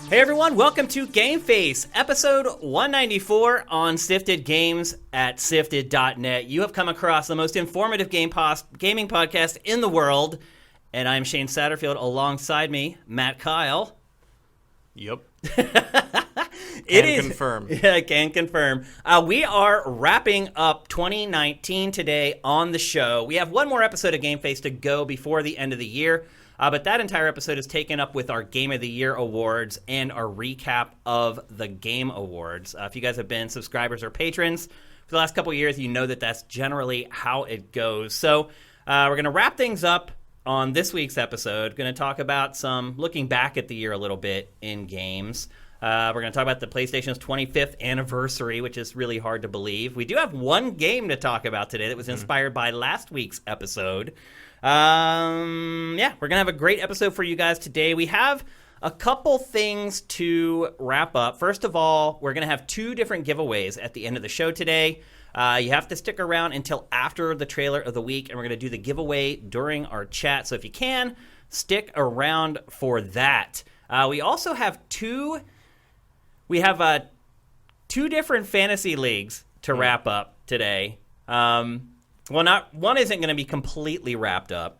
Hey everyone, welcome to GameFace, episode 194 on Sifted Games at Sifted.net. You have come across the most informative gaming podcast in the world, and I'm Shane Satterfield. Alongside me, Matt Kyle. Yep. Confirm. Yeah, I can confirm. We are wrapping up 2019 today on the show. We have one more episode of GameFace to go before the end of the year. But that entire episode is taken up with our Game of the Year awards and our recap of the Game Awards. If you guys have been subscribers or patrons for the last couple of years, you know that that's generally how it goes. So we're going to wrap things up on this week's episode. Going to talk about some looking back at the year a little bit in games. We're going to talk about the PlayStation's 25th anniversary, which is really hard to believe. We do have one game to talk about today that was inspired by last week's episode. We're gonna have a great episode for you guys today. We have a couple things to wrap up. First of all, we're gonna have two different giveaways at the end of the show today. You have to stick around until after the trailer of the week, and we're gonna do the giveaway during our chat. So if you can, stick around for that. We also have two different fantasy leagues to wrap up today. Well, one isn't going to be completely wrapped up,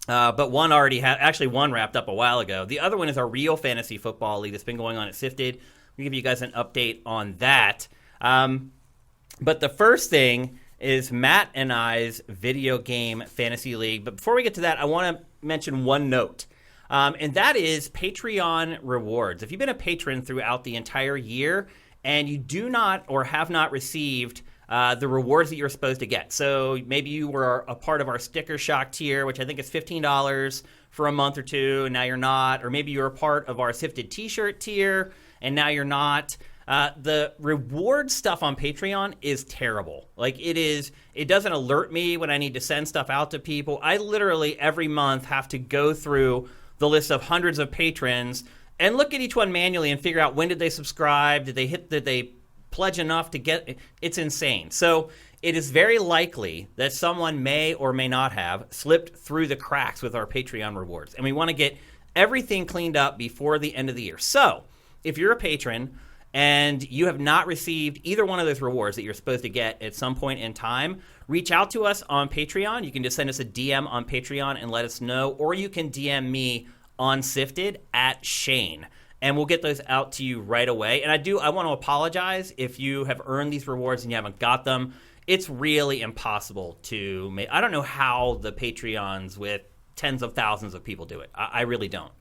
but one already one wrapped up a while ago. The other one is our real fantasy football league that's been going on at Sifted. We'll give you guys an update on that. But the first thing is Matt and I's video game fantasy league. But before we get to that, I want to mention one note, and that is Patreon rewards. If you've been a patron throughout the entire year and you do not or have not received the rewards that you're supposed to get. So maybe you were a part of our Sticker Shock tier, which I think is $15 for a month or two, and now you're not. Or maybe you're a part of our Sifted t-shirt tier, and now you're not. The reward stuff on Patreon is terrible. Like, it doesn't alert me when I need to send stuff out to people. I literally every month have to go through the list of hundreds of patrons and look at each one manually and figure out when did they subscribe, did they pledge enough to get. It's insane. So it is very likely that someone may or may not have slipped through the cracks with our Patreon rewards, and we want to get everything cleaned up before the end of the year. So if you're a patron and you have not received either one of those rewards that you're supposed to get at some point in time, reach out to us on Patreon. You can just send us a DM on Patreon and let us know, or you can DM me on Sifted at Shane. And we'll get those out to you right away. And I want to apologize if you have earned these rewards and you haven't got them. It's really impossible to make. I don't know how the Patreons with tens of thousands of people do it. I really don't.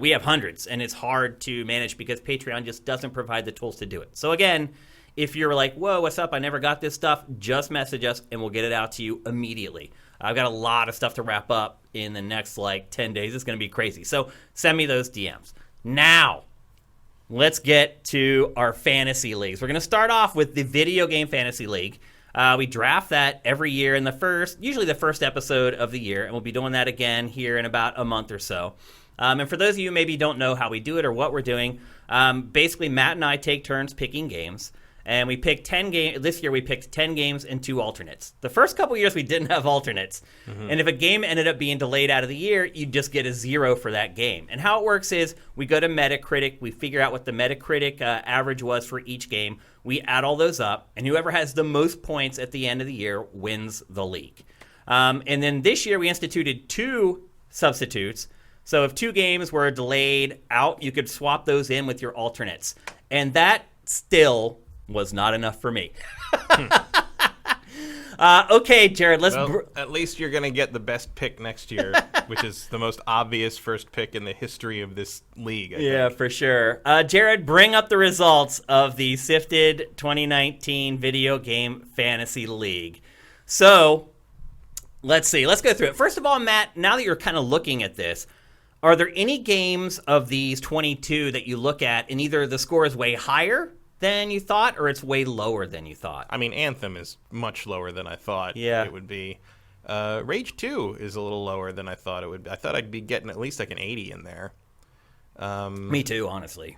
We have hundreds, and it's hard to manage because Patreon just doesn't provide the tools to do it. So again, if you're like, whoa, what's up? I never got this stuff. Just message us, and we'll get it out to you immediately. I've got a lot of stuff to wrap up in the next 10 days. It's going to be crazy. So send me those DMs. Now, let's get to our fantasy leagues. We're going to start off with the Video Game Fantasy League. We draft that every year in usually the first episode of the year, and we'll be doing that again here in about a month or so. And for those of you who maybe don't know how we do it or what we're doing, basically Matt and I take turns picking games. And we picked 10 games. This year we picked 10 games and 2 alternates. The first couple years we didn't have alternates. Mm-hmm. And if a game ended up being delayed out of the year, you just get a 0 for that game. And how it works is we go to Metacritic. We figure out what the Metacritic average was for each game. We add all those up. And whoever has the most points at the end of the year wins the league. And then this year we instituted 2 substitutes. So if 2 games were delayed out, you could swap those in with your alternates. And that still was not enough for me. Okay, Jared, at least you're going to get the best pick next year, which is the most obvious first pick in the history of this league, I think. For sure. Jared, bring up the results of the Sifted 2019 Video Game Fantasy League. So, let's see. Let's go through it. First of all, Matt, now that you're kind of looking at this, are there any games of these 22 that you look at and either the score is way higher than you thought, or it's way lower than you thought? I mean, Anthem is much lower than I thought it would be. Rage 2 is a little lower than I thought it would be. I thought I'd be getting at least like an 80 in there. Me too, honestly.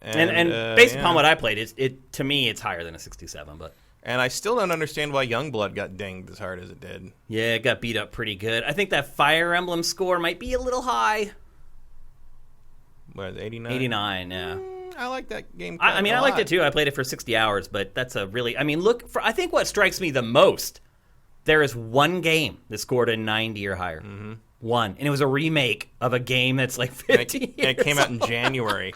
And based upon what I played, it to me, it's higher than a 67. And I still don't understand why Youngblood got dinged as hard as it did. Yeah, it got beat up pretty good. I think that Fire Emblem score might be a little high. What, 89? 89, yeah. I like that game. I liked it too. I played it for 60 hours, but that's a really... I mean, I think what strikes me the most, there is one game that scored a 90 or higher. Mm-hmm. One. And it was a remake of a game that's like 50 years And it came out in old. January.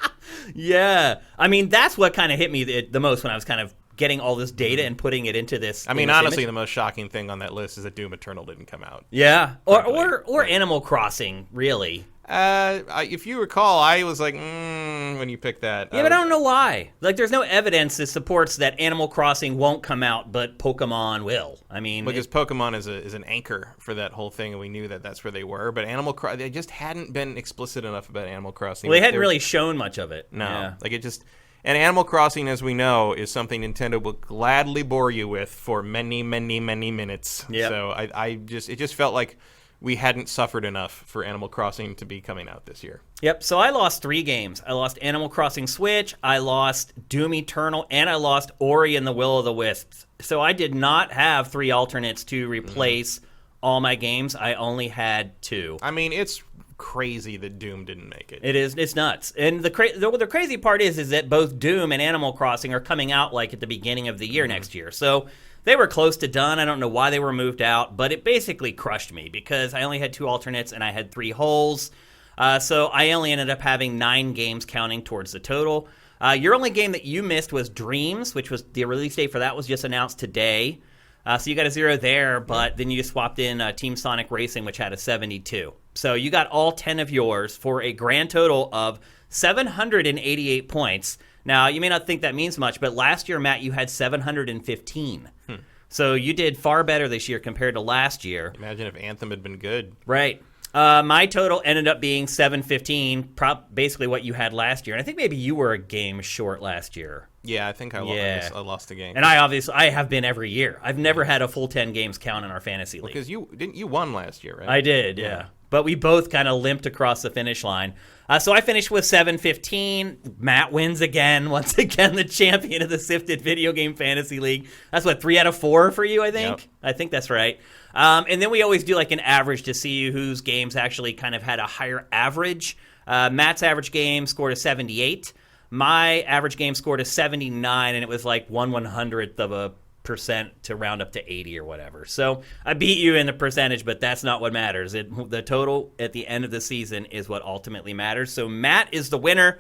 Yeah. I mean, that's what kind of hit me the most when I was kind of getting all this data and putting it into this. I mean, honestly, the most shocking thing on that list is that Doom Eternal didn't come out. Yeah. Or Animal Crossing, really. If you recall, I was like, when you picked that. Yeah, but I don't know why. Like, there's no evidence that supports that Animal Crossing won't come out, but Pokemon will. I mean, because Pokemon is an anchor for that whole thing, and we knew that that's where they were. But they just hadn't been explicit enough about Animal Crossing. Well, they hadn't really shown much of it. No, yeah. like it just. And Animal Crossing, as we know, is something Nintendo will gladly bore you with for many, many, many minutes. Yep. So it just felt like we hadn't suffered enough for Animal Crossing to be coming out this year. Yep, so I lost 3 games. I lost Animal Crossing Switch, I lost Doom Eternal, and I lost Ori and the Will of the Wisps. So I did not have 3 alternates to replace all my games. I only had 2. I mean, it's crazy that Doom didn't make it. It is. It's nuts. And the crazy part is that both Doom and Animal Crossing are coming out like at the beginning of the year next year. So they were close to done. I don't know why they were moved out, but it basically crushed me because I only had 2 alternates and I had 3 holes. So I only ended up having 9 games counting towards the total. Your only game that you missed was Dreams, which was the release date for that was just announced today. So you got a 0 there, but then you just swapped in Team Sonic Racing, which had a 72. So you got all 10 of yours for a grand total of 788 points. Now, you may not think that means much, but last year, Matt, you had 715. So you did far better this year compared to last year. Imagine if Anthem had been good. Right. My total ended up being 715, basically what you had last year. And I think maybe you were a game short last year. Yeah, I think I lost the game. And I have been every year. I've never had a full 10 games count in our fantasy league. Because you won last year, right? I did, yeah. But we both kind of limped across the finish line. So I finished with 715. Matt wins again. Once again, the champion of the Sifted Video Game Fantasy League. That's what, 3 out of 4 for you, I think? Yep. I think that's right. And then we always do like an average to see whose games actually kind of had a higher average. Matt's average game scored a 78. My average game scored a 79, and it was like 1/100th of a percent to round up to 80 or whatever. So I beat you in the percentage, but that's not what matters. The total at the end of the season is what ultimately matters. So Matt is the winner.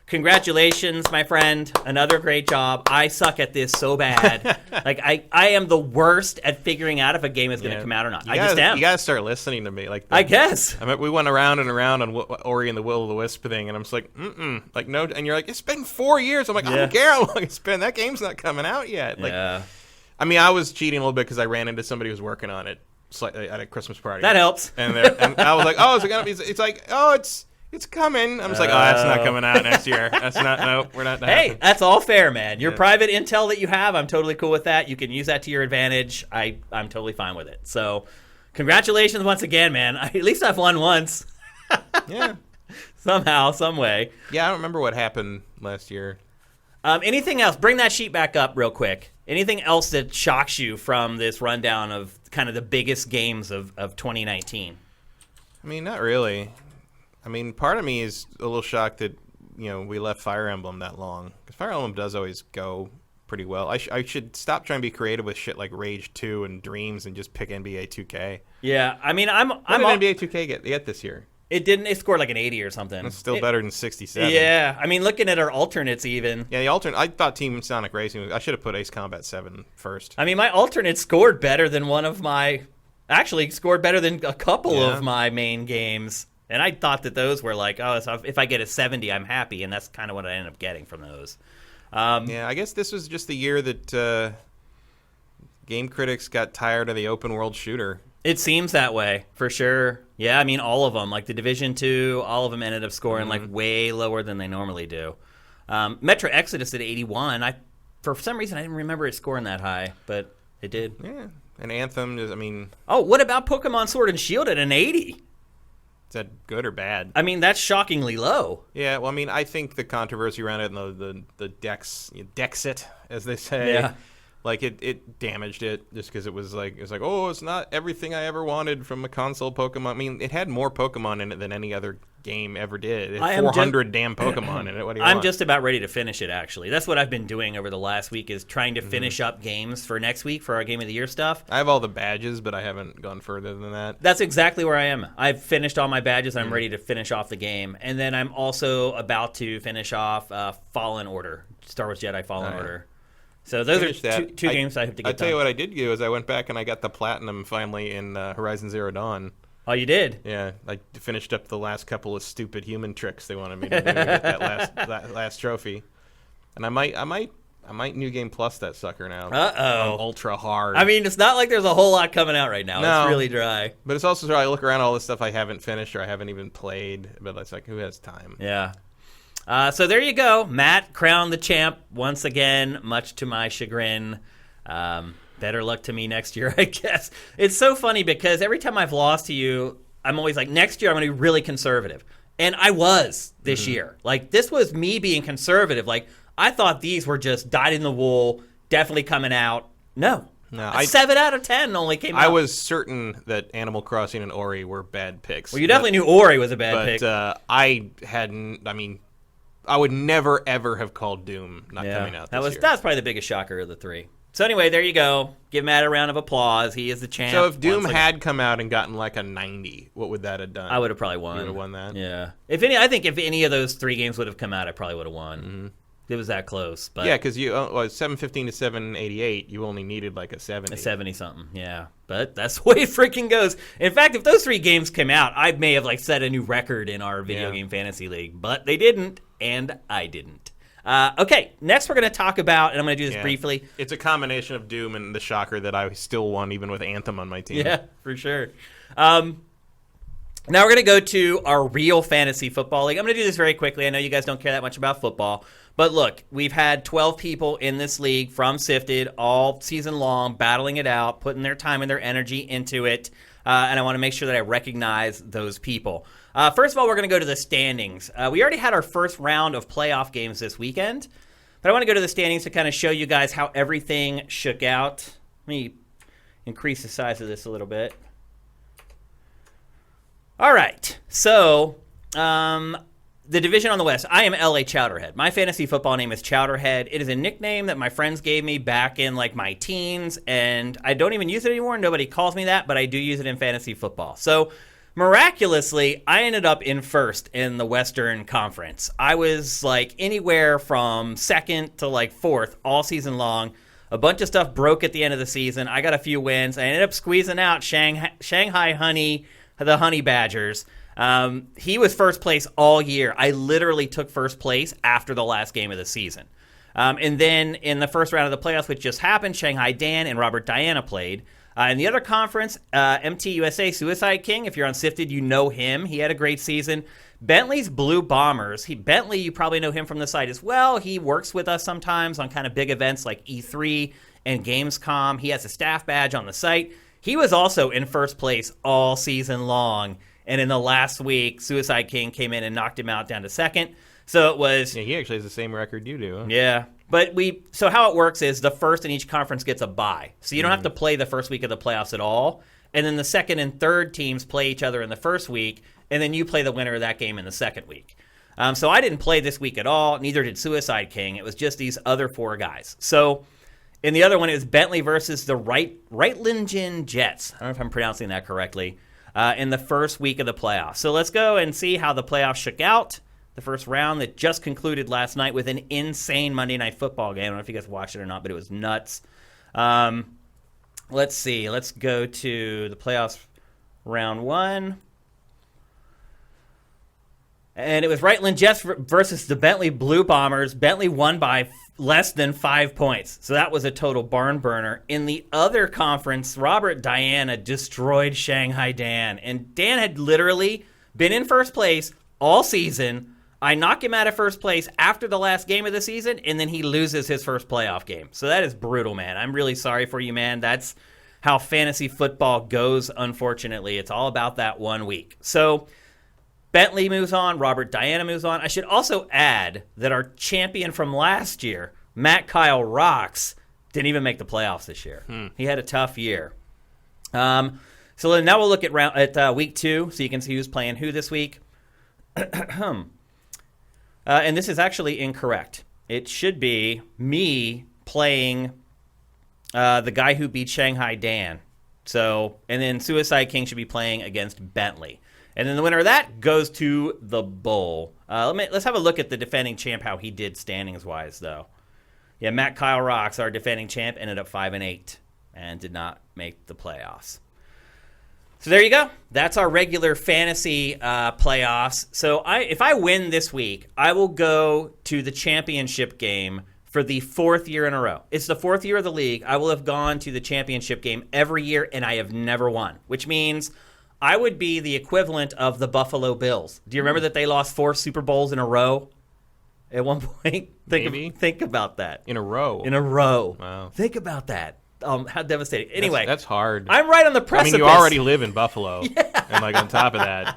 Congratulations, my friend. Another great job. I suck at this so bad. Like I am the worst at figuring out if a game is going to come out or not. I just am. You got to start listening to me. I guess. I mean, we went around and around on Ori and the Will of the Wisp thing, and I'm just like, like no. And you're like, it's been 4 years. I'm like, I don't care how long it's been. That game's not coming out yet. Like, I mean, I was cheating a little bit because I ran into somebody who was working on it at a Christmas party. That helps. And I was like, oh, is it gonna be? It's like, oh, it's coming. I'm just like, oh, that's not coming out next year. That's not. No, we're not. Hey, that's all fair, man. Your private intel that you have, I'm totally cool with that. You can use that to your advantage. I'm totally fine with it. So, congratulations once again, man. At least I've won once. Yeah. Somehow, some way. Yeah, I don't remember what happened last year. Anything else? Bring that sheet back up real quick. Anything else that shocks you from this rundown of kind of the biggest games of 2019? I mean, not really. I mean, part of me is a little shocked that, we left Fire Emblem that long. Because Fire Emblem does always go pretty well. I should stop trying to be creative with shit like Rage 2 and Dreams and just pick NBA 2K. Yeah, I mean, what did NBA 2K get this year? It didn't. It scored like an 80 or something. It's still better than 67. Yeah, I mean, looking at our alternates even. Yeah, the alternate. I thought Team Sonic Racing. I should have put Ace Combat 7 first. I mean, my alternate scored better than one of my. Actually, scored better than a couple of my main games, and I thought that those were like, oh, so if I get a 70, I'm happy, and that's kind of what I ended up getting from those. Yeah, I guess this was just the year that game critics got tired of the open world shooter. It seems that way, for sure. Yeah, I mean, all of them. Like the Division 2, all of them ended up scoring like way lower than they normally do. Metro Exodus at 81. For some reason, I didn't remember it scoring that high, but it did. Yeah, and Anthem, I mean... Oh, what about Pokemon Sword and Shield at an 80? that good or bad? I mean, that's shockingly low. Yeah, well, I mean, I think the controversy around it and the Dexit, as they say, Yeah. like it damaged it just because it was like, oh, it's not everything I ever wanted from a console Pokemon. I mean, it had more Pokemon in it than any other game ever did. It had 400 damn Pokemon in it. What do you want? I'm just about ready to finish it, actually. That's what I've been doing over the last week, is trying to finish up games for next week for our Game of the Year stuff. I have all the badges, but I haven't gone further than that. That's exactly where I am. I've finished all my badges, and I'm ready to finish off the game. And then I'm also about to finish off Fallen Order, Star Wars Jedi Fallen Order. So those are two games I have to get done. I'll tell you what I did do is I went back and I got the Platinum finally in Horizon Zero Dawn. Oh, you did? Yeah, I finished up the last couple of stupid human tricks they wanted me to do to get that last trophy. And I might New Game Plus that sucker now. Ultra hard. I mean, it's not like there's a whole lot coming out right now. No. It's really dry. But it's also dry. I look around all this stuff I haven't finished or I haven't even played. But it's like, who has time? Yeah. So there you go. Matt crowned the champ once again, much to my chagrin. Better luck to me next year, I guess. It's so funny because every time I've lost to you, I'm always like, next year I'm going to be really conservative. And I was this year. Like, this was me being conservative. Like, I thought these were just dyed in the wool, definitely coming out. No. 7 out of 10 only came out. I was certain that Animal Crossing and Ori were bad picks. Well, you definitely knew Ori was a bad pick. But I hadn't, I mean, I would never, ever have called Doom not coming out this year. That's probably the biggest shocker of the three. So anyway, there you go. Give Matt a round of applause. He is the champ. So if Doom had come out and gotten like a 90, what would that have done? I would have probably won. You would have won that? Yeah. I think if any of those three games would have come out, I probably would have won. Mm-hmm. It was that close. But yeah, because 715 to 788, you only needed like a 70. A 70-something, yeah. But that's the way it freaking goes. In fact, if those three games came out, I may have set a new record in our video game fantasy league. But they didn't, and I didn't. Okay, next we're going to talk about, and I'm going to do this briefly. It's a combination of Doom and the shocker that I still won even with Anthem on my team. Yeah, for sure. Now we're going to go to our real fantasy football league. I'm going to do this very quickly. I know you guys don't care that much about football. But look, we've had 12 people in this league from Sifted all season long, battling it out, putting their time and their energy into it. And I want to make sure that I recognize those people. First of all, we're going to go to the standings. We already had our first round of playoff games this weekend. But I want to go to the standings to kind of show you guys how everything shook out. Let me increase the size of this a little bit. All right. So, the division on the West, I am LA Chowderhead. My fantasy football name is Chowderhead. It is a nickname that my friends gave me back in my teens, and I don't even use it anymore. Nobody calls me that, but I do use it in fantasy football. So miraculously, I ended up in first in the Western Conference. I was anywhere from second to fourth all season long. A bunch of stuff broke at the end of the season. I got a few wins. I ended up squeezing out Shanghai Honey, the Honey Badgers. He was first place all year. I literally took first place after the last game of the season. And then in the first round of the playoffs, which just happened, Shanghai Dan and Robert Diana played. In the other conference, MTUSA Suicide King, if you're on Sifted, you know him. He had a great season. Bentley's Blue Bombers. Bentley, you probably know him from the site as well. He works with us sometimes on kind of big events like E3 and Gamescom. He has a staff badge on the site. He was also in first place all season long. And in the last week, Suicide King came in and knocked him out down to second. So it was... Yeah, he actually has the same record you do. Huh? Yeah. But so how it works is the first in each conference gets a bye. So you don't have to play the first week of the playoffs at all. And then the second and third teams play each other in the first week. And then you play the winner of that game in the second week. So I didn't play this week at all. Neither did Suicide King. It was just these other four guys. So in the other one, it was Bentley versus the Reitlingen Jets. I don't know if I'm pronouncing that correctly. In the first week of the playoffs. So let's go and see how the playoffs shook out. The first round that just concluded last night with an insane Monday Night Football game. I don't know if you guys watched it or not, but it was nuts. Let's see. Let's go to the playoffs round one. And it was Reitland Jets versus the Bentley Blue Bombers. Bentley won by less than 5 points. So that was a total barn burner. In the other conference, Robert Diana destroyed Shanghai Dan. And Dan had literally been in first place all season. I knock him out of first place after the last game of the season, and then he loses his first playoff game. So that is brutal, man. I'm really sorry for you, man. That's how fantasy football goes, unfortunately. It's all about that 1 week. So Bentley moves on. Robert Diana moves on. I should also add that our champion from last year, Matt Kyle Rocks, didn't even make the playoffs this year. He had a tough year. So now we'll look at week 2, so you can see who's playing who this week. And this is actually incorrect. It should be me playing the guy who beat Shanghai Dan. So, and then Suicide King should be playing against Bentley. And then the winner of that goes to the Bull. Let's have a look at the defending champ, how he did standings-wise, though. Yeah, Matt Kyle Rocks, our defending champ, ended up 5-8 and did not make the playoffs. So there you go. That's our regular fantasy playoffs. So if I win this week, I will go to the championship game for the 4th year in a row. It's the 4th year of the league. I will have gone to the championship game every year, and I have never won, which means I would be the equivalent of the Buffalo Bills. Do you remember that they lost 4 Super Bowls in a row at one point? Think about that. In a row? In a row. Wow. Think about that. How devastating. Anyway. That's hard. I'm right on the precipice. I mean, you already live in Buffalo. Yeah. And, on top of that.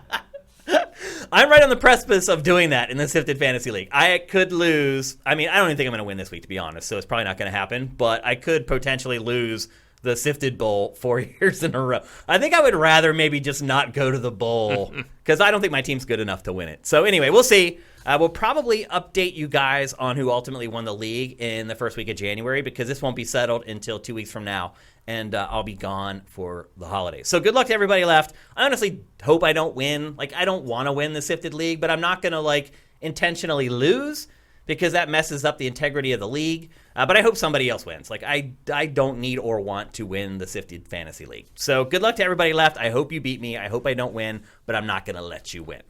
I'm right on the precipice of doing that in the Sifted Fantasy League. I could lose. I mean, I don't even think I'm going to win this week, to be honest, so it's probably not going to happen. But I could potentially lose the Sifted Bowl 4 years in a row. I think I would rather maybe just not go to the bowl because I don't think my team's good enough to win it. So anyway, we'll see. We'll probably update you guys on who ultimately won the league in the first week of January because this won't be settled until 2 weeks from now, and I'll be gone for the holidays. So good luck to everybody left. I honestly hope I don't win. I don't want to win the Sifted League, but I'm not going to, intentionally lose because that messes up the integrity of the league. But I hope somebody else wins. I don't need or want to win the Sifted Fantasy League. So good luck to everybody left. I hope you beat me. I hope I don't win, but I'm not going to let you win.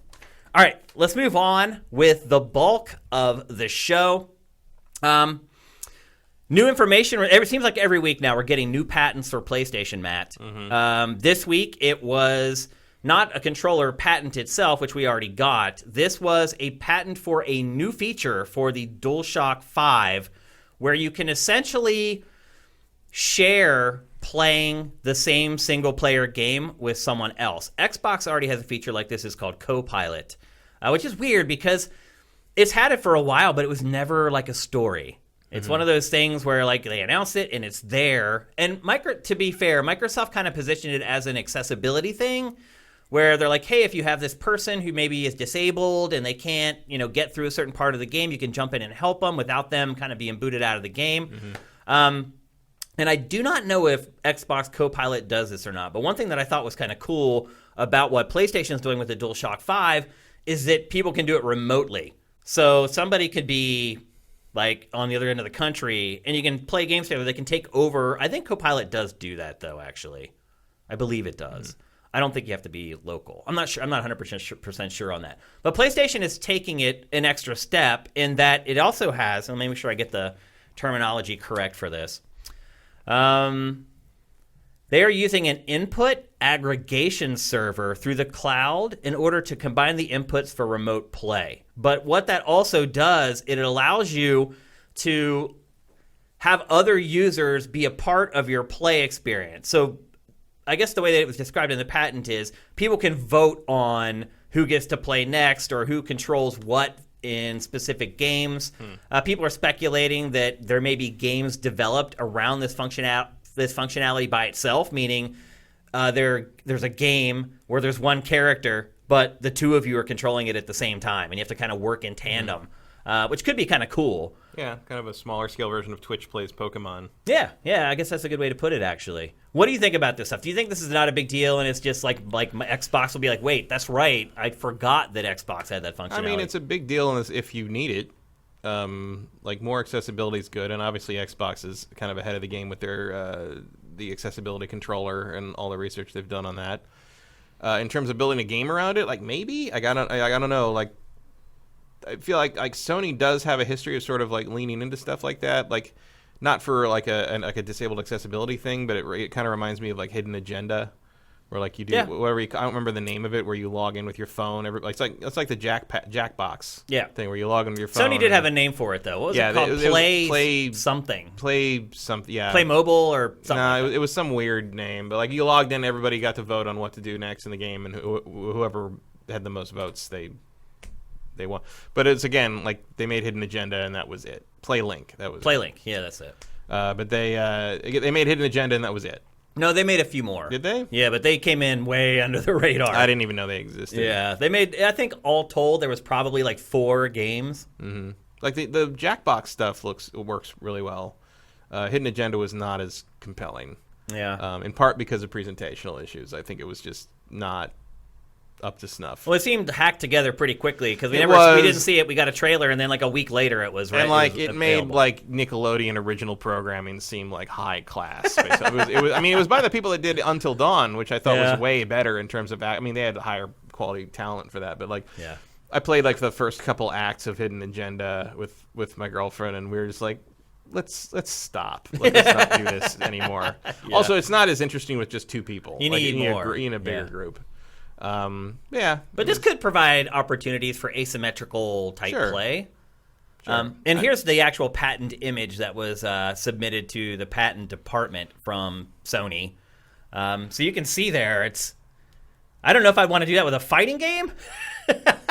All right, let's move on with the bulk of the show. New information. It seems like every week now we're getting new patents for PlayStation, Matt. Mm-hmm. This week it was not a controller patent itself, which we already got. This was a patent for a new feature for the DualShock 5 where you can essentially share playing the same single-player game with someone else. Xbox already has a feature like this. It's called Copilot, which is weird because it's had it for a while, but it was never like a story. It's one of those things where they announced it and it's there. And to be fair, Microsoft kind of positioned it as an accessibility thing where they're like, hey, if you have this person who maybe is disabled and they can't, get through a certain part of the game, you can jump in and help them without them kind of being booted out of the game. And I do not know if Xbox Copilot does this or not. But one thing that I thought was kind of cool about what PlayStation is doing with the DualShock 5 is that people can do it remotely. So somebody could be on the other end of the country, and you can play games together. They can take over. I think Copilot does do that, though, actually. I believe it does. I don't think you have to be local. I'm not sure. I'm not 100% sure on that. But PlayStation is taking it an extra step in that it also has, and let me make sure I get the terminology correct for this. They are using an input aggregation server through the cloud in order to combine the inputs for remote play. But what that also does, it allows you to have other users be a part of your play experience. So I guess the way that it was described in the patent is people can vote on who gets to play next or who controls what in specific games. People are speculating that there may be games developed around this functionality by itself, meaning there's a game where there's one character, but the two of you are controlling it at the same time, and you have to kind of work in tandem, which could be kind of cool. Yeah, kind of a smaller scale version of Twitch plays Pokemon. Yeah, I guess that's a good way to put it, actually. What do you think about this stuff? Do you think this is not a big deal, and it's just like Xbox will be like, wait, that's right, I forgot that Xbox had that functionality? I mean, it's a big deal if you need it. More accessibility is good, and obviously Xbox is kind of ahead of the game with their the accessibility controller and all the research they've done on that. In terms of building a game around it, maybe I don't know. I feel like Sony does have a history of sort of leaning into stuff like that, not for a disabled accessibility thing, but it kind of reminds me of Hidden Agenda. Where you do whatever I don't remember the name of it, where you log in with your phone. It's like the Jackbox thing where you log in with your phone. Sony did have a name for it though. What was it called? Play something. Play something. Yeah. Play Mobile or something. No, it was some weird name. But you logged in, everybody got to vote on what to do next in the game, and whoever had the most votes, they won. But it's again like they made Hidden Agenda and that was it. PlayLink, that was PlayLink, yeah, that's it. But they made Hidden Agenda and that was it. No, they made a few more. Did they? Yeah, but they came in way under the radar. I didn't even know they existed. Yeah, they made. I think all told, there was probably like 4 games. Mm-hmm. Like the Jackbox stuff works really well. Hidden Agenda was not as compelling. Yeah. In part because of presentational issues. I think it was just not up to snuff. Well, it seemed hacked together pretty quickly because we didn't see it. We got a trailer, and then like a week later, it was. And like it made like Nickelodeon original programming seem like high class. It was. I mean, it was by the people that did Until Dawn, which I thought was way better in terms of. I mean, they had higher quality talent for that, but like. Yeah. I played like the first couple acts of Hidden Agenda with my girlfriend, and we were just like, let's stop. Let's not do this anymore. Yeah. Also, it's not as interesting with just 2 people. You need more. You need a bigger group. But this could provide opportunities for asymmetrical type play. Sure. And here's the actual patent image that was submitted to the patent department from Sony. So you can see there, it's. I don't know if I want to do that with a fighting game.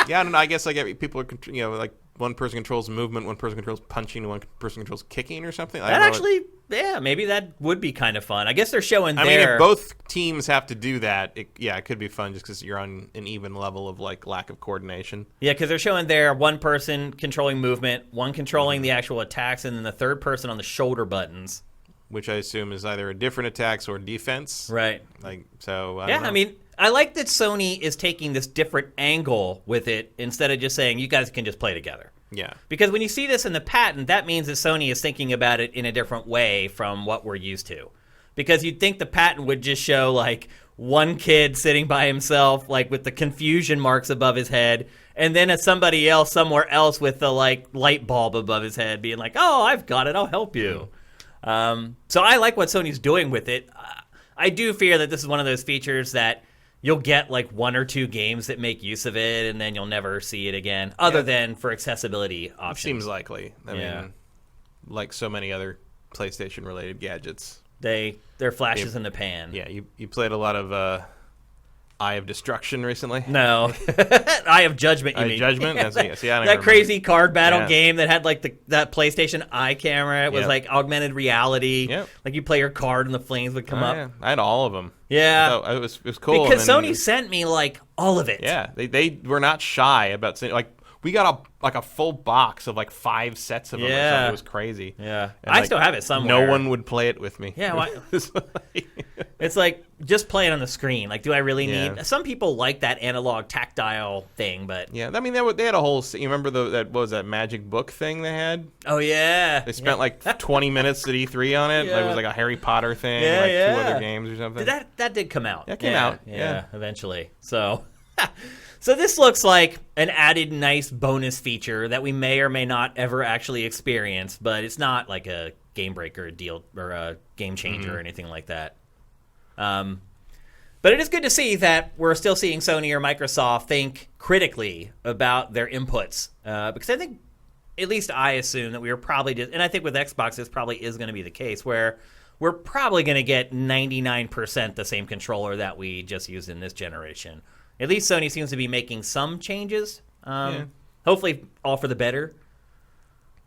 Yeah, I don't know. I guess like people are, like one person controls movement, one person controls punching, one person controls kicking or something. Maybe that would be kind of fun. I guess they're showing. I mean, if both teams have to do that, it could be fun just because you're on an even level of like lack of coordination. Yeah, because they're showing there one person controlling movement, one controlling the actual attacks, and then the third person on the shoulder buttons. Which I assume is either a different attacks or defense. Right. Like so. I mean, I like that Sony is taking this different angle with it instead of just saying you guys can just play together. Yeah. Because when you see this in the patent, that means that Sony is thinking about it in a different way from what we're used to. Because you'd think the patent would just show like one kid sitting by himself, like with the confusion marks above his head, and then somebody else somewhere else with the like light bulb above his head, being like, "Oh, I've got it. I'll help you." So I like what Sony's doing with it. I do fear that this is one of those features that you'll get like 1 or 2 games that make use of it, and then you'll never see it again, other than for accessibility options. It seems likely. I mean, like so many other PlayStation-related gadgets. They're flashes in the pan. Yeah, you played a lot of Eye of Destruction recently? No. Eye of Judgment, you mean. Eye of Judgment? That crazy card battle game that had like that PlayStation Eye camera. It was like augmented reality. Yep. Like you play your card and the flames would come up. Yeah. I had all of them. Yeah. It was cool. Because Sony sent me like all of it. Yeah. They were not shy about saying, like, we got a full box of like 5 sets of them. Or something. It was crazy. Yeah. And I still have it somewhere. No one would play it with me. Yeah. It's like, just play it on the screen. Like, do I really need... Some people like that analog tactile thing, but... Yeah, I mean, they had a whole... You remember what was that magic book thing they had? Oh, yeah. They spent like 20 minutes at E3 on it. Yeah. It was like a Harry Potter thing, 2 other games or something. That did come out. That came out. Yeah, eventually. So... So this looks like an added nice bonus feature that we may or may not ever actually experience, but it's not like a game breaker deal or a game changer or anything like that. But it is good to see that we're still seeing Sony or Microsoft think critically about their inputs, because I think, at least I assume that we were probably just, and I think with Xbox this probably is going to be the case, where we're probably going to get 99% the same controller that we just used in this generation. At least Sony seems to be making some changes. Hopefully all for the better.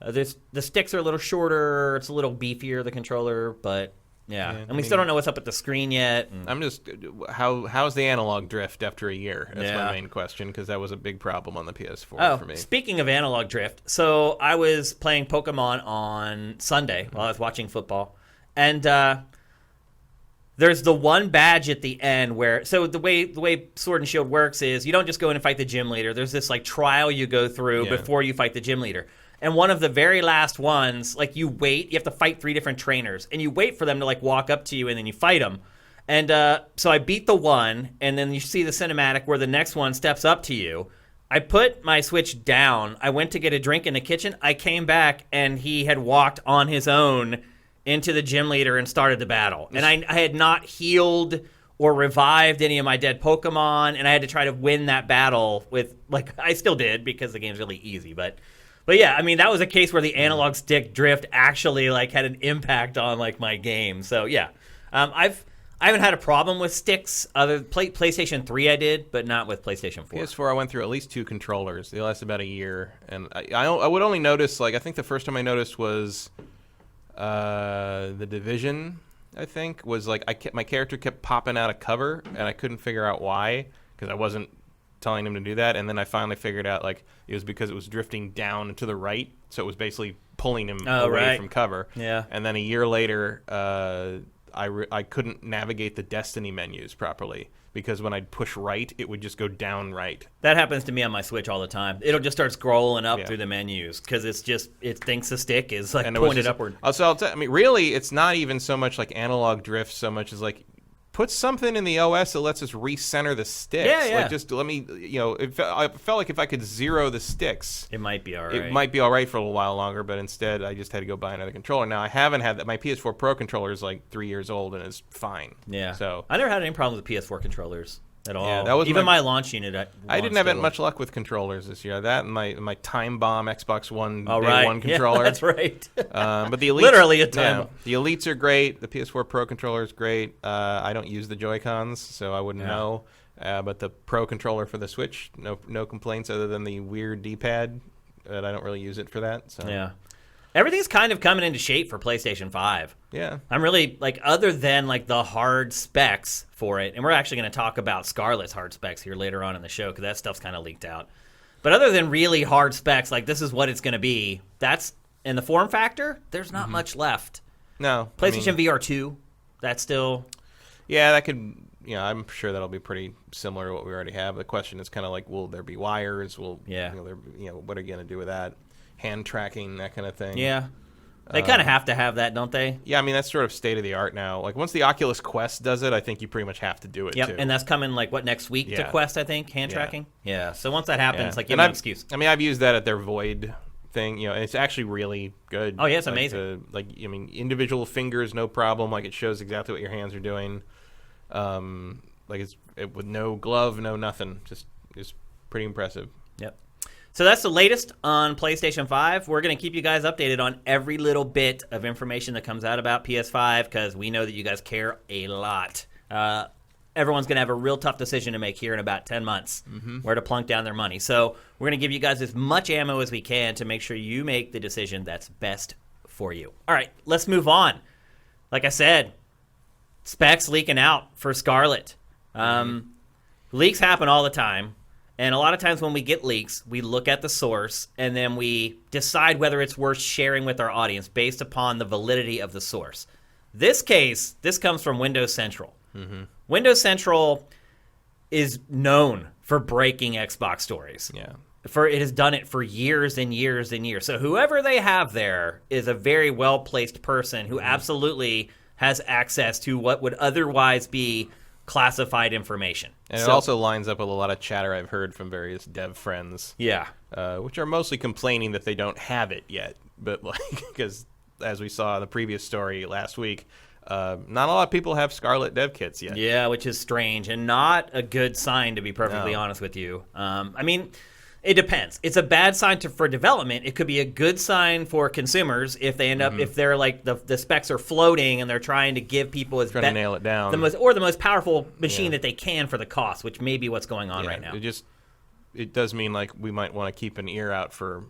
The sticks are a little shorter. It's a little beefier, the controller. But, and we still don't know what's up with the screen yet. I'm just... How's the analog drift after a year? That's my main question, because that was a big problem on the PS4 for me. Speaking of analog drift, so I was playing Pokemon on Sunday while I was watching football. And... there's the one badge at the end where... So the way Sword and Shield works is you don't just go in and fight the gym leader. There's this like trial you go through before you fight the gym leader. And one of the very last ones, like you have to fight 3 different trainers. And you wait for them to like walk up to you and then you fight them. And so I beat the one, and then you see the cinematic where the next one steps up to you. I put my Switch down. I went to get a drink in the kitchen. I came back, and he had walked on his own into the gym leader and started the battle. And I had not healed or revived any of my dead Pokemon, and I had to try to win that battle with, like, I still did because the game's really easy. But yeah, I mean, that was a case where the analog stick drift actually, like, had an impact on, like, my game. So, yeah. I haven't had a problem with sticks. PlayStation 3 I did, but not with PlayStation 4. PS4 I went through at least 2 controllers. They lasted about a year, and I would only notice, like, I think the first time I noticed was The Division. I think was like my character kept popping out of cover, and I couldn't figure out why because I wasn't telling him to do that. And then I finally figured out like it was because it was drifting down to the right, so it was basically pulling him away from cover. Yeah. And then a year later, I couldn't navigate the Destiny menus properly because when I'd push right, it would just go down right. That happens to me on my Switch all the time. It'll just start scrolling up through the menus because it thinks the stick is like pointed upward. So I mean, really, it's not even so much like analog drift so much as like put something in the OS that lets us recenter the sticks. Yeah. Like just let me, I felt like if I could zero the sticks, it might be all right. It might be all right for a little while longer, but instead I just had to go buy another controller. Now I haven't had that. My PS4 Pro controller is like 3 years old and is fine. Yeah. So I never had any problems with PS4 controllers at all. Yeah, that was even my launch unit. I didn't have much luck with controllers this year. That and my Time Bomb Xbox One Day One controller. Yeah, that's right. But the Elites, literally a time. Yeah, the Elites are great. The PS4 Pro controller is great. I don't use the Joy-Cons, so I wouldn't know. But the Pro controller for the Switch, no complaints other than the weird D-pad. But I don't really use it for that. So yeah. Everything's kind of coming into shape for PlayStation 5. Yeah. I'm really, like, other than, like, the hard specs for it, and we're actually going to talk about Scarlett's hard specs here later on in the show, because that stuff's kind of leaked out. But other than really hard specs, like, this is what it's going to be, that's, in the form factor, there's not much left. No. PlayStation VR 2, that's still... Yeah, that could... I'm sure that'll be pretty similar to what we already have. The question is kind of like, will there be wires? What are you going to do with that? Hand tracking, that kind of thing. Yeah. They kind of have to have that, don't they? Yeah, I mean, that's sort of state of the art now. Like, once the Oculus Quest does it, I think you pretty much have to do it, too. And that's coming, like, next week to Quest, I think, hand tracking? Yeah, so once that happens, like, you have an excuse. I mean, I've used that at their Void thing, and it's actually really good. Oh, yeah, it's amazing. Individual fingers, no problem. Like, it shows exactly what your hands are doing. With no glove, no nothing. Just pretty impressive. Yep. So that's the latest on PlayStation 5. We're going to keep you guys updated on every little bit of information that comes out about PS5 because we know that you guys care a lot. Everyone's going to have a real tough decision to make here in about 10 months where to plunk down their money. So we're going to give you guys as much ammo as we can to make sure you make the decision that's best for you. All right, let's move on. Like I said, specs leaking out for Scarlett. Leaks happen all the time. And a lot of times when we get leaks, we look at the source and then we decide whether it's worth sharing with our audience based upon the validity of the source. This comes from Windows Central. Windows Central is known for breaking Xbox stories. Yeah. It has done it for years and years and years. So whoever they have there is a very well-placed person who absolutely has access to what would otherwise be classified information. And it also lines up with a lot of chatter I've heard from various dev friends. Yeah. Which are mostly complaining that they don't have it yet. But because as we saw in the previous story last week, not a lot of people have Scarlett dev kits yet. Yeah, which is strange and not a good sign, to be perfectly honest with you. I mean, it depends. It's a bad sign for development. It could be a good sign for consumers if they end up if they're like the specs are floating and they're trying to give people trying to nail it down the most powerful machine that they can for the cost, which may be what's going on right now. It does mean like we might want to keep an ear out for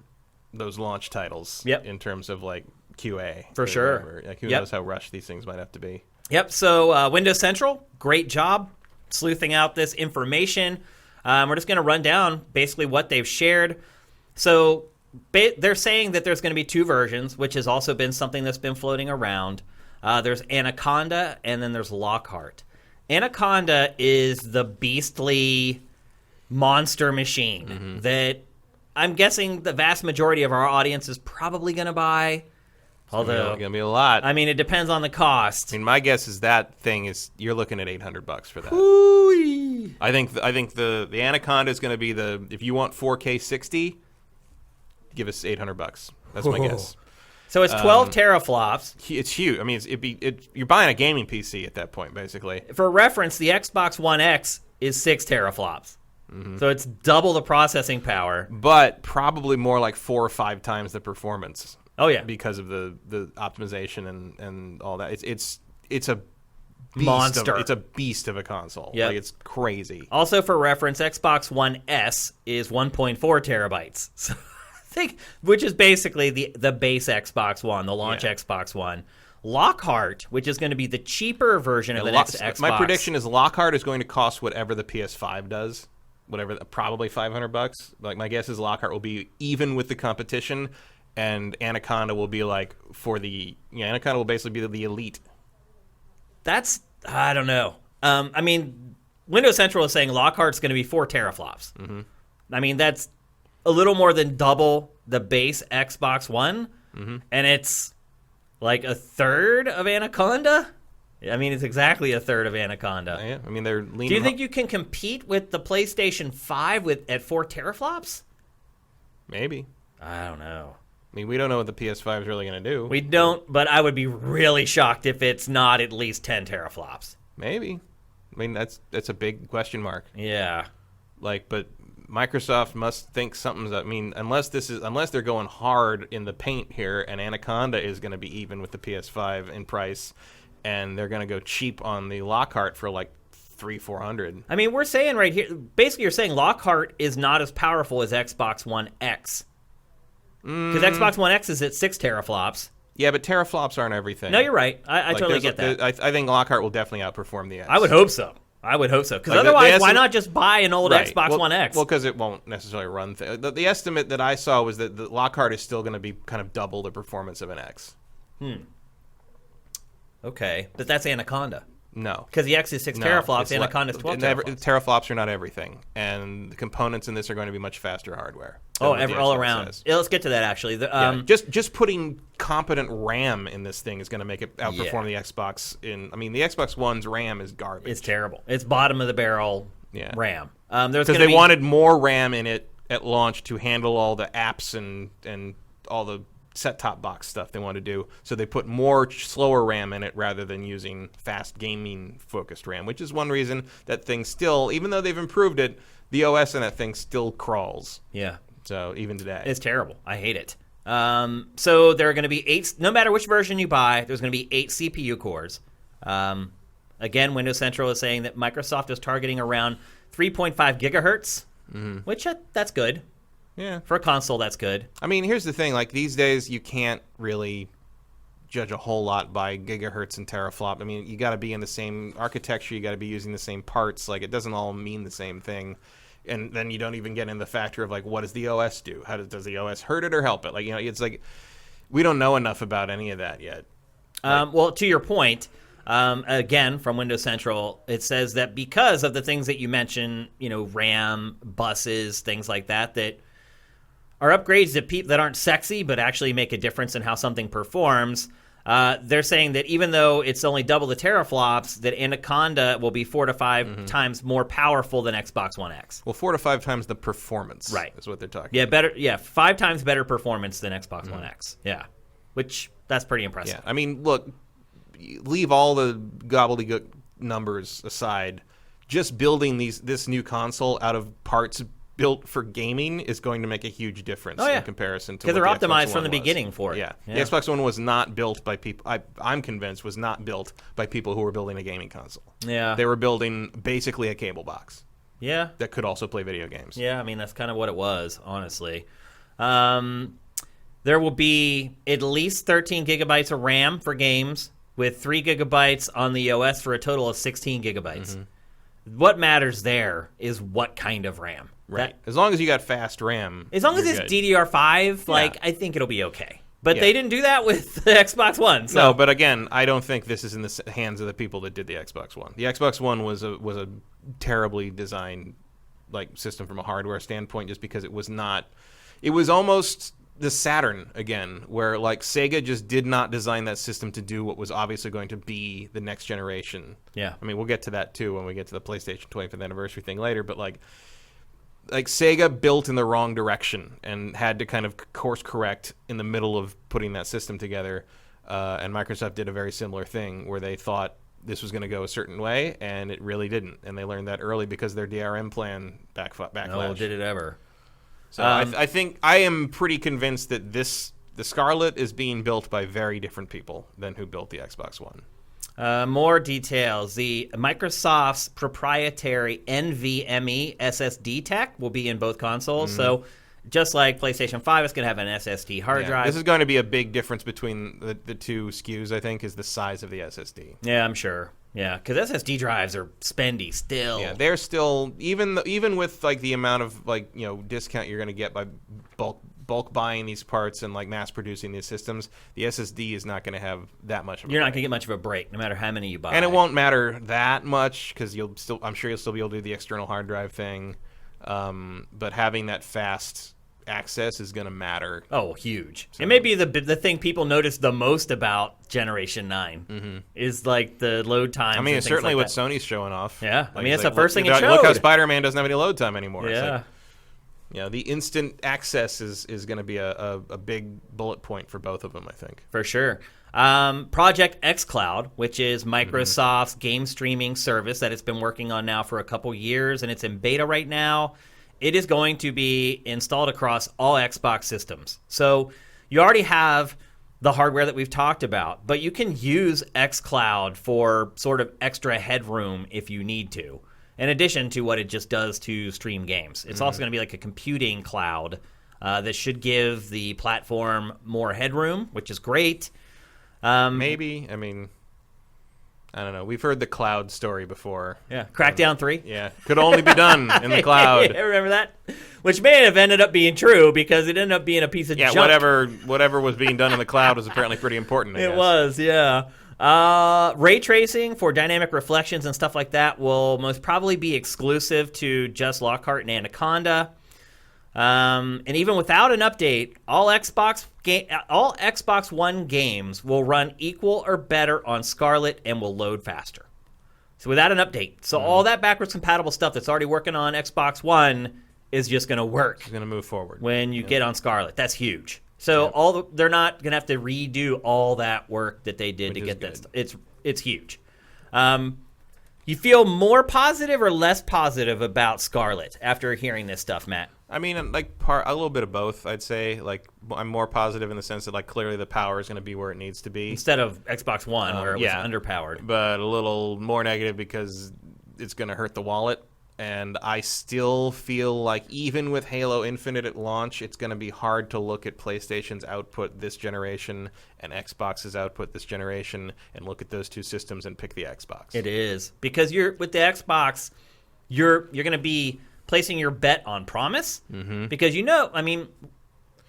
those launch titles. In terms of like QA for sure. Like who knows how rushed these things might have to be. Yep. So Windows Central, great job sleuthing out this information. We're just going to run down basically what they've shared. So they're saying that there's going to be 2 versions, which has also been something that's been floating around. There's Anaconda, and then there's Lockhart. Anaconda is the beastly monster machine that I'm guessing the vast majority of our audience is probably going to buy. Although it's going to be a lot. I mean, it depends on the cost. I mean, my guess is that thing is you're looking at $800 for that. Ooh-wee. I think the Anaconda is going to be if you want 4K 60, give us $800. That's my guess. So it's 12 teraflops. It's huge. I mean, you're buying a gaming PC at that point, basically. For reference, the Xbox One X is 6 teraflops. So it's double the processing power, but probably more like 4 or 5 times the performance. Oh yeah, because of the optimization and all that. It's a monster. It's a beast of a console. Yep. Like, it's crazy. Also, for reference, Xbox One S is 1.4 terabytes. So, which is basically the base Xbox One, the launch Xbox One. Lockhart, which is going to be the cheaper version of the next Xbox. My prediction is Lockhart is going to cost whatever the PS5 does, probably $500. Like, my guess is Lockhart will be even with the competition, and Anaconda will be like Anaconda will basically be the elite. I don't know. I mean, Windows Central is saying Lockhart's going to be 4 teraflops. Mm-hmm. I mean, that's a little more than double the base Xbox One, and it's like a third of Anaconda? I mean, it's exactly a third of Anaconda. Yeah, I mean, they're leaning. Do you think you can compete with the PlayStation 5 at 4 teraflops? Maybe. I don't know. I mean, we don't know what the PS5 is really going to do. We don't, but I would be really shocked if it's not at least 10 teraflops. Maybe. I mean, that's a big question mark. Yeah. But Microsoft must think something's. I mean, unless they're going hard in the paint here, and Anaconda is going to be even with the PS5 in price, and they're going to go cheap on the Lockhart for like $300-400. I mean, we're saying right here, basically, you're saying Lockhart is not as powerful as Xbox One X, because Xbox One X is at 6 teraflops. Yeah, but teraflops aren't everything. No, you're right. I totally get that. I think Lockhart will definitely outperform the X. I would hope so. Because otherwise, why not just buy an old Xbox One X? Well, because it won't necessarily run. The estimate that I saw was that the Lockhart is still going to be kind of double the performance of an X. Okay, but that's Anaconda. No. Because the X is 6 teraflops, Anaconda is 12 teraflops. Teraflops are not everything, and the components in this are going to be much faster hardware. All around. Yeah, let's get to that, actually. Just putting competent RAM in this thing is going to make it outperform the Xbox. The Xbox One's RAM is garbage. It's terrible. It's bottom-of-the-barrel RAM. Because they wanted more RAM in it at launch to handle all the apps and all the set-top box stuff they want to do, so they put more slower RAM in it rather than using fast gaming-focused RAM, which is one reason that thing still, even though they've improved it, the OS in that thing still crawls. Yeah. So even today. It's terrible. I hate it. So there are going to be 8, no matter which version you buy, there's going to be 8 CPU cores. Again, Windows Central is saying that Microsoft is targeting around 3.5 gigahertz, which that's good. Yeah. For a console, that's good. I mean, here's the thing. Like, these days, you can't really judge a whole lot by gigahertz and teraflop. I mean, you got to be in the same architecture. You got to be using the same parts. Like, it doesn't all mean the same thing. And then you don't even get in the factor of, like, what does the OS do? Does the OS hurt it or help it? Like, it's like we don't know enough about any of that yet. Well, to your point, again, from Windows Central, it says that because of the things that you mentioned, RAM, buses, things like that are upgrades that aren't sexy but actually make a difference in how something performs. They're saying that even though it's only double the teraflops, that Anaconda will be 4 to 5 times more powerful than Xbox One X. Well, 4 to 5 times the performance, right? Is what they're talking. Yeah, about. better. Yeah, 5 times better performance than Xbox One X. Yeah, which that's pretty impressive. Yeah, I mean, look, leave all the gobbledygook numbers aside. Just building this new console out of parts built for gaming is going to make a huge difference in comparison to what they're the optimized Xbox from the One was. beginning for it. Yeah. The Xbox One was not built by people. I'm convinced was not built by people who were building a gaming console. Yeah, they were building basically a cable box. Yeah, that could also play video games. Yeah, I mean that's kind of what it was, honestly. There will be at least 13 gigabytes of RAM for games, with 3 gigabytes on the OS for a total of 16 gigabytes. What matters there is what kind of RAM. Right. As long as you got fast RAM. As long as it's DDR5, I think it'll be okay. But they didn't do that with the Xbox One. So. No, but again, I don't think this is in the hands of the people that did the Xbox One. The Xbox One was a terribly designed system from a hardware standpoint, just because it was not. It was almost the Saturn again, where Sega just did not design that system to do what was obviously going to be the next generation. Yeah. I mean, we'll get to that too when we get to the PlayStation 25th anniversary thing later, but Sega built in the wrong direction and had to kind of course correct in the middle of putting that system together. And Microsoft did a very similar thing where they thought this was going to go a certain way, and it really didn't. And they learned that early because their DRM plan backlashed. Oh, did it ever? So I think I am pretty convinced that the Scarlett is being built by very different people than who built the Xbox One. More details. The Microsoft's proprietary NVMe SSD tech will be in both consoles. So just like PlayStation 5, it's going to have an SSD hard drive. This is going to be a big difference between the two SKUs, I think, is the size of the SSD. Yeah, I'm sure. Yeah, because SSD drives are spendy still. Yeah, they're still, even with like the amount of like, discount you're going to get by bulk buying these parts and like mass producing these systems, the SSD is not going to have that much of a You're not break. going to get much of a break no matter how many you buy. And it won't matter that much because I'm sure you'll still be able to do the external hard drive thing. But having that fast access is going to matter. Oh, huge. So, it may be the thing people notice the most about Generation 9 is like the load time. I mean, it's certainly like what Sony's showing off. Yeah, like, I mean, it's the like, first thing it showed. Look how Spider-Man doesn't have any load time anymore. Yeah. It's like, the instant access is going to be a big bullet point for both of them, I think. For sure. Project xCloud, which is Microsoft's game streaming service that it's been working on now for a couple years, and it's in beta right now. It is going to be installed across all Xbox systems. So you already have the hardware that we've talked about, but you can use xCloud for sort of extra headroom if you need to, in addition to what it just does to stream games. It's also going to be like a computing cloud that should give the platform more headroom, which is great. Maybe. I mean, I don't know. We've heard the cloud story before. Yeah, Crackdown 3. Yeah, could only be done in the cloud. Yeah, remember that? Which may have ended up being true because it ended up being a piece of junk. Whatever was being done in the cloud was apparently pretty important, I guess. It was, yeah. Ray tracing for dynamic reflections and stuff like that will most probably be exclusive to just Lockhart and Anaconda. And even without an update, all Xbox One games will run equal or better on Scarlett and will load faster. So without an update. So all that backwards compatible stuff that's already working on Xbox One is just going to work. It's going to move forward. When you get on Scarlett. That's huge. So they're not going to have to redo all that work that they did to get that stuff. It's huge. You feel more positive or less positive about Scarlett after hearing this stuff, Matt? I mean, like a little bit of both, I'd say. Like, I'm more positive in the sense that, like, clearly the power is going to be where it needs to be. Instead of Xbox One, where it was underpowered. But a little more negative because it's going to hurt the wallet. And I still feel like even with Halo Infinite at launch, it's going to be hard to look at PlayStation's output this generation and Xbox's output this generation and look at those two systems and pick the Xbox. It is. Because with the Xbox, you're going to be placing your bet on promise. Because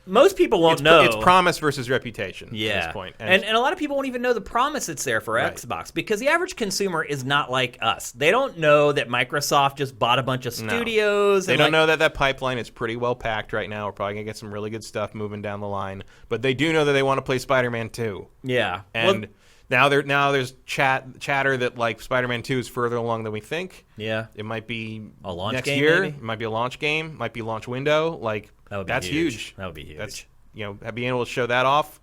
most people won't know. It's promise versus reputation at this point. And a lot of people won't even know the promise that's there for Xbox because the average consumer is not like us. They don't know that Microsoft just bought a bunch of studios. They don't know that pipeline is pretty well packed right now. We're probably going to get some really good stuff moving down the line. But they do know that they want to play Spider-Man 2. Yeah. And now there's chatter that like Spider-Man 2 is further along than we think. Yeah. It might be a launch next game, year. maybe? It might be a launch game. Might be launch window. Like that's huge. That would be huge. That's being able to show that off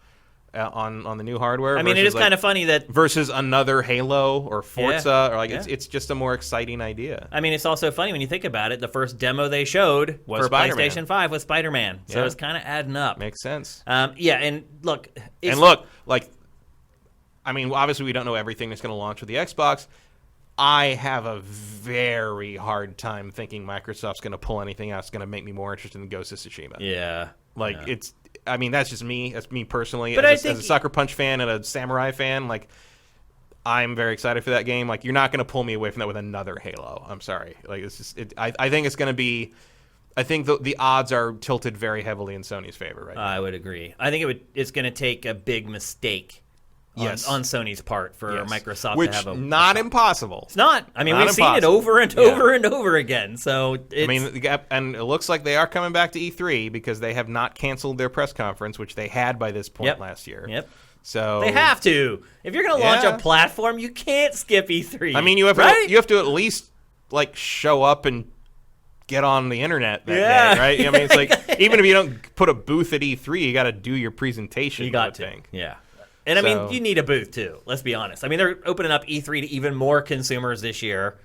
on the new hardware. I mean, it is kind of funny that versus another Halo or Forza or it's just a more exciting idea. I mean, it's also funny when you think about it. The first demo they showed was PlayStation 5 with Spider-Man, so it's kind of adding up. Makes sense. And look, I mean, obviously we don't know everything that's going to launch with the Xbox. I have a very hard time thinking Microsoft's going to pull anything out that's going to make me more interested in Ghost of Tsushima. Yeah. That's just me. That's me personally. But as a Sucker Punch fan and a Samurai fan, like, I'm very excited for that game. Like, you're not going to pull me away from that with another Halo. I'm sorry. Like, it's just, I think it's going to be, I think the odds are tilted very heavily in Sony's favor right now. I would agree. I think it's going to take a big mistake on Sony's part for Microsoft to have not impossible. It's not. I mean, we've seen it over and over and over again. So and it looks like they are coming back to E3 because they have not canceled their press conference, which they had by this point last year. Yep. So they have to. If you're going to launch a platform, you can't skip E3. I mean, you have to at least like show up and get on the internet that day, right? I mean, it's like even if you don't put a booth at E3, you got to do your presentation. You got to. Yeah. And I mean, you need a booth too. Let's be honest. I mean, they're opening up E3 to even more consumers this year,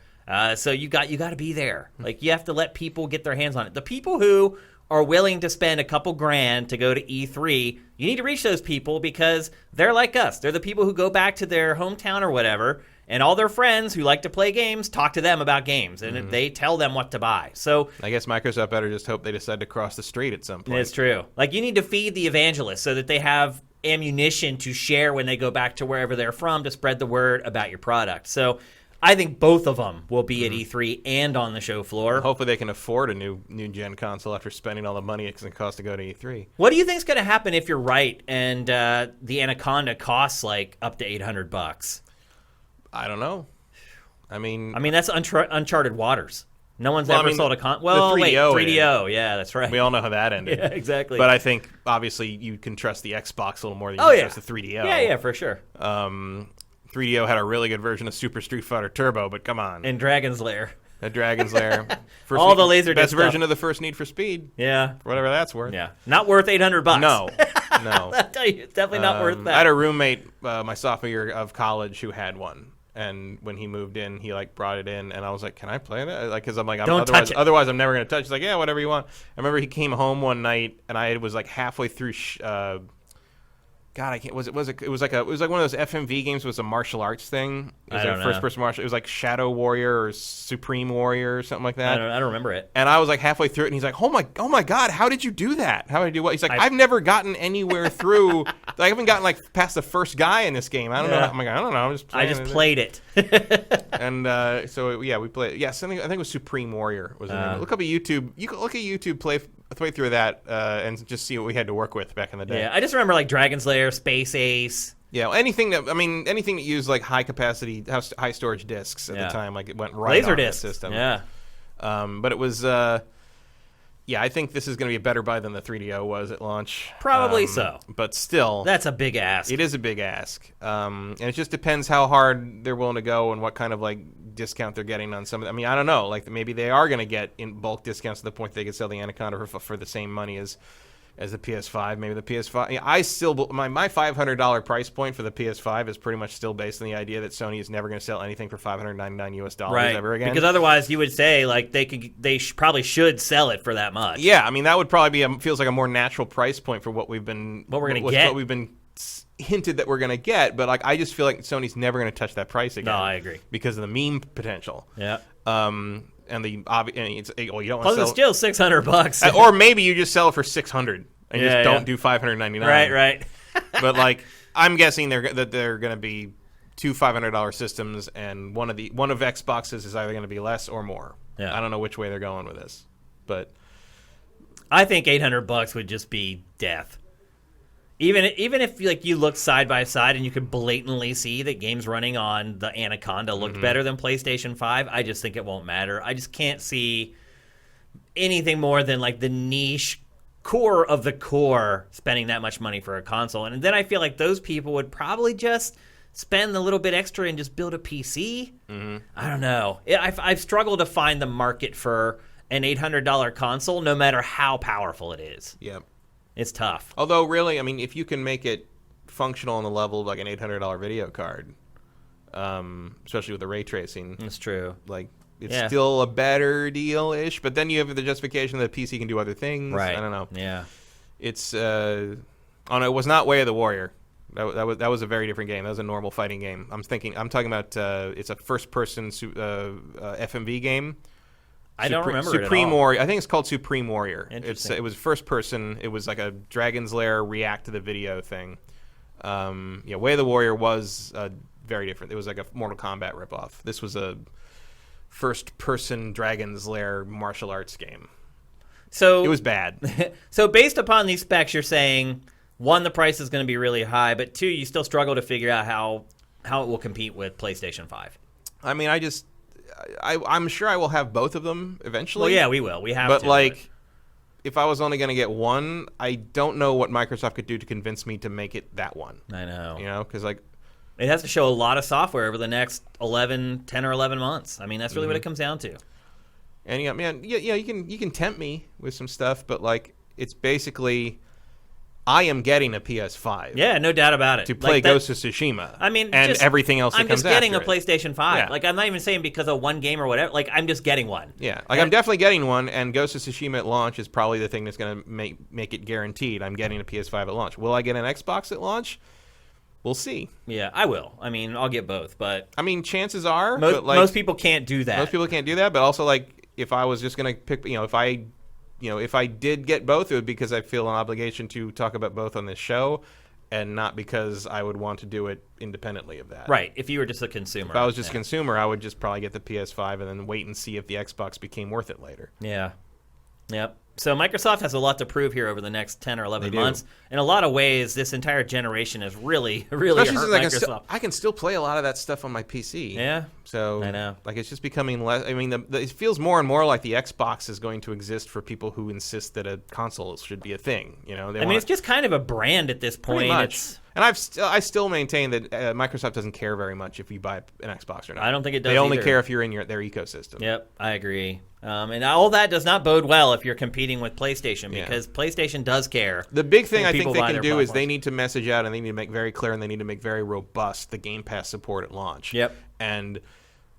so you got to be there. Like you have to let people get their hands on it. The people who are willing to spend a couple grand to go to E3, you need to reach those people because they're like us. They're the people who go back to their hometown or whatever, and all their friends who like to play games talk to them about games, and they tell them what to buy. So I guess Microsoft better just hope they decide to cross the street at some point. it's true. Like, you need to feed the evangelists so that they have ammunition to share when they go back to wherever they're from to spread the word about your product. So I think both of them will be at E3 and on the show floor. Hopefully they can afford a new gen console after spending all the money it's going to cost to go to E3. What do you think's going to happen if you're right and the Anaconda costs like up to $800? I don't know. I mean, that's uncharted waters. No one's Well, ever I mean, sold a the Well, 3DO wait, 3DO. Yeah, that's right. we all know how that ended. Yeah, exactly. But I think, obviously, you can trust the Xbox a little more than you Oh, can yeah. trust the 3DO. Yeah, for sure. 3DO had a really good version of Super Street Fighter Turbo, but come on. And Dragon's Lair. A Dragon's Lair. All the Laserdisc Best version stuff. of the first Need for Speed. Yeah. Whatever that's worth. Yeah. Not worth $800. No. No. I'll tell you, it's definitely not worth that. I had a roommate my sophomore year of college who had one. And when he moved in, he like brought it in, and I was like, "Can I play that?" Like, because I'm like, Don't touch it. Otherwise, I'm never gonna touch. He's like, "Yeah, whatever you want." I remember he came home one night, and I was like halfway through. God, I can't. It was like one of those FMV games. It was a martial arts thing. It was I don't know. First person martial. It was like Shadow Warrior or Supreme Warrior or something like that. I don't remember it. And I was like halfway through it, and he's like, "Oh my God, how did you do that? How did you do what?" He's like, "I've never gotten anywhere through. I haven't gotten like past the first guy in this game. I don't know." I'm like, "I don't know. I'm just I playing just played it. And so yeah, we played. Yeah, something. I think it was Supreme Warrior was the name. Look up a YouTube. You can look at YouTube play through that and just see what we had to work with back in the day. Yeah, I just remember like Dragon's Lair, Space Ace. Yeah, anything that used like high capacity, high storage discs at the time, like it went right on the Laserdisc system. Yeah. But it was. Yeah, I think this is going to be a better buy than the 3DO was at launch. Probably so. But still, That's a big ask. it is a big ask. And it just depends how hard they're willing to go and what kind of like discount they're getting on some of them. I mean, I don't know. Like maybe they are going to get in bulk discounts to the point they could sell the Anaconda for the same money as the PS5. Maybe the PS5. Yeah, I still my $500 price point for the PS5 is pretty much still based on the idea that Sony is never going to sell anything for $599 ever again. Because otherwise, you would say like they probably should sell it for that much. Yeah, I mean that would probably be feels like a more natural price point for what we've been What we're gonna get. What we've been hinted that we're going to get, but like I just feel like Sony's never going to touch that price again. No, I agree. Because of the meme potential. Yeah. And the obvious, you don't want Plus, to it's sell, still $600. or maybe you just sell it for $600 and Yeah, just don't do $599. Right. But like I'm guessing they're going to be two $500 systems, and one of Xbox's is either going to be less or more. Yeah. I don't know which way they're going with this, but I think $800 would just be death. Even if like you look side by side and you could blatantly see that games running on the Anaconda looked better than PlayStation 5, I just think it won't matter. I just can't see anything more than like the niche core of the core spending that much money for a console. And then I feel like those people would probably just spend a little bit extra and just build a PC. I don't know. I've struggled to find the market for an $800 console, no matter how powerful it is. yeah. It's tough. Although, really, I mean, if you can make it functional on the level of like an $800 video card, especially with the ray tracing, That's true. like it's Yeah. still a better deal-ish. But then you have the justification that PC can do other things. Right. I don't know. Yeah. It's it was not Way of the Warrior. That was a very different game. That was a normal fighting game. I'm talking about it's a first-person FMV game. I don't remember Supreme it at all. Warrior. I think it's called Supreme Warrior. Interesting. It was first person. It was like a Dragon's Lair react to the video thing. Way of the Warrior was very different. It was like a Mortal Kombat ripoff. This was a first person Dragon's Lair martial arts game. So It was bad. So based upon these specs, you're saying, one, the price is going to be really high, but two, you still struggle to figure out how it will compete with PlayStation 5. I mean, I'm sure I will have both of them eventually. Well, yeah, we will. We have But to. like, if I was only going to get one, I don't know what Microsoft could do to convince me to make it that one. I know. You know, because like, It has to show a lot of software over the next 10 or 11 months. I mean, that's really what it comes down to. and you can tempt me with some stuff, but like, it's basically I am getting a PS5. Yeah, no doubt about it. To play Ghost of Tsushima. I mean, and everything else that I'm comes just getting after a PlayStation 5. Yeah. Like, I'm not even saying because of one game or whatever. Like, I'm just getting one. Yeah, like I'm definitely getting one, and Ghost of Tsushima at launch is probably the thing that's going to make it guaranteed. I'm getting a PS5 at launch. Will I get an Xbox at launch? We'll see. Yeah, I will. I mean, I'll get both, but I mean, chances are most people can't do that. Most people can't do that, but also like if I was just going to pick, if I did get both, it would be because I feel an obligation to talk about both on this show, and not because I would want to do it independently of that. Right. If you were just a consumer. If I was just a consumer, I would just probably get the PS5 and then wait and see if the Xbox became worth it later. Yeah. Yep. So Microsoft has a lot to prove here over the next 10 or 11 They months. do. In a lot of ways, this entire generation has really hurt Microsoft. I can still play a lot of that stuff on my PC. Yeah. So I know. Like it's just becoming less. I mean, it feels more and more like the Xbox is going to exist for people who insist that a console should be a thing. You know, it's just kind of a brand at this point. Pretty much. And I still maintain that Microsoft doesn't care very much if you buy an Xbox or not. I don't think it does. They only either. care if you're in their ecosystem. Yep, I agree. And all that does not bode well if you're competing with PlayStation, because PlayStation does care. The big thing I think they can do platforms. is they need to message out, and they need to make very clear, and they need to make very robust the Game Pass support at launch. Yep. And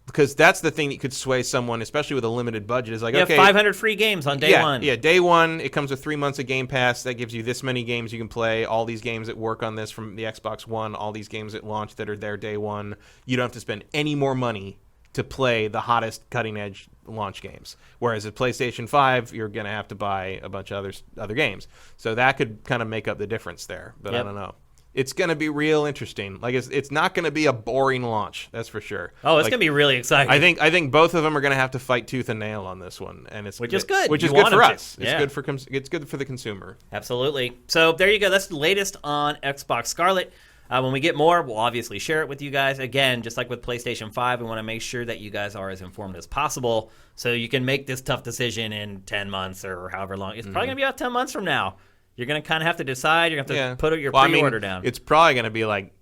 because that's the thing that could sway someone, especially with a limited budget, is like, you okay, have 500 free games on day one. Yeah, day one, it comes with 3 months of Game Pass. That gives you this many games you can play, all these games that work on this from the Xbox One, all these games at launch that are there day one. You don't have to spend any more money to play the hottest cutting-edge launch games. Whereas at PlayStation 5, you're going to have to buy a bunch of other games. So that could kind of make up the difference there. But I don't know. It's going to be real interesting. Like it's not going to be a boring launch, that's for sure. Oh, it's going to be really exciting. I think both of them are going to have to fight tooth and nail on this one, and which is good. Which is good for us. It's good for the consumer. Absolutely. So there you go. That's the latest on Xbox Scarlett. When we get more, we'll obviously share it with you guys. Again, just like with PlayStation 5, we want to make sure that you guys are as informed as possible so you can make this tough decision in 10 months or however long. It's probably going to be about 10 months from now. You're going to kind of have to decide. You're going to have to put your pre-order down. It's probably going to be like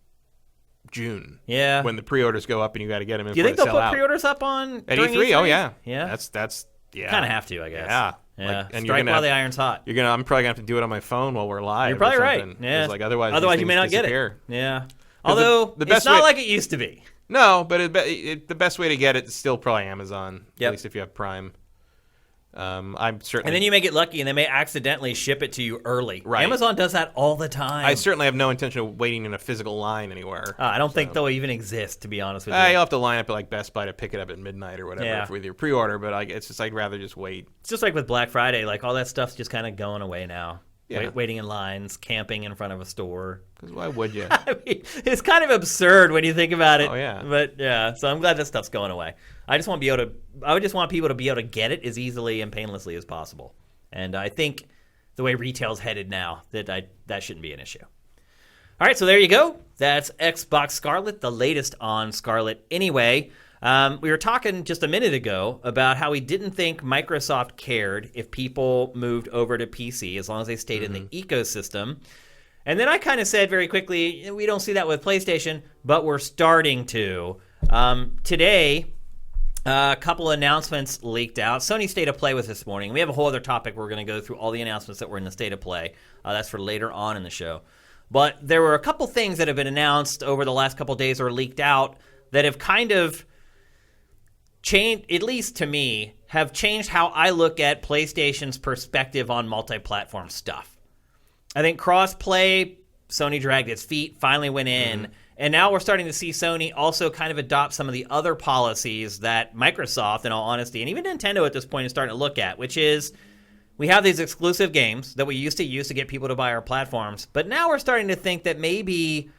June. Yeah. When the pre-orders go up and you got to get them in. Do you think they'll put pre-orders up at E3? Oh, yeah. Yeah? That's kind of have to, I guess. Yeah. Yeah. And strike while the iron's hot. I'm probably going to have to do it on my phone while we're live. You're probably right. Yeah. Like otherwise you may not disappear. get it. Yeah. Although, it's not like it used to be. No, but the best way to get it is still probably Amazon, at least if you have Prime. I'm certainly. And then you may get lucky, and they may accidentally ship it to you early. Right. Amazon does that all the time. I certainly have no intention of waiting in a physical line anywhere. I don't think they'll even exist, to be honest with you. You'll have to line up at like Best Buy to pick it up at midnight or whatever with your pre-order, but it's just I'd rather just wait. It's just like with Black Friday, like all that stuff's just kind of going away now. Yeah. Waiting in lines, camping in front of a store. Because why would you? I mean, it's kind of absurd when you think about it. Oh yeah. But yeah, so I'm glad that stuff's going away. I just want people to be able to get it as easily and painlessly as possible. And I think the way retail's headed now, that shouldn't be an issue. All right, so there you go. That's Xbox Scarlett, the latest on Scarlett anyway. We were talking just a minute ago about how we didn't think Microsoft cared if people moved over to PC as long as they stayed in the ecosystem. And then I kind of said very quickly, we don't see that with PlayStation, but we're starting to. Today, a couple announcements leaked out. Sony State of Play was this morning. We have a whole other topic. We're going to go through all the announcements that were in the State of Play. That's for later on in the show. But there were a couple things that have been announced over the last couple days or leaked out that have kind of changed, at least to me, have changed how I look at PlayStation's perspective on multi-platform stuff. I think cross-play, Sony dragged its feet, finally went in, and now we're starting to see Sony also kind of adopt some of the other policies that Microsoft, in all honesty, and even Nintendo at this point is starting to look at, which is we have these exclusive games that we used to use to get people to buy our platforms, but now we're starting to think that maybe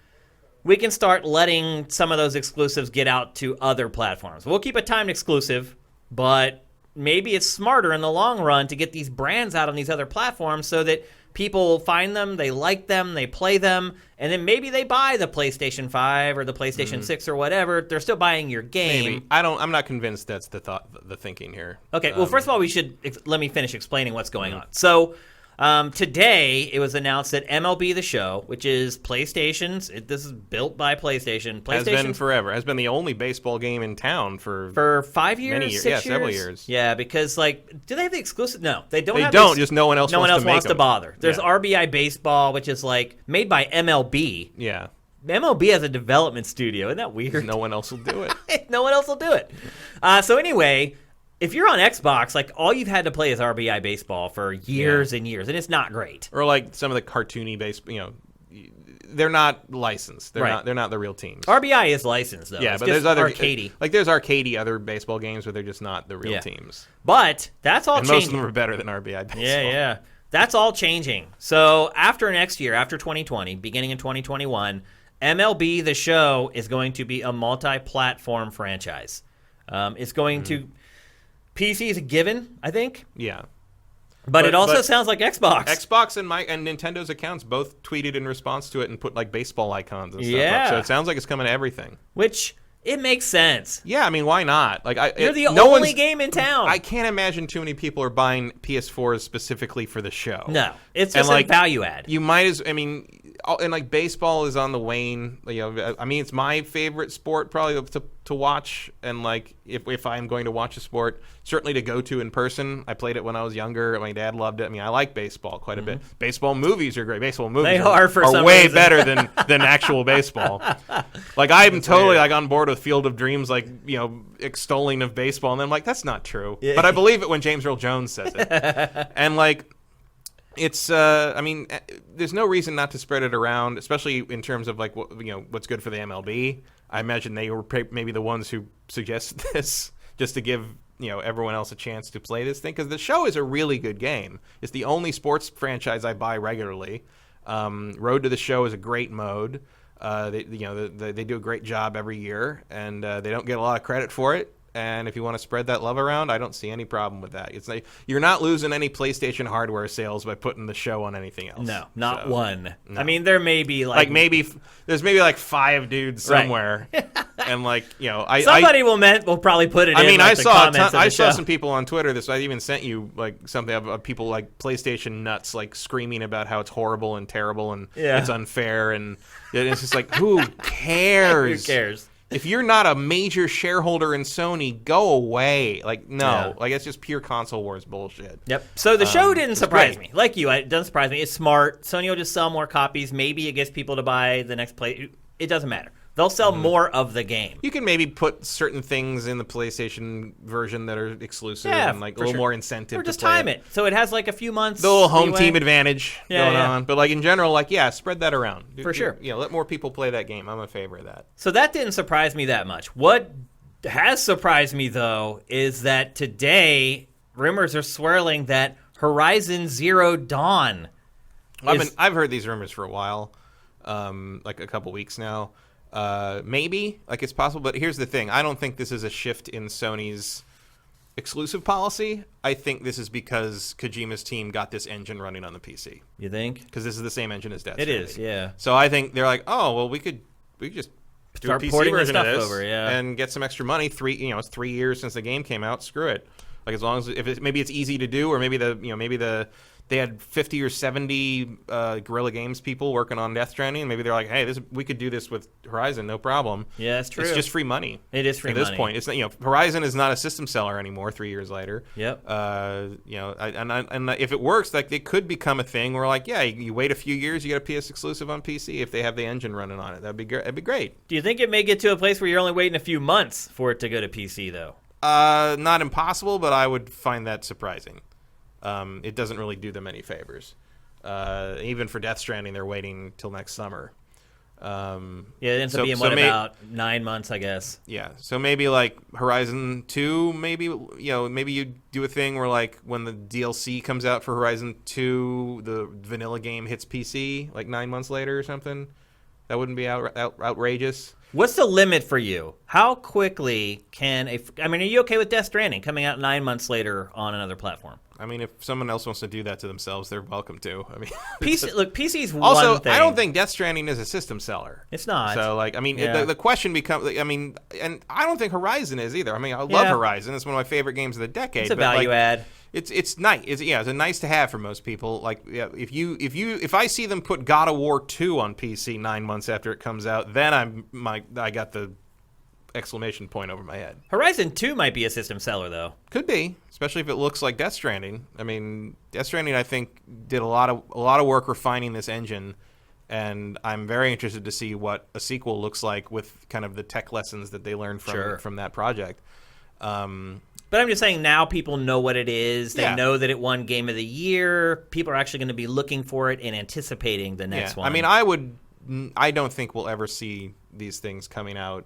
we can start letting some of those exclusives get out to other platforms. We'll keep a timed exclusive, but maybe it's smarter in the long run to get these brands out on these other platforms so that people find them, they like them, they play them, and then maybe they buy the PlayStation 5 or the PlayStation 6 or whatever. They're still buying your game. Maybe. I'm not convinced that's the thinking here. Okay, well, first of all, let me finish explaining what's going on. So Today, it was announced that MLB The Show, which is PlayStation's, this is built by PlayStation. Has been forever. Has been the only baseball game in town for 5 years, many years. 6 years? Several years. Yeah, because, do they have the exclusive? No, they don't. Just no one else wants to bother. There's RBI Baseball, which is, made by MLB. Yeah. MLB has a development studio. Isn't that weird? No one else will do it. No one else will do it. So anyway, if you're on Xbox, all you've had to play is RBI Baseball for years and years, and it's not great. Or some of the cartoony they're not licensed. They're not the real teams. RBI is licensed though. Yeah, it's but there's other arcadey. There's arcadey other baseball games where they're just not the real teams. But that's all changing. Most of them are better than RBI Baseball. Yeah. That's all changing. So after next year, after 2020, beginning in 2021, MLB The Show is going to be a multi-platform franchise. It's going to PC is a given, I think. Yeah. But it also sounds like Xbox. Xbox and Nintendo's accounts both tweeted in response to it and put baseball icons and stuff up. So it sounds like it's coming to everything. Which it makes sense. Yeah, I mean, why not? You're the only game in town. I can't imagine too many people are buying PS4s specifically for the show. No, it's just a value add. You might and baseball is on the wane. It's my favorite sport probably to watch, and if I'm going to watch a sport, certainly to go to in person. I played it when I was younger. My dad loved it. I like baseball quite a bit. Baseball movies are great. Baseball movies are way better than actual baseball. I'm totally on board with Field of Dreams, extolling of baseball, and I'm that's not true. Yeah. But I believe it when James Earl Jones says it. And it's there's no reason not to spread it around, especially in terms of what's good for the MLB. I imagine they were maybe the ones who suggested this just to give everyone else a chance to play this thing, because the show is a really good game. It's the only sports franchise I buy regularly. Road to the Show is a great mode. They do a great job every year, and they don't get a lot of credit for it. And if you want to spread that love around, I don't see any problem with that. It's you're not losing any PlayStation hardware sales by putting the show on anything else. No, not one. No. There may be there's maybe 5 dudes somewhere, and somebody will probably put it. I saw some people on Twitter. I even sent you something of people PlayStation nuts screaming about how it's horrible and terrible and it's unfair, and it's just who cares? Who cares? If you're not a major shareholder in Sony, go away. It's just pure console wars bullshit. Yep. So the show didn't surprise me. Like you, it doesn't surprise me. It's smart. Sony will just sell more copies. Maybe it gets people to buy the next play. It doesn't matter. They'll sell more of the game. You can maybe put certain things in the PlayStation version that are exclusive and a little more incentive. Or just time it. So it has a few months. The little home team advantage going on. But in general, spread that around. For sure. Let more people play that game. I'm a favor of that. So that didn't surprise me that much. What has surprised me, though, is that today rumors are swirling that Horizon Zero Dawn. I've heard these rumors for a while, a couple weeks now. Maybe it's possible, but here's the thing. I don't think this is a shift in Sony's exclusive policy. I think this is because Kojima's team got this engine running on the PC. You think? Because this is the same engine as Death Stranding. It is, yeah. So I think they're we could just do a PC version of this over, and get some extra money. It's 3 years since the game came out. Screw it. As long as maybe it's easy to do, or maybe they had 50 or 70 Guerrilla Games people working on Death Stranding, and maybe they're hey, we could do this with Horizon, no problem. Yeah, that's true. It's just free money. It is free money. At this point. It's Horizon is not a system seller anymore 3 years later. Yep. And if it works, it could become a thing where you wait a few years, you get a PS exclusive on PC if they have the engine running on it. That'd be great. Do you think it may get to a place where you're only waiting a few months for it to go to PC, though? Not impossible, but I would find that surprising. It doesn't really do them any favors. Even for Death Stranding, they're waiting till next summer. It ends up being about 9 months, I guess. Yeah, so maybe Horizon 2, maybe you do a thing where when the DLC comes out for Horizon 2, the vanilla game hits PC 9 months later or something. That wouldn't be outrageous. What's the limit for you? How quickly can are you okay with Death Stranding coming out 9 months later on another platform? If someone else wants to do that to themselves, they're welcome to. PC's one also, thing. I don't think Death Stranding is a system seller. It's not. So, the question becomes, and I don't think Horizon is either. I love Horizon. It's one of my favorite games of the decade. It's a value add. It's nice. It's a nice to have for most people. Like, yeah, if I see them put God of War 2 on PC 9 months after it comes out, then I got the exclamation point over my head. Horizon 2 might be a system seller, though. Could be, especially if it looks like Death Stranding. I mean, Death Stranding, I think, did a lot of work refining this engine, and I'm very interested to see what a sequel looks like with kind of the tech lessons that they learned from that project. But I'm just saying now people know what it is. They Yeah. know that it won Game of the Year. People are actually going to be looking for it and anticipating the next one. I mean, I don't think we'll ever see these things coming out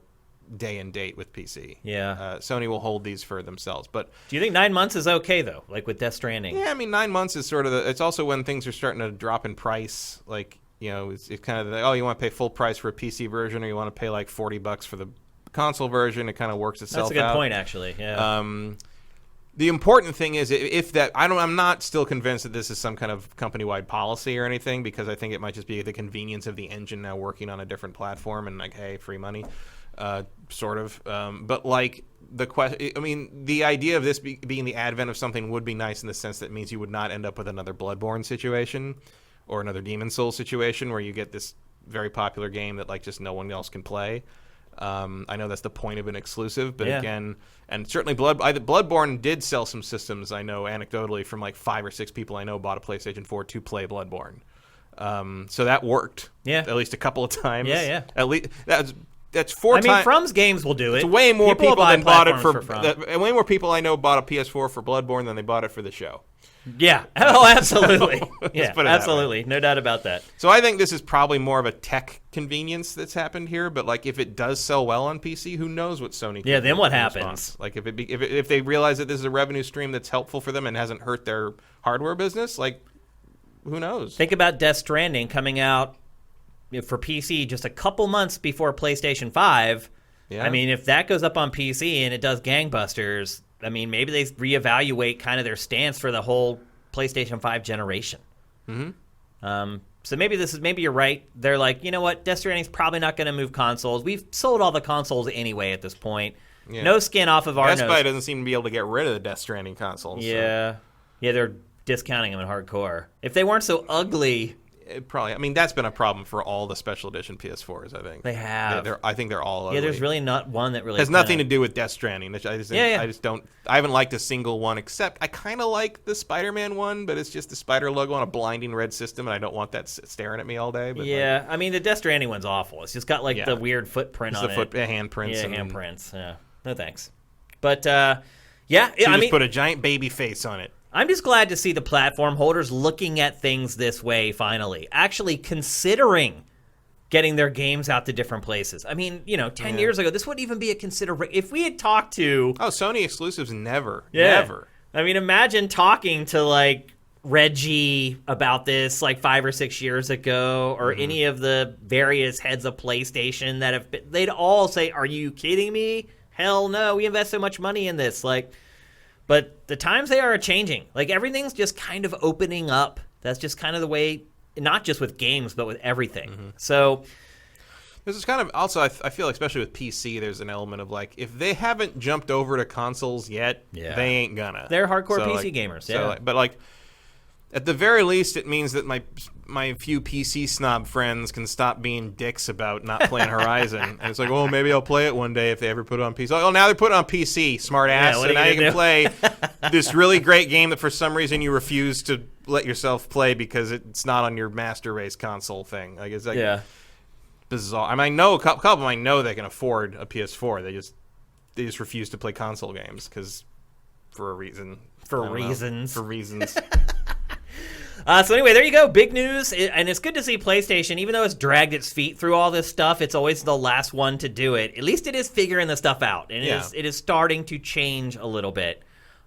day and date with PC. Yeah. Sony will hold these for themselves. But do you think 9 months is okay, though, like with Death Stranding? yeah, I mean, 9 months is sort of it's also when things are starting to drop in price. Like, it's kind of you want to pay full price for a PC version, or you want to pay like $40 for the console version. It kind of works itself out. That's a good point, actually. Yeah. The important thing is I'm not still convinced that this is some kind of company-wide policy or anything, because I think it might just be the convenience of the engine now working on a different platform and like, hey, free money, sort of. But like the question, I mean, the idea of this being the advent of something would be nice in the sense that it means you would not end up with another Bloodborne situation or another Demon's Souls situation where you get this very popular game that like just no one else can play. I know that's the point of an exclusive, but again, and certainly Bloodborne did sell some systems, I know anecdotally, from like 5 or 6 people I know bought a PlayStation 4 to play Bloodborne. So that worked. Yeah. At least a couple of times. Yeah. At least that's 4 times. I mean, From's games will do it. It's way more people buy than bought it for From. way more people I know bought a PS4 for Bloodborne than they bought it for the show. Yeah. Oh, absolutely. Yeah, put it that absolutely. No doubt about that. So I think this is probably more of a tech convenience that's happened here. But like, if it does sell well on PC, who knows what Sony? Can then do what in happens? response. Like, if they realize that this is a revenue stream that's helpful for them and hasn't hurt their hardware business, like, who knows? Think about Death Stranding coming out for PC just a couple months before PlayStation 5. Yeah. I mean, if that goes up on PC and it does gangbusters, I mean, maybe they reevaluate kind of their stance for the whole PlayStation 5 generation. Mm-hmm. So maybe you're right. They're like, you know what, Death Stranding's probably not going to move consoles. We've sold all the consoles anyway at this point. Yeah. No skin off of our nose. Best Buy doesn't seem to be able to get rid of the Death Stranding consoles. Yeah. So. Yeah, they're discounting them in hardcore. If they weren't so ugly... I mean, that's been a problem for all the special edition PS4s, I think. They have. I think they're all ugly. Yeah, there's really not one that really... It has nothing to do with Death Stranding. I just don't... I haven't liked a single one, except I kind of like the Spider-Man one, but it's just the spider logo on a blinding red system, and I don't want that staring at me all day. But yeah, I mean, the Death Stranding one's awful. It's just got, like, the weird footprint on it. Handprints. Yeah, handprints. Yeah. No thanks. But, yeah. I mean, put a giant baby face on it. I'm just glad to see the platform holders looking at things this way finally, actually considering getting their games out to different places. I mean, 10 years ago, this wouldn't even be a consideration. If we had talked to... Oh, Sony exclusives never. I mean, imagine talking to, like, Reggie about this, like, 5 or 6 years ago, or any of the various heads of PlayStation that have been... They'd all say, are you kidding me? Hell no, we invest so much money in this. Like... But the times they are changing. Like, everything's just kind of opening up. That's just kind of the way, not just with games, but with everything. Mm-hmm. So this is kind of also, I feel, especially with PC, there's an element of, like, if they haven't jumped over to consoles yet, they ain't gonna. They're hardcore PC gamers, yeah. So, but, like, at the very least, it means that my few PC snob friends can stop being dicks about not playing Horizon. And it's like, well, maybe I'll play it one day if they ever put it on PC. Oh, now they put it on PC, smart ass. And now you can play this really great game that for some reason you refuse to let yourself play because it's not on your master race console thing. Like, it's like bizarre. I mean, I know a couple of them I know they can afford a PS4. They just refuse to play console games because for a reason. For reasons. So anyway, there you go. Big news. And it's good to see PlayStation, even though it's dragged its feet through all this stuff, it's always the last one to do it. At least it is figuring the stuff out. And it is starting to change a little bit,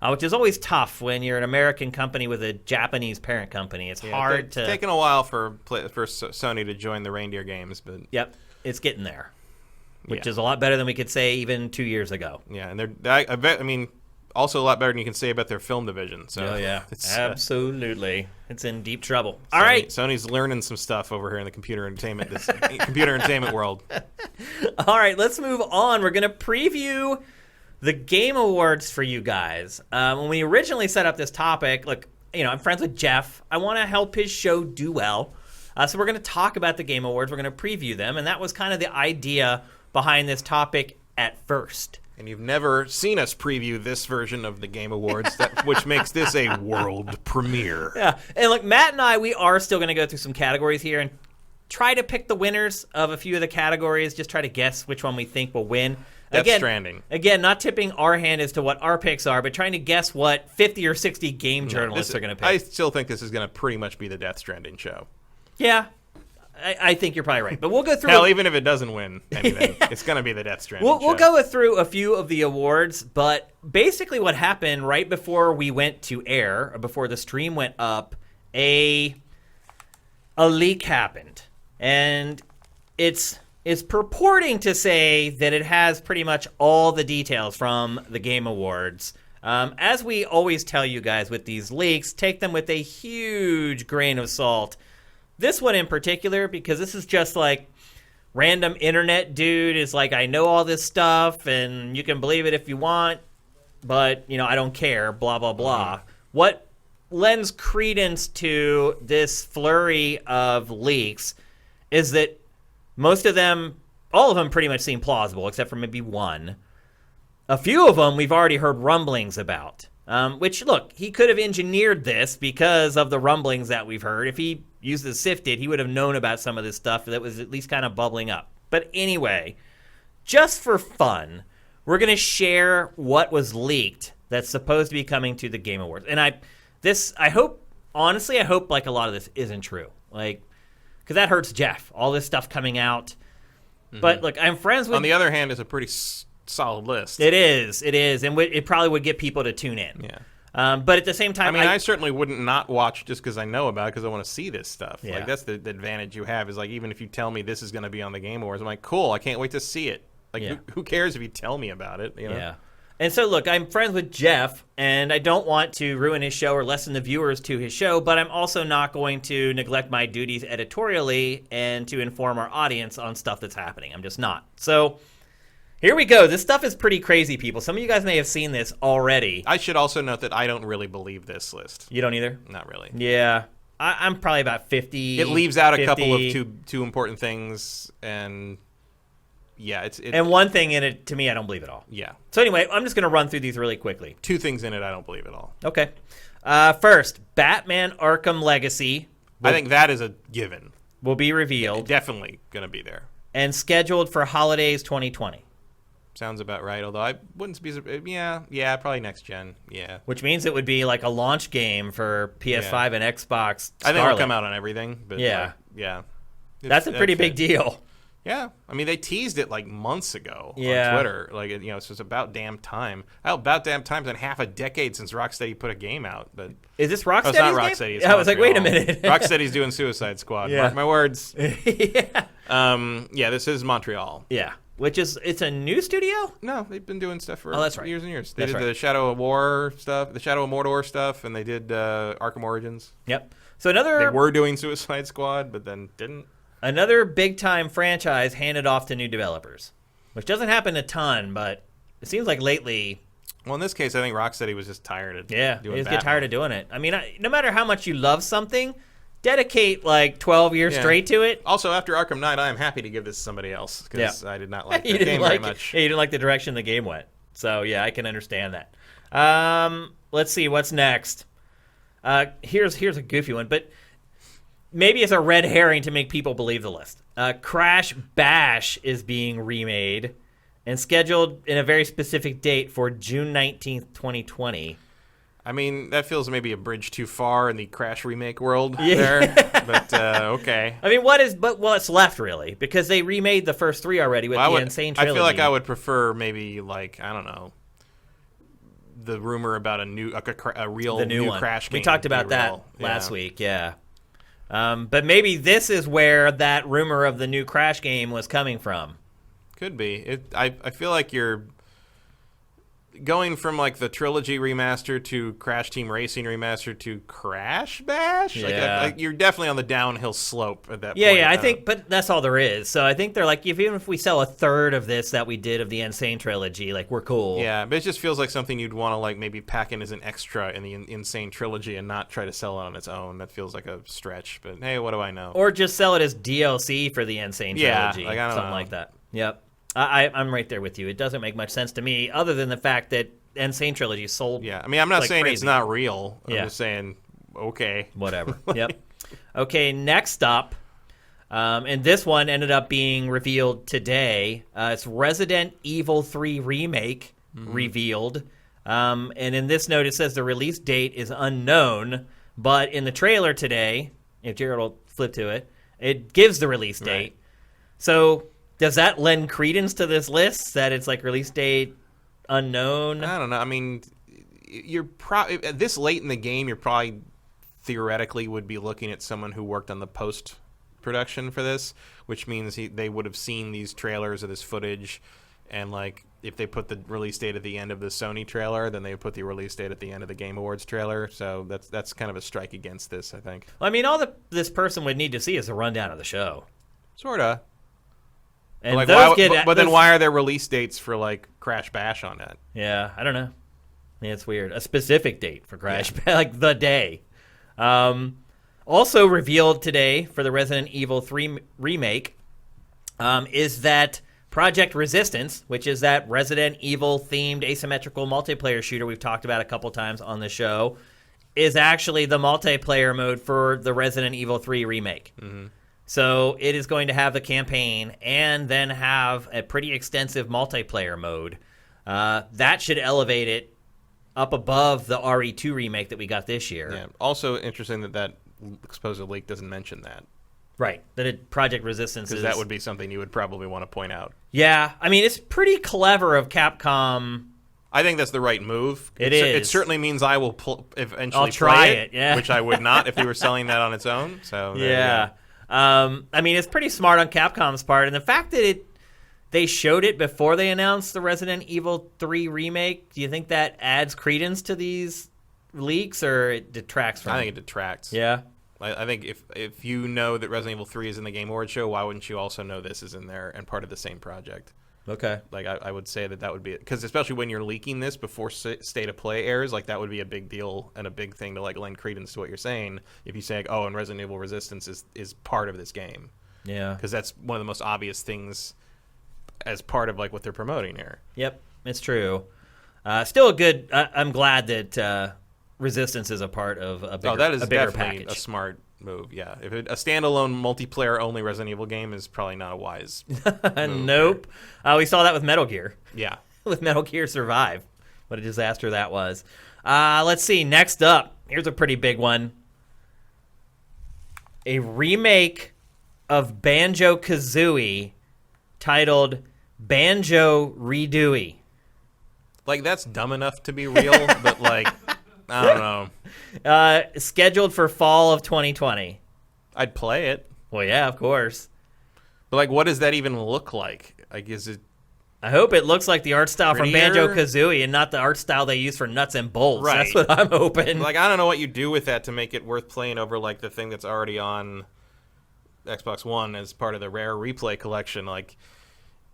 which is always tough when you're an American company with a Japanese parent company. It's hard to... It's taken a while for Sony to join the reindeer games. But yep, it's getting there, which is a lot better than we could say even 2 years ago. Yeah, and I bet, I mean... Also a lot better than you can say about their film division. So absolutely. It's in deep trouble. All right. Sony's learning some stuff over here in the computer entertainment world. All right, let's move on. We're going to preview The Game Awards for you guys. When we originally set up this topic, look, I'm friends with Jeff. I want to help his show do well. So we're going to talk about the Game Awards. We're going to preview them. And that was kind of the idea behind this topic at first. And you've never seen us preview this version of the Game Awards, which makes this a world premiere. Yeah. And look, Matt and I, we are still going to go through some categories here and try to pick the winners of a few of the categories. Just try to guess which one we think will win. Death Stranding. Again, not tipping our hand as to what our picks are, but trying to guess what 50 or 60 game journalists are going to pick. I still think this is going to pretty much be the Death Stranding show. Yeah, I think you're probably right. But we'll go through. Hell, even if it doesn't win anything, it's going to be the Death Stranding show. We'll go through a few of the awards, but basically what happened right before we went to air, or before the stream went up, a leak happened. And it's purporting to say that it has pretty much all the details from the Game Awards. As we always tell you guys with these leaks, take them with a huge grain of salt. This one in particular, because this is just like random internet dude is like, I know all this stuff, and you can believe it if you want, but, I don't care, blah, blah, blah. Mm-hmm. What lends credence to this flurry of leaks is that most of them, all of them pretty much seem plausible, except for maybe one. A few of them we've already heard rumblings about, which, look, he could have engineered this because of the rumblings that we've heard. If he used the Sifted, he would have known about some of this stuff that was at least kind of bubbling up. But anyway, just for fun, we're going to share what was leaked that's supposed to be coming to the Game Awards. And I hope, honestly, like a lot of this isn't true. Like, because that hurts Jeff, all this stuff coming out. Mm-hmm. But look, I'm friends with... On the other hand, it's a pretty solid list. It is. And it probably would get people to tune in. Yeah. But at the same time... I certainly wouldn't not watch just because I know about it, because I want to see this stuff. Yeah. Like, that's the advantage you have, is like, even if you tell me this is going to be on the Game Awards, I'm like, cool, I can't wait to see it. Like, who cares if you tell me about it? Yeah. And so, look, I'm friends with Jeff, and I don't want to ruin his show or lessen the viewers to his show, but I'm also not going to neglect my duties editorially and to inform our audience on stuff that's happening. I'm just not. So here we go. This stuff is pretty crazy, people. Some of you guys may have seen this already. I should also note that I don't really believe this list. You don't either? Not really. Yeah. I'm probably about 50. It leaves out 50. A couple of two important things, and... Yeah, and one thing in it, to me, I don't believe at all. Yeah. So anyway, I'm just going to run through these really quickly. Two things in it I don't believe at all. Okay. First, Batman Arkham Legacy. I think that is a given. Will be revealed. Definitely going to be there. And scheduled for holidays 2020. Sounds about right, although I wouldn't be... Yeah, probably next gen. Yeah. Which means it would be like a launch game for PS5 and Xbox Scarlett. I think it'll come out on everything. But yeah. Yeah. That's a pretty big deal. Yeah, I mean, they teased it like months ago on Twitter. Like, it's just about damn time. About damn time. It's been half a decade since Rocksteady put a game out. But is this Rocksteady's it's not Rocksteady. It's I was like, wait a minute. Rocksteady's doing Suicide Squad. Yeah. Mark my words. Yeah. This is Montreal. Yeah, it's a new studio? No, they've been doing stuff for years and years. They did the Shadow of War stuff, the Shadow of Mordor stuff, and they did Arkham Origins. Yep. So they were doing Suicide Squad, but then didn't. Another big-time franchise handed off to new developers, which doesn't happen a ton, but it seems like lately... Well, in this case, I think Rocksteady was just tired of doing Batman. They just get tired of doing it. I mean, no matter how much you love something, dedicate like 12 years straight to it. Also, after Arkham Knight, I am happy to give this to somebody else, because I did not like the game very much. Yeah, you didn't like the direction the game went. So, yeah, I can understand that. Let's see, what's next? Here's a goofy one, but... Maybe it's a red herring to make people believe the list. Crash Bash is being remade and scheduled in a very specific date for June 19th, 2020. I mean, that feels maybe a bridge too far in the Crash remake world there, but okay. I mean, what's left, really? Because they remade the first three already with the Insane Trilogy. I feel like I would prefer maybe, like, I don't know, the rumor about a real new Crash game. We talked about that last week, yeah. But maybe this is where that rumor of the new Crash game was coming from. Could be. I feel like you're going from like the Trilogy remaster to Crash Team Racing remaster to Crash Bash, like you're definitely on the downhill slope at that point. Yeah, I think, but that's all there is. So I think they're like, even if we sell a third of this that we did of the Insane Trilogy, like we're cool. Yeah, but it just feels like something you'd want to like maybe pack in as an extra in the Insane Trilogy and not try to sell it on its own. That feels like a stretch, but hey, what do I know? Or just sell it as DLC for the Insane Trilogy, like, I don't something know. like that. Yep. I'm right there with you. It doesn't make much sense to me, other than the fact that Insane Trilogy sold. Yeah, I mean, I'm not saying crazy. it's not real. I'm just saying, okay, whatever. Yep. Okay, next up, and this one ended up being revealed today. It's Resident Evil 3 Remake revealed, and in this note it says the release date is unknown. But in the trailer today, if Jared will flip to it, it gives the release date. Right. So. Does that lend credence to this list that it's like release date unknown? I don't know. I mean, you're probably this late in the game. You're probably theoretically would be looking at someone who worked on the post production for this, which means they would have seen these trailers or this footage, and like if they put the release date at the end of the Sony trailer, then they would put the release date at the end of the Game Awards trailer. So that's kind of a strike against this, I think. Well, I mean, all this person would need to see is a rundown of the show. Sorta. And like, then why are there release dates for like Crash Bash on that? Yeah, I don't know. Yeah, it's weird. A specific date for Crash Bash, like the day. Also revealed today for the Resident Evil 3 remake is that Project Resistance, which is that Resident Evil themed asymmetrical multiplayer shooter we've talked about a couple times on the show, is actually the multiplayer mode for the Resident Evil 3 remake. Mm-hmm. So it is going to have the campaign and then have a pretty extensive multiplayer mode. That should elevate it up above the RE2 remake that we got this year. Yeah. Also interesting that exposed leak doesn't mention that. Right. That Project Resistance is... Because that would be something you would probably want to point out. Yeah. I mean, it's pretty clever of Capcom. I think that's the right move. It is. It certainly means I will eventually I'll try play it, yeah. which I would not if they were selling that on its own. So yeah. I mean, it's pretty smart on Capcom's part, and the fact that they showed it before they announced the Resident Evil 3 remake, do you think that adds credence to these leaks, or it detracts from I think it detracts. Yeah? I think if you know that Resident Evil 3 is in the Game Awards show, why wouldn't you also know this is in there and part of the same project? Okay. Like, I would say that would be... Because especially when you're leaking this before State of Play airs, like, that would be a big deal and a big thing to, like, lend credence to what you're saying if you say, like, oh, and Resident Evil Resistance is part of this game. Yeah. Because that's one of the most obvious things as part of, like, what they're promoting here. Yep, it's true. Still a good... I'm glad that Resistance is a part of a bigger, that is a bigger definitely package. a smart move, yeah. If a standalone multiplayer-only Resident Evil game is probably not a wise move. Nope. We saw that with Metal Gear. Yeah. With Metal Gear Survive. What a disaster that was. Let's see. Next up, here's a pretty big one. A remake of Banjo-Kazooie titled Banjo Redooey. Like, that's dumb enough to be real, but, like, I don't know. Scheduled for fall of 2020. I'd play it. Well, yeah, of course. But, like, what does that even look like? Like, is it... I hope it looks like the art style from Prettier? Banjo-Kazooie and not the art style they use for Nuts and Bolts. Right. That's what I'm hoping. Like, I don't know what you do with that to make it worth playing over, like, the thing that's already on Xbox One as part of the Rare Replay collection. Like,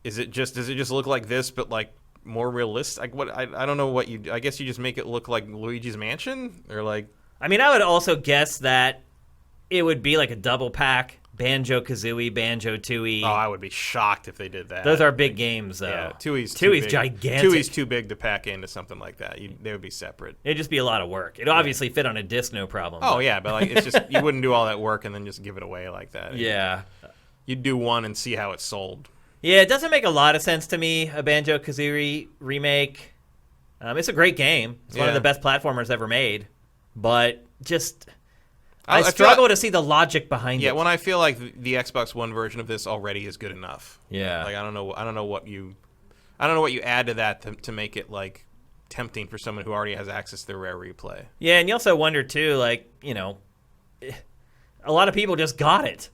does it just look like this, but, like, more realistic? Like, what? I don't know what you... I guess you just make it look like Luigi's Mansion? Or, like... I mean, I would also guess that it would be like a double pack. Banjo-Kazooie, Banjo-Tooie. Oh, I would be shocked if they did that. Those are big games, though. Yeah, Tooie's gigantic. Tooie's too big to pack into something like that. They would be separate. It'd just be a lot of work. It'd obviously fit on a disc, no problem. Oh, yeah, but like it's just you wouldn't do all that work and then just give it away like that. Yeah. You'd do one and see how it sold. Yeah, it doesn't make a lot of sense to me, a Banjo-Kazooie remake. It's a great game. It's one of the best platformers ever made. But just... I struggle to see the logic behind it. Yeah, when I feel like the Xbox One version of this already is good enough. Yeah. Like I don't know what you add to that to make it like tempting for someone who already has access to the Rare Replay. Yeah, and you also wonder too, like, you know, a lot of people just got it.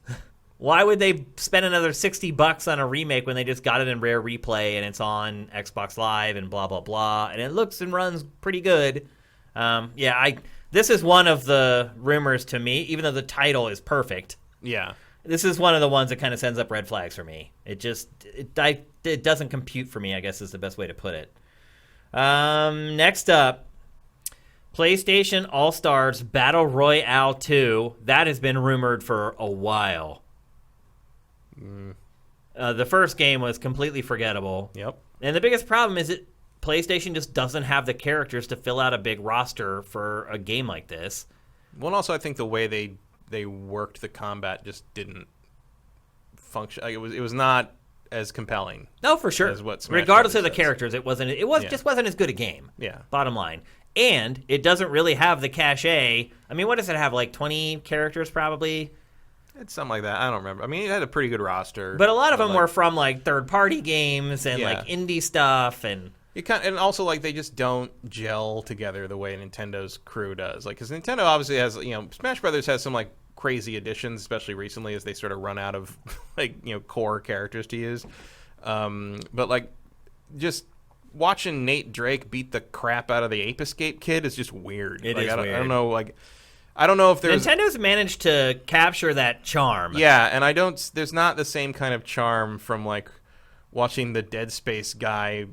Why would they spend another $60 on a remake when they just got it in Rare Replay and it's on Xbox Live and blah, blah, blah, and it looks and runs pretty good? This is one of the rumors to me, even though the title is perfect. Yeah. This is one of the ones that kind of sends up red flags for me. It doesn't compute for me, I guess is the best way to put it. Next up, PlayStation All-Stars Battle Royale 2. That has been rumored for a while. The first game was completely forgettable. Yep. And the biggest problem is that PlayStation just doesn't have the characters to fill out a big roster for a game like this. Well, and also I think the way they worked the combat just didn't function. Like, it was not as compelling. No, for sure. As what Smash Regardless of Brothers the does. characters, just wasn't as good a game. Yeah. Bottom line. And it doesn't really have the cachet. I mean, what does it have? Like 20 characters probably? It's something like that. I don't remember. I mean, it had a pretty good roster. But a lot of them were from like third-party games and like indie stuff, and and also like they just don't gel together the way Nintendo's crew does. Like, because Nintendo obviously has, Smash Brothers has some like crazy additions, especially recently as they sort of run out of like core characters to use. But like just watching Nate Drake beat the crap out of the Ape Escape kid is just weird. It like, is weird. weird. I don't know. Like, I don't know if there's Nintendo's managed to capture that charm. Yeah, and there's not the same kind of charm from like watching the Dead Space guy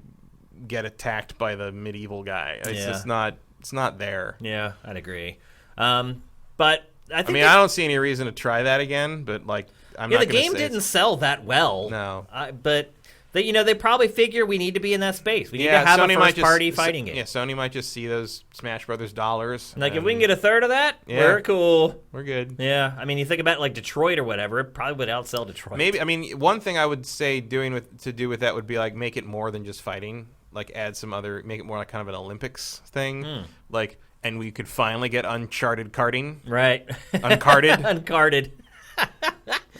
get attacked by the medieval guy. It's just not. It's not there. Yeah, I'd agree. But I think I don't see any reason to try that again. But like, the game didn't sell that well. No, but they probably figure we need to be in that space. We need to have Sony a first-party fighting game. Yeah, Sony might just see those Smash Brothers dollars. Like, if we can get a third of that, we're cool. We're good. Yeah, I mean, you think about like Detroit or whatever, it probably would outsell Detroit. Maybe. I mean, one thing I would say to do with that would be like make it more than just fighting. Like add some other, make it more like kind of an Olympics thing. Like, and we could finally get Uncharted karting. Right. Uncarded. Uncarded.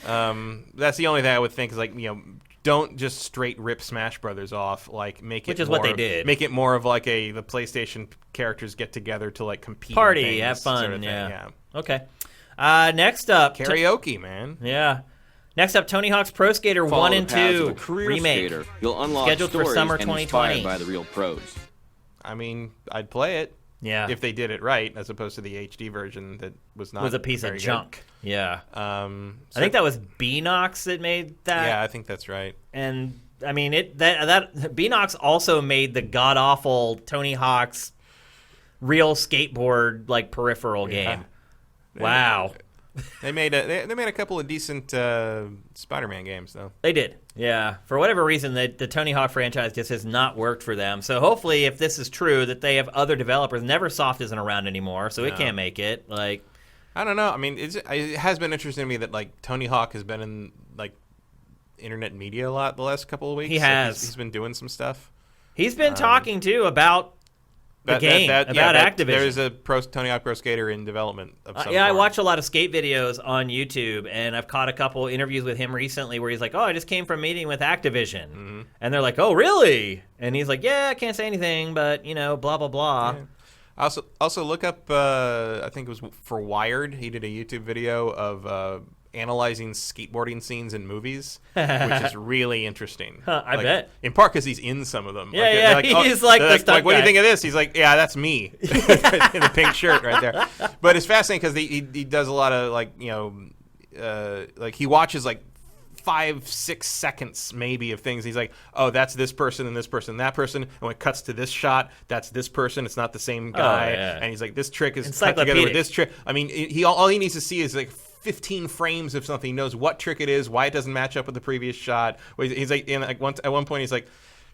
That's the only thing I would think is like, don't just straight rip Smash Brothers off. Like, make it Which is more, what they did. Make it more of like the PlayStation characters get together to like compete, party, things, have fun. sort of thing. Yeah. Okay. Next up, Karaoke, man. Yeah. Next up, Tony Hawk's Pro Skater 1 and 2 remake. Skater. You'll unlock scheduled for stories summer and 2020. inspired by the real pros. I mean, I'd play it. Yeah. If they did it right, as opposed to the HD version that was not. Was a piece of very junk. Good. Yeah. I think that was Beanox that made that. Yeah, I think that's right. And I mean, that Beanox also made the god awful Tony Hawk's real skateboard like peripheral game. Wow. They made a couple of decent Spider-Man games though. They did. Yeah. For whatever reason, the Tony Hawk franchise just has not worked for them. So hopefully, if this is true, that they have other developers. Neversoft isn't around anymore, so it can't make it. Like, I don't know. I mean, it has been interesting to me that like Tony Hawk has been in like internet media a lot the last couple of weeks. He has. He's been doing some stuff. He's been talking too about about Activision. There's a Tony Hawk Pro Skater in development of some I form. watch a lot of skate videos on YouTube, and I've caught a couple interviews with him recently where he's like, I just came from a meeting with Activision. Mm-hmm. And they're like, oh, really? And he's like, yeah, I can't say anything, but, blah, blah, blah. Yeah. Also look up, I think it was for Wired, he did a YouTube video of analyzing skateboarding scenes in movies, which is really interesting. I bet. In part because he's in some of them. Yeah, he's like the stunt what do you guy. think of this? He's like, yeah, that's me. In the pink shirt right there. But it's fascinating because he does a lot of like he watches like 5-6 seconds maybe of things. He's like, oh, that's this person and this person and that person, and when it cuts to this shot, that's this person. It's not the same guy. And he's like, this trick is cut together with this trick. I mean, all he needs to see is like 15 frames of something. He knows what trick it is, why it doesn't match up with the previous shot. He's like, at one point he's like,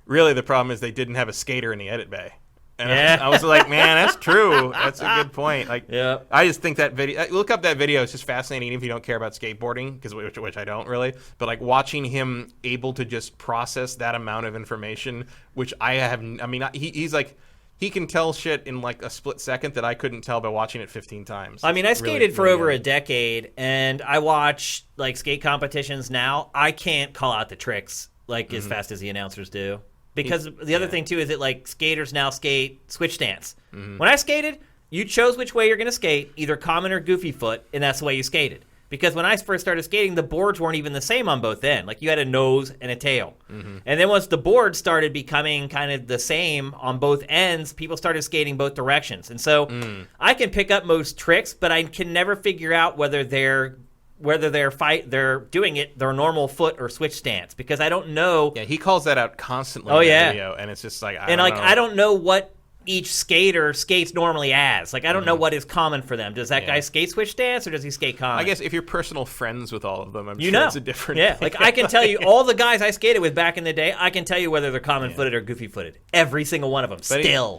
really the problem is they didn't have a skater in the edit bay. And I was like, man, that's true. That's a good point. Like, I just think that video. Look up that video. It's just fascinating, even if you don't care about skateboarding, which I don't really. But like watching him able to just process that amount of information, which I have. I mean, he's like. He can tell shit in like a split second that I couldn't tell by watching it 15 times. I mean, I skated for over a decade, and I watch like skate competitions now. I can't call out the tricks like as fast as the announcers do. Because the other thing, too, is that like skaters now skate switch stance. Mm-hmm. When I skated, you chose which way you're going to skate, either common or goofy foot, and that's the way you skated. Because when I first started skating, the boards weren't even the same on both ends. Like, you had a nose and a tail. Mm-hmm. And then once the board started becoming kind of the same on both ends, people started skating both directions. And so I can pick up most tricks, but I can never figure out whether they're doing it their normal foot or switch stance, because I don't know. Yeah, he calls that out constantly in the video, and it's just like, I don't know what each skater skates normally as. Like, I don't know what is common for them. Does that guy skate switch stance, or does he skate common? I guess if you're personal friends with all of them, I'm sure it's a different thing. Like, I can tell you, all the guys I skated with back in the day, I can tell you whether they're common-footed or goofy-footed. Every single one of them,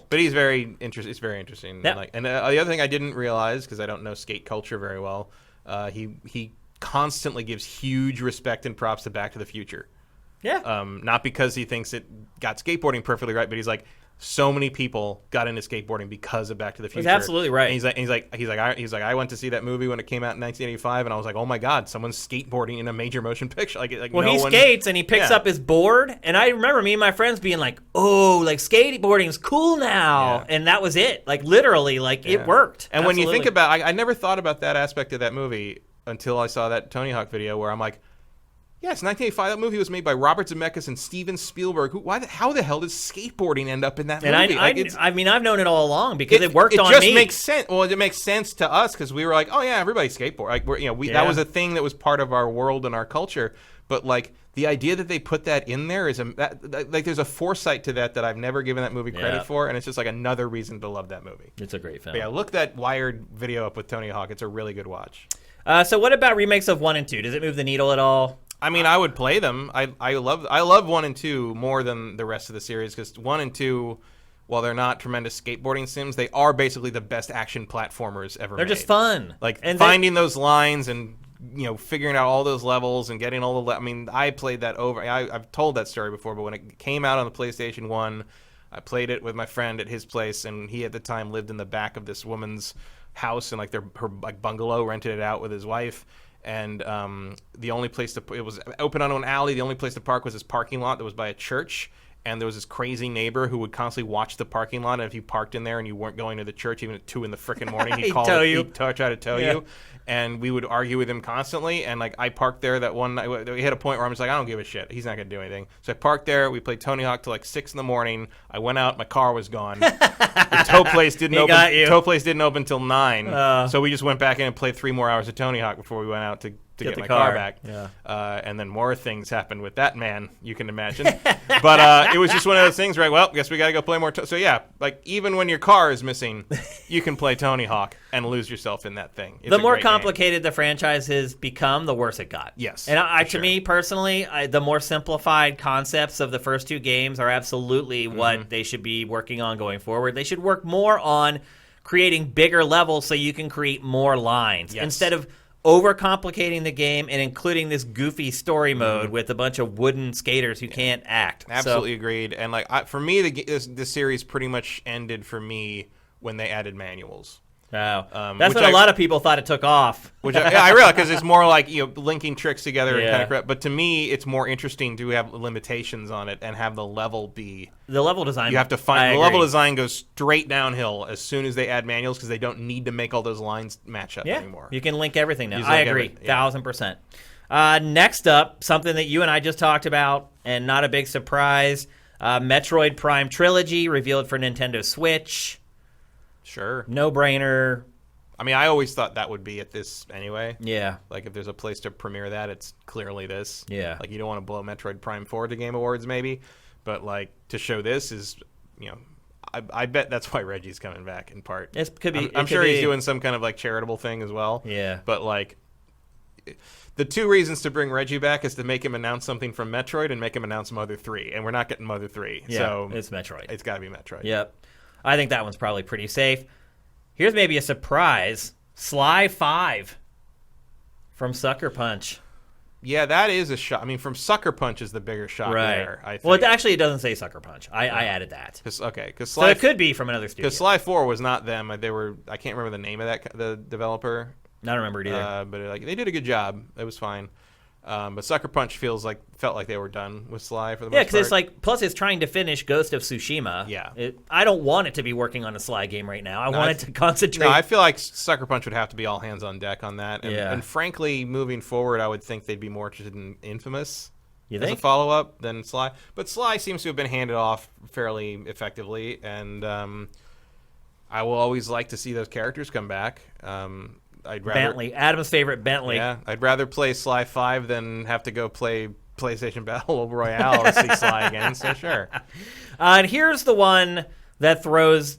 but he's very interesting. It's very interesting. Yep. And the other thing I didn't realize, because I don't know skate culture very well, he constantly gives huge respect and props to Back to the Future. Yeah. Not because he thinks it got skateboarding perfectly right, but he's like, so many people got into skateboarding because of Back to the Future. He's absolutely right. And he's like, I went to see that movie when it came out in 1985, and I was like, oh my god, someone's skateboarding in a major motion picture. He skates and he picks up his board, and I remember me and my friends being like, oh, like, skateboarding's cool now, and that was it. Like, literally, it worked. And when you think about, I never thought about that aspect of that movie until I saw that Tony Hawk video where I'm like, yes, 1985. That movie was made by Robert Zemeckis and Steven Spielberg. How the hell does skateboarding end up in that movie? And I've known it all along because it worked on me. It just makes sense. Well, it makes sense to us because we were like, oh yeah, everybody skateboard. Like that was a thing that was part of our world and our culture. But like the idea that they put that in there is there's a foresight to that I've never given that movie credit for, and it's just like another reason to love that movie. It's a great film. But yeah, look that Wired video up with Tony Hawk. It's a really good watch. So what about remakes of 1 and 2? Does it move the needle at all? I mean, I would play them. I love 1 and 2 more than the rest of the series because 1 and 2, while they're not tremendous skateboarding sims, they are basically the best action platformers ever made. They're just fun. Like, and finding those lines and, figuring out all those levels and getting all the... I mean, I played that over... I've told that story before, but when it came out on the PlayStation 1, I played it with my friend at his place, and he at the time lived in the back of this woman's house, and her bungalow, rented it out with his wife. And the only place it was open on an alley. The only place to park was this parking lot that was by a church. And there was this crazy neighbor who would constantly watch the parking lot. And if you parked in there and you weren't going to the church even at 2 in the frickin' morning, he'd call you. He'd try to tell you. And we would argue with him constantly. And like I parked there that one night. We hit a point where I'm just like, I don't give a shit. He's not going to do anything. So I parked there. We played Tony Hawk till like 6 in the morning. I went out. My car was gone. The tow place didn't open. Tow place didn't open till 9. So we just went back in and played 3 more hours of Tony Hawk before we went out to get my car back. Yeah. And then more things happened with that man, you can imagine. But it was just one of those things where, well, guess we got to go play more. So yeah, like even when your car is missing, you can play Tony Hawk and lose yourself in that thing. It's the more complicated the franchise has become, the worse it got. Yes. And to me personally, the more simplified concepts of the first 2 games are absolutely what they should be working on going forward. They should work more on creating bigger levels so you can create more lines instead of overcomplicating the game and including this goofy story mode with a bunch of wooden skaters who can't act. Absolutely agreed. And like for me, this series pretty much ended for me when they added manuals. Wow, that's what a lot of people thought it took off. Which I realize because it's more like linking tricks together and kind of. But to me, it's more interesting to have limitations on it and have the level be the level design. You have to find the level design goes straight downhill as soon as they add manuals because they don't need to make all those lines match up anymore. You can link everything now. I agree, 1,000%. Next up, something that you and I just talked about, and not a big surprise: Metroid Prime Trilogy revealed for Nintendo Switch. Sure. No-brainer. I mean, I always thought that would be at this anyway. Yeah. Like, if there's a place to premiere that, it's clearly this. Yeah. Like, you don't want to blow Metroid Prime 4 to Game Awards, maybe. But, like, to show this is, I bet that's why Reggie's coming back, in part. It could be. I'm sure he's doing some kind of, like, charitable thing as well. Yeah. But, like, the 2 reasons to bring Reggie back is to make him announce something from Metroid and make him announce Mother 3. And we're not getting Mother 3. Yeah, so it's Metroid. It's got to be Metroid. Yep. I think that one's probably pretty safe. Here's maybe a surprise. Sly 5 from Sucker Punch. Yeah, that is a shot. I mean, from Sucker Punch is the bigger shot there, I think. Well, it doesn't say Sucker Punch. I added that. So it could be from another studio. Because Sly 4 was not them. They were. I can't remember the name of the developer. I don't remember it either. But they did a good job. It was fine. But Sucker Punch felt like they were done with Sly for the most part. Yeah, because it's like, plus it's trying to finish Ghost of Tsushima. Yeah. I don't want it to be working on a Sly game right now. I want it to concentrate. No, I feel like Sucker Punch would have to be all hands on deck on that. And frankly, moving forward, I would think they'd be more interested in Infamous as a follow-up than Sly. But Sly seems to have been handed off fairly effectively, and I will always like to see those characters come back. Bentley, Adam's favorite Bentley. Yeah, I'd rather play Sly 5 than have to go play PlayStation Battle Royale to see Sly again, so sure. And here's the one that throws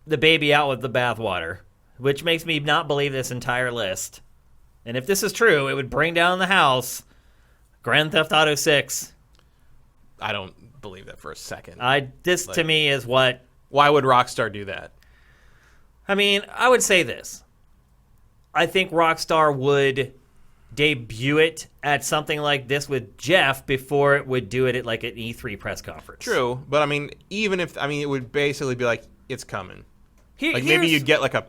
the baby out with the bathwater, which makes me not believe this entire list. And if this is true, it would bring down the house. Grand Theft Auto 6. I don't believe that for a second. To me is what... Why would Rockstar do that? I mean, I would say this. I think Rockstar would debut it at something like this with Jeff before it would do it at like an E3 press conference. True, but I mean, it would basically be like, it's coming. Maybe you'd get like a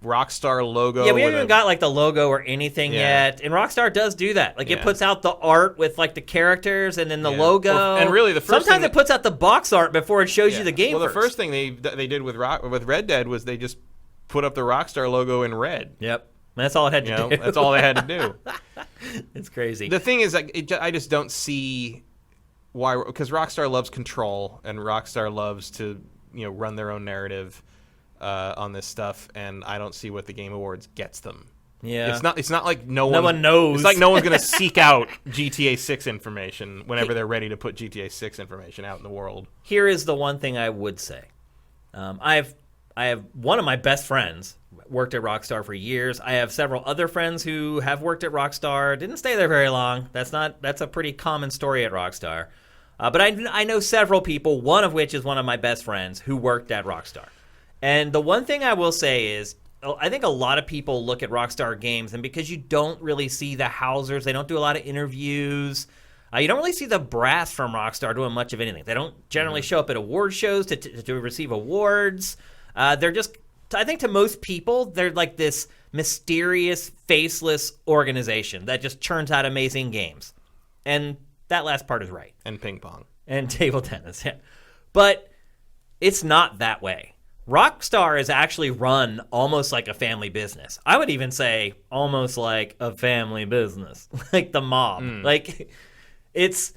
Rockstar logo. Yeah, we haven't even got like the logo or anything yet. And Rockstar does do that. Like it puts out the art with like the characters and then the logo. And really, sometimes it puts out the box art before it shows you the game. Well, the first thing they did with Red Dead was they just put up the Rockstar logo in red. Yep. That's all it had to do. That's all they had to do. It's crazy. The thing is, I just don't see why, because Rockstar loves control and Rockstar loves to run their own narrative on this stuff, and I don't see what the Game Awards gets them. Yeah, it's not like no one knows. It's like no one's going to seek out GTA 6 information whenever they're ready to put GTA 6 information out in the world. Here is the one thing I would say. I have one of my best friends worked at Rockstar for years. I have several other friends who have worked at Rockstar. Didn't stay there very long. That's a pretty common story at Rockstar. But I know several people, one of which is one of my best friends, who worked at Rockstar. And the one thing I will say is, I think a lot of people look at Rockstar games, and because you don't really see the Housers, they don't do a lot of interviews. You don't really see the brass from Rockstar doing much of anything. They don't generally show up at award shows to receive awards. They're just, I think to most people, they're like this mysterious, faceless organization that just churns out amazing games. And that last part is right. And ping pong. And table tennis, yeah. But it's not that way. Rockstar is actually run almost like a family business. I would even say almost like a family business, like the mob. Like it's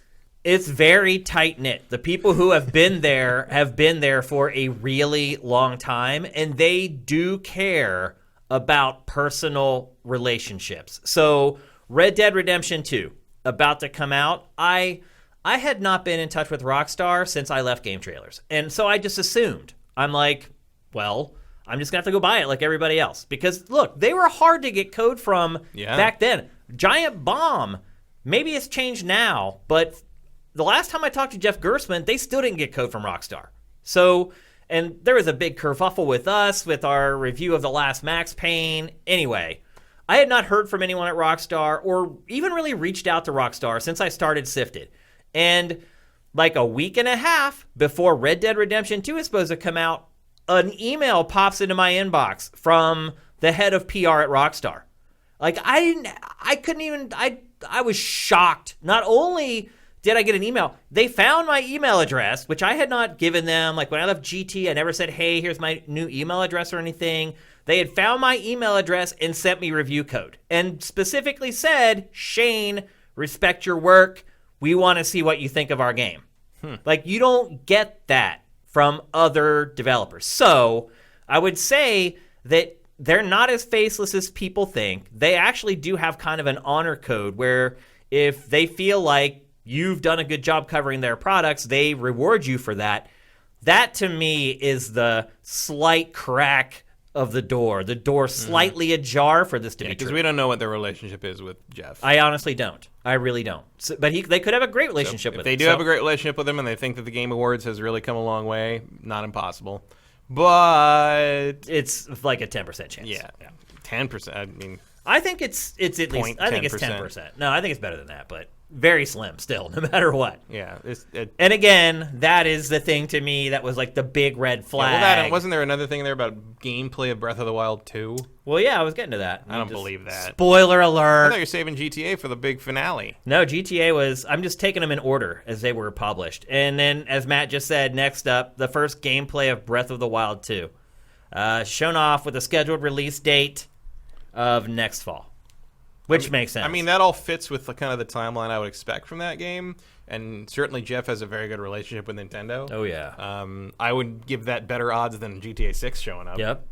very tight-knit. The people who have been there for a really long time, and they do care about personal relationships. So Red Dead Redemption 2, about to come out. I had not been in touch with Rockstar since I left Game Trailers. And so I just assumed. I'm like, well, I'm just going to have to go buy it like everybody else. Because, look, they were hard to get code from back then. Giant Bomb. Maybe it's changed now, but the last time I talked to Jeff Gersman, they still didn't get code from Rockstar. So, and there was a big kerfuffle with us with our review of The Last Max Payne. Anyway, I had not heard from anyone at Rockstar or even really reached out to Rockstar since I started Sifted. And like a week and a half before Red Dead Redemption 2 is supposed to come out, an email pops into my inbox from the head of PR at Rockstar. Like I was shocked. Not only did I get an email, they found my email address, which I had not given them. Like when I left GT, I never said, hey, here's my new email address or anything. They had found my email address and sent me review code and specifically said, Shane, respect your work. We want to see what you think of our game. Like you don't get that from other developers. So I would say that they're not as faceless as people think. They actually do have kind of an honor code where if they feel like you've done a good job covering their products, they reward you for that. That to me is the slight crack of the door slightly ajar for this to be true. Because we don't know what their relationship is with Jeff. I honestly don't. I really don't. So, but they could have a great relationship with him. If they do have a great relationship with him and they think that the Game Awards has really come a long way, not impossible. But it's like a 10% chance. Yeah. 10%. I mean, I think it's at least. I think it's 10%. No, I think it's better than that. But very slim still, no matter what. Yeah. And again, that is the thing to me that was like the big red flag. Yeah, well, wasn't there another thing there about gameplay of Breath of the Wild 2? Well, yeah, I was getting to that. I don't believe that. Spoiler I alert. thought you were saving GTA for the big finale. No, GTA was... I'm just taking them in order as they were published. And then, as Matt just said, next up, the first gameplay of Breath of the Wild 2. Shown off with a scheduled release date of next fall. Which makes sense. I mean, that all fits with the kind of the timeline I would expect from that game. And certainly Jeff has a very good relationship with Nintendo. Oh, yeah. I would give that better odds than GTA 6 showing up. Yep.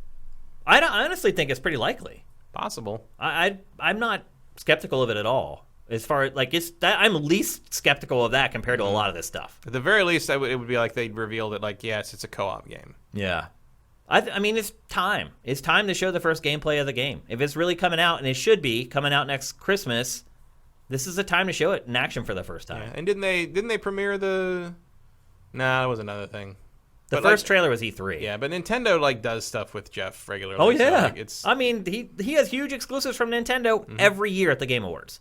I honestly think it's pretty likely. Possible. I'm not skeptical of it at all. As far as, like, I'm least skeptical of that compared to a lot of this stuff. At the very least, it would be like they'd reveal that, like, yes, it's a co-op game. Yeah. I mean, it's time. It's time to show the first gameplay of the game. If it's really coming out, and it should be coming out next Christmas, this is the time to show it in action for the first time. Yeah. And didn't they premiere the? Nah, that was another thing. The first trailer was E3. Yeah, but Nintendo does stuff with Jeff regularly. Oh yeah, so, I mean, he has huge exclusives from Nintendo every year at the Game Awards.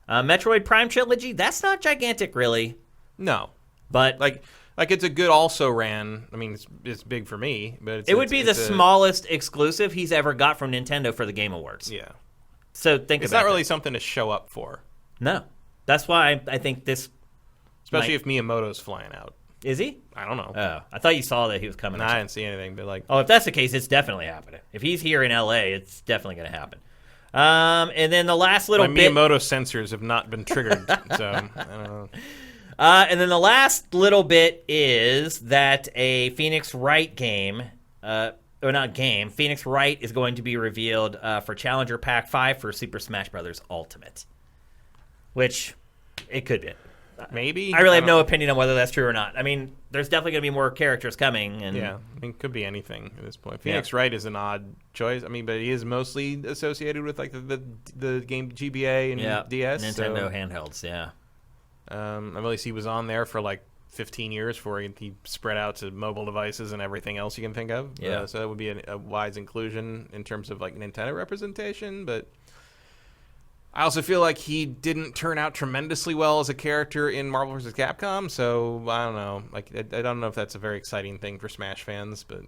Metroid Prime Trilogy, that's not gigantic, really. No, but like it's a good also ran. I mean, it's big for me, but it would be the smallest exclusive he's ever got from Nintendo for the Game Awards. Yeah. So think it's about it. not really something to show up for. No, that's why I think this. Especially if Miyamoto's flying out. Is he? I don't know. Oh, I thought you saw that he was coming. No, I didn't see anything, but like. Oh, if that's the case, it's definitely happening. If he's here in LA, it's definitely going to happen. And then the last little bit. Miyamoto sensors have not been triggered, so I don't know. And then the last little bit is that a Phoenix Wright game, Phoenix Wright is going to be revealed for Challenger Pack 5 for Super Smash Bros. Ultimate. Which, it could be. Maybe. I really have no opinion on whether that's true or not. I mean, there's definitely going to be more characters coming. And yeah, I mean, it could be anything at this point. Phoenix Wright is an odd choice. I mean, but he is mostly associated with like the game GBA and DS. Nintendo handhelds, yeah. At least he was on there for like 15 years before he spread out to mobile devices and everything else you can think of. Yeah. So that would be a wise inclusion in terms of like Nintendo representation. But I also feel like he didn't turn out tremendously well as a character in Marvel vs. Capcom. So I don't know. Like I don't know if that's a very exciting thing for Smash fans, but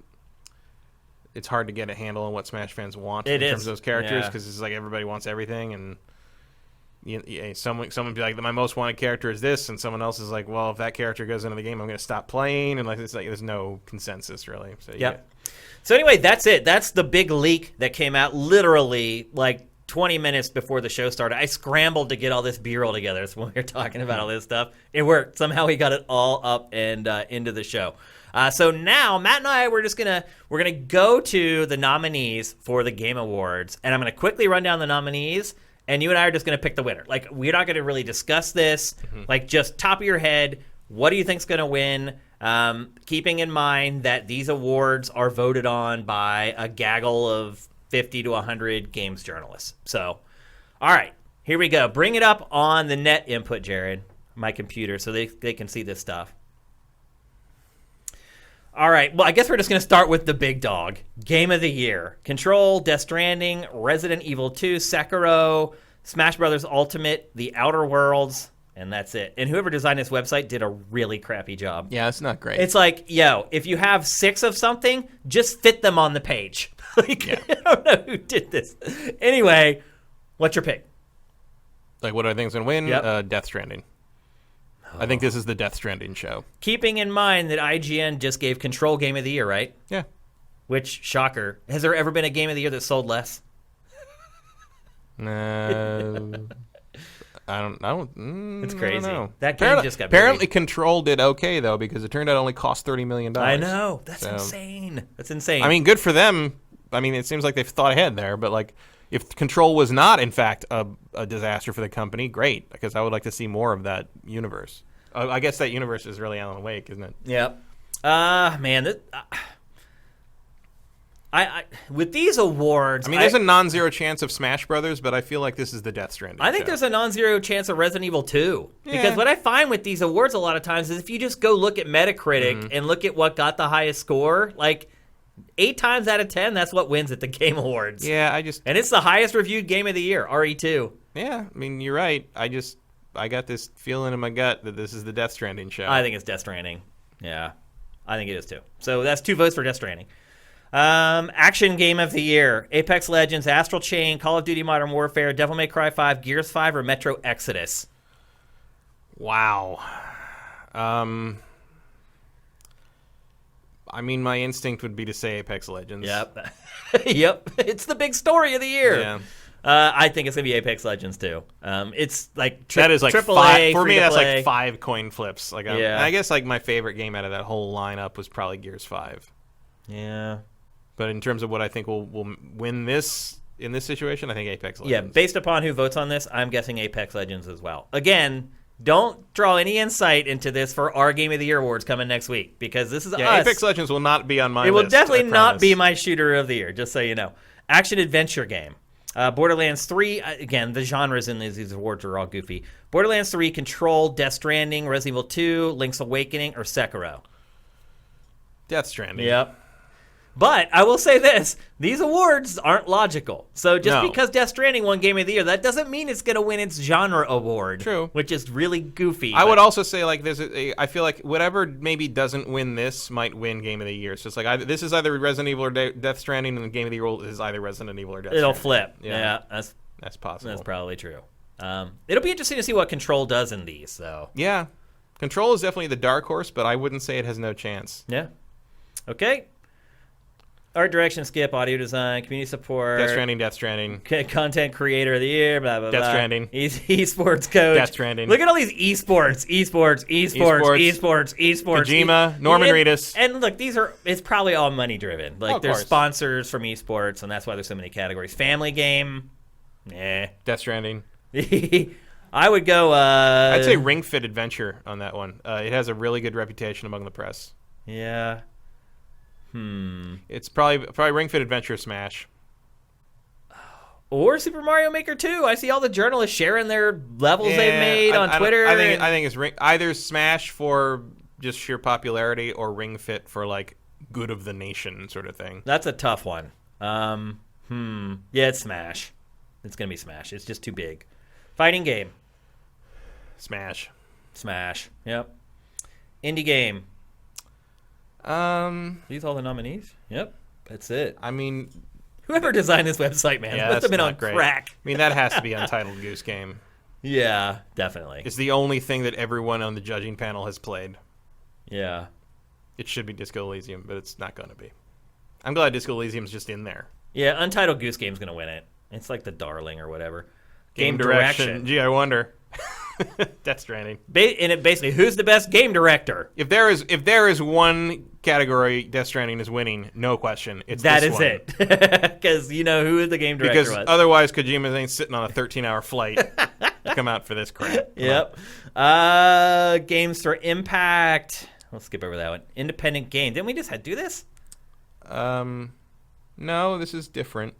it's hard to get a handle on what Smash fans want in terms of those characters because it's like everybody wants everything and. Someone be like, my most wanted character is this, and someone else is like, well, if that character goes into the game, I'm going to stop playing, and like it's like there's no consensus really. So So anyway, that's it. That's the big leak that came out literally like 20 minutes before the show started. I scrambled to get all this B-roll together. So when we were talking about all this stuff, it worked. Somehow we got it all up and into the show. So now Matt and I we're gonna go to the nominees for the Game Awards, and I'm gonna quickly run down the nominees. And you and I are just going to pick the winner. Like, we're not going to really discuss this. Like, just top of your head, what do you think's going to win? Keeping in mind that these awards are voted on by a gaggle of 50 to 100 games journalists. So, all right, here we go. Bring it up on the net input, Jared, my computer, so they can see this stuff. All right, well, I guess we're just going to start with the big dog. Game of the Year. Control, Death Stranding, Resident Evil 2, Sekiro, Smash Bros. Ultimate, The Outer Worlds, and that's it. And whoever designed this website did a really crappy job. Yeah, it's not great. It's like, if you have 6 of something, just fit them on the page. I don't know who did this. Anyway, what's your pick? Like, what do I think is going to win? Yep. Death Stranding. I think this is the Death Stranding show. Keeping in mind that IGN just gave Control Game of the Year, right? Yeah. Which, shocker, has there ever been a Game of the Year that sold less? I don't. It's crazy. I don't know. That game just got apparently buried. Control did okay though because it turned out it only cost $30 million. I know. That's insane. That's insane. I mean, good for them. I mean, it seems like they've thought ahead there. But like, if Control was not in fact a disaster for the company, great, because I would like to see more of that universe. I guess that universe is really Alan Wake, isn't it? Yep. Man. I with these awards, I mean, there's a non-zero chance of Smash Brothers, but I feel like this is the Death Stranding. I think there's a non-zero chance of Resident Evil 2. Because what I find with these awards a lot of times is if you just go look at Metacritic and look at what got the highest score, like 8 times out of 10, that's what wins at the Game Awards. Yeah, and it's the highest reviewed game of the year, RE2. Yeah, I mean, you're right. this feeling in my gut that this is the Death Stranding show. I think it's Death Stranding. Yeah, I think it is too. So that's 2 votes for Death Stranding. Action game of the year: Apex Legends, Astral Chain, Call of Duty Modern Warfare, Devil May Cry 5, Gears 5, or Metro Exodus. Wow. I mean, my instinct would be to say Apex Legends. Yep. Yep. It's the big story of the year. Yeah. I think it's going to be Apex Legends, too. It's like that is like AAA, 5 for me. That's free-to-play. like 5 coin flips. Like, Yeah. I guess like my favorite game out of that whole lineup was probably Gears 5. Yeah. But in terms of what I think will win this in this situation, I think Apex Legends. Yeah, based upon who votes on this, I'm guessing Apex Legends as well. Again, don't draw any insight into this for our Game of the Year awards coming next week, because this is us. Apex Legends will not be on my list. It will definitely I not promise. be my shooter of the year, just so you know. Action adventure game. Borderlands 3, again, the genres in these awards are all goofy. Borderlands 3, Control, Death Stranding, Resident Evil 2, Link's Awakening, or Sekiro. Death Stranding. Yep. But I will say this, these awards aren't logical. So just because Death Stranding won Game of the Year, that doesn't mean it's going to win its genre award. True. Which is really goofy. I would also say, like, I feel like whatever maybe doesn't win this might win Game of the Year. So it's like, this is either Resident Evil or Death Stranding, and the Game of the Year is either Resident Evil or Death It'll Stranding. flip. Yeah, that's possible. That's probably true. It'll be interesting to see what Control does in these, though. Yeah. Control is definitely the dark horse, but I wouldn't say it has no chance. Yeah. Okay. Art direction, skip, audio design, community support. Death Stranding. Content creator of the year, blah, blah, blah. Death Stranding. Esports coach. Death Stranding. Look at all these esports. Kojima, Norman Reedus. And look, it's probably all money driven. Like, there's course. sponsors from esports, and that's why there's so many categories. Family game, Death Stranding. I would go. I'd say Ring Fit Adventure on that one. It has a really good reputation among the press. Yeah. It's probably Ring Fit Adventure Smash. Or Super Mario Maker 2. I see all the journalists sharing their levels they've made on Twitter. I think it's either Smash for just sheer popularity or Ring Fit for like good of the nation sort of thing. That's a tough one. Yeah, it's Smash. It's gonna be Smash. It's just too big. Fighting game. Smash. Yep. Indie game. These all the nominees? Yep. That's it. I mean, whoever designed this website, man, must have been on crack. I mean, that has to be Untitled Goose Game. Yeah, definitely. It's the only thing that everyone on the judging panel has played. Yeah. It should be Disco Elysium, but it's not going to be. I'm glad Disco Elysium's just in there. Yeah, Untitled Goose Game's going to win it. It's like the darling or whatever. Game direction. Gee, I wonder. Death Stranding. And it basically, who's the best game director? If there is one category Death Stranding is winning, no question, it's that this is one. it. Because you know who the game director because was. Otherwise, Kojima ain't sitting on a 13-hour flight to come out for this crap. Yep. Games for Impact. We'll skip over that one. Independent game. Didn't we just do this? No, this is different.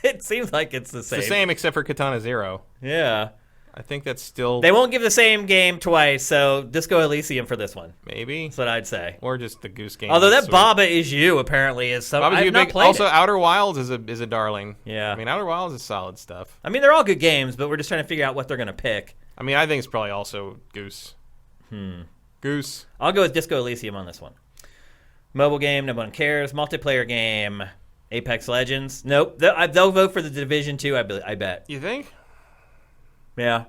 It seems like it's the same. It's the same except for Katana Zero. Yeah. I think that's still... They won't give the same game twice, so Disco Elysium for this one. Maybe. That's what I'd say. Or just the Goose Game. Although that Baba Is You apparently is something I've not played. Also, Outer Wilds is a darling. Yeah. I mean, Outer Wilds is solid stuff. I mean, they're all good games, but we're just trying to figure out what they're going to pick. I mean, I think it's probably also Goose. Goose. I'll go with Disco Elysium on this one. Mobile game, no one cares. Multiplayer game, Apex Legends. Nope. They'll vote for the Division 2, I bet. You think? Yeah.